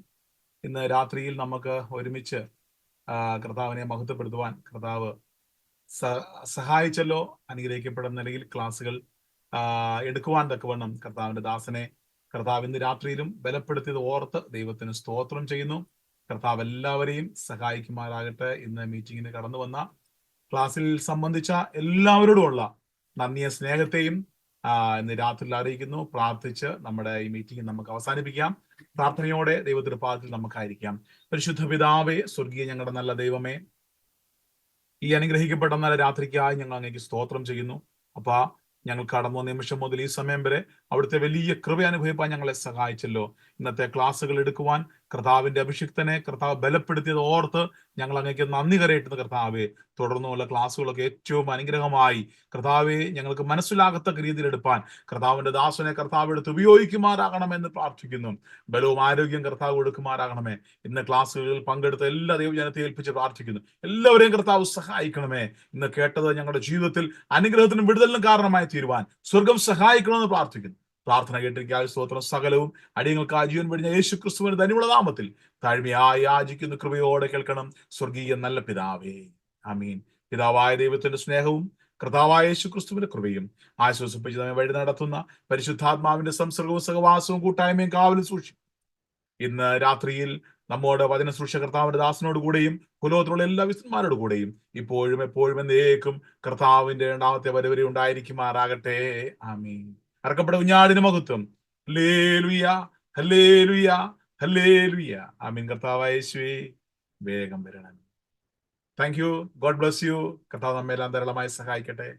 ഇന്ന് രാത്രിയിൽ നമുക്ക് ഒരുമിച്ച് കർത്താവിനെ മഹത്വപ്പെടുത്തുവാൻ കർത്താവ് സഹായിച്ചല്ലോ. അനുഗ്രഹിക്കപ്പെടുന്ന നിലയിൽ ക്ലാസ്സുകൾ എടുക്കുവാൻ തക്കവണ്ണം കർത്താവിന്റെ ദാസനെ കർത്താവ് ഇന്ന് രാത്രിയിലും ബലപ്പെടുത്തിയത് ഓർത്ത് ദൈവത്തിന് സ്തോത്രം ചെയ്യുന്നു. കർത്താവ് എല്ലാവരെയും സഹായിക്കുമാറാകട്ടെ. ഇന്ന് മീറ്റിങ്ങിന് കടന്നു വന്ന ക്ലാസ്സിൽ സംബന്ധിച്ച എല്ലാവരോടുമുള്ള നന്ദിയ സ്നേഹത്തെയും ഇന്ന് രാത്രിയിൽ അറിയിക്കുന്നു. പ്രാർത്ഥിച്ച് നമ്മുടെ ഈ മീറ്റിംഗ് നമുക്ക് അവസാനിപ്പിക്കാം. പ്രാർത്ഥനയോടെ ദൈവത്തിന്റെ പാദത്തിൽ നമുക്കായിരിക്കാം. പരിശുദ്ധ പിതാവേ, സ്വർഗീയ ഞങ്ങളുടെ നല്ല ദൈവമേ, ഈ അനുഗ്രഹിക്കപ്പെട്ട നല്ല രാത്രിക്കായി ഞങ്ങൾ അങ്ങേക്ക് സ്തോത്രം ചെയ്യുന്നു. അപ്പാ, ഞങ്ങൾ കടന്നു നിമിഷം മുതൽ ഈ സമയം വരെ അവിടുത്തെ വലിയ കൃപ അനുഭവിപ്പാൻ ഞങ്ങളെ സഹായിച്ചല്ലോ. ഇന്നത്തെ ക്ലാസ്സുകൾ എടുക്കുവാൻ കർത്താവിന്റെ അഭിഷിക്തനെ കർത്താവ് ബലപ്പെടുത്തിയത് ഓർത്ത് ഞങ്ങൾ അങ്ങേക്ക് നന്ദി കരയറ്റുന്ന കർത്താവെ. തുടർന്നുള്ള ക്ലാസ്സുകളൊക്കെ ഏറ്റവും അനുഗ്രഹമായി കർത്താവെ ഞങ്ങൾക്ക് മനസ്സിലാകത്തക്ക രീതിയിൽ എടുപ്പാൻ കർത്താവിന്റെ ദാസനെ കർത്താവ് എടുത്ത് ഉപയോഗിക്കുമാറാകണമെന്ന് പ്രാർത്ഥിക്കുന്നു. ബലവും ആരോഗ്യം കർത്താവ് കൊടുക്കുമാറാകണമേ. ഇന്ന് ക്ലാസ്സുകളിൽ പങ്കെടുത്ത എല്ലാ ദൈവജനത്തെ ഏൽപ്പിച്ച് പ്രാർത്ഥിക്കുന്നു. എല്ലാവരെയും കർത്താവ് സഹായിക്കണമേ. ഇന്ന് കേട്ടത് ഞങ്ങളുടെ ജീവിതത്തിൽ അനുഗ്രഹത്തിനും വിടുതലിനും കാരണമായി തീരുവാൻ സ്വർഗം സഹായിക്കണമെന്ന് പ്രാർത്ഥിക്കുന്നു. പ്രാർത്ഥന കേട്ടിരിക്കാതെ സ്തോത്രം. സകലവും അടിയങ്ങൾക്ക് ആ ജീവൻ വെടിഞ്ഞ യേശു ക്രിസ്തുവിന്റെ ധന്യമുള്ള നാമത്തിൽ താഴ്മയായി യാചിക്കുന്ന കൃപയോടെ കേൾക്കണം. സ്വർഗീയ നല്ല പിതാവേ, ആമീൻ. പിതാവായ ദൈവത്തിന്റെ സ്നേഹവും കർത്താവായ യേശു ക്രിസ്തുവിന്റെ കൃപയും ആശ്വസിപ്പിച്ച് നമ്മെ വഴി നടത്തുന്ന പരിശുദ്ധാത്മാവിന്റെ സംസർഗവും സഹവാസവും കൂട്ടായ്മയും കാവലും സൂക്ഷിക്കും. ഇന്ന് രാത്രിയിൽ നമ്മോട് വചന സൂക്ഷിച്ച കർത്താവിന്റെ ദാസനോട് കൂടെയും കുലോത്തിലുള്ള എല്ലാ വിശുദ്ധന്മാരോട് കൂടെയും ഇപ്പോഴും എപ്പോഴും എന്നേക്കും കർത്താവിന്റെ രണ്ടാമത്തെ വരവരെ ഉണ്ടായിരിക്കുമാറാകട്ടെ. ആമീൻ. അറക്കപ്പെട്ട കുഞ്ഞാടിന് മഹത്വം. ഹല്ലേലൂയ, ഹല്ലേലൂയ, ഹല്ലേലൂയ. ആമീൻ. കർത്താവായ യേശുവേ, വേഗം വരണം. Thank you. God bless you. കർത്താവ് നമ്മെല്ലാം ധാരാളമായി സഹായിക്കട്ടെ.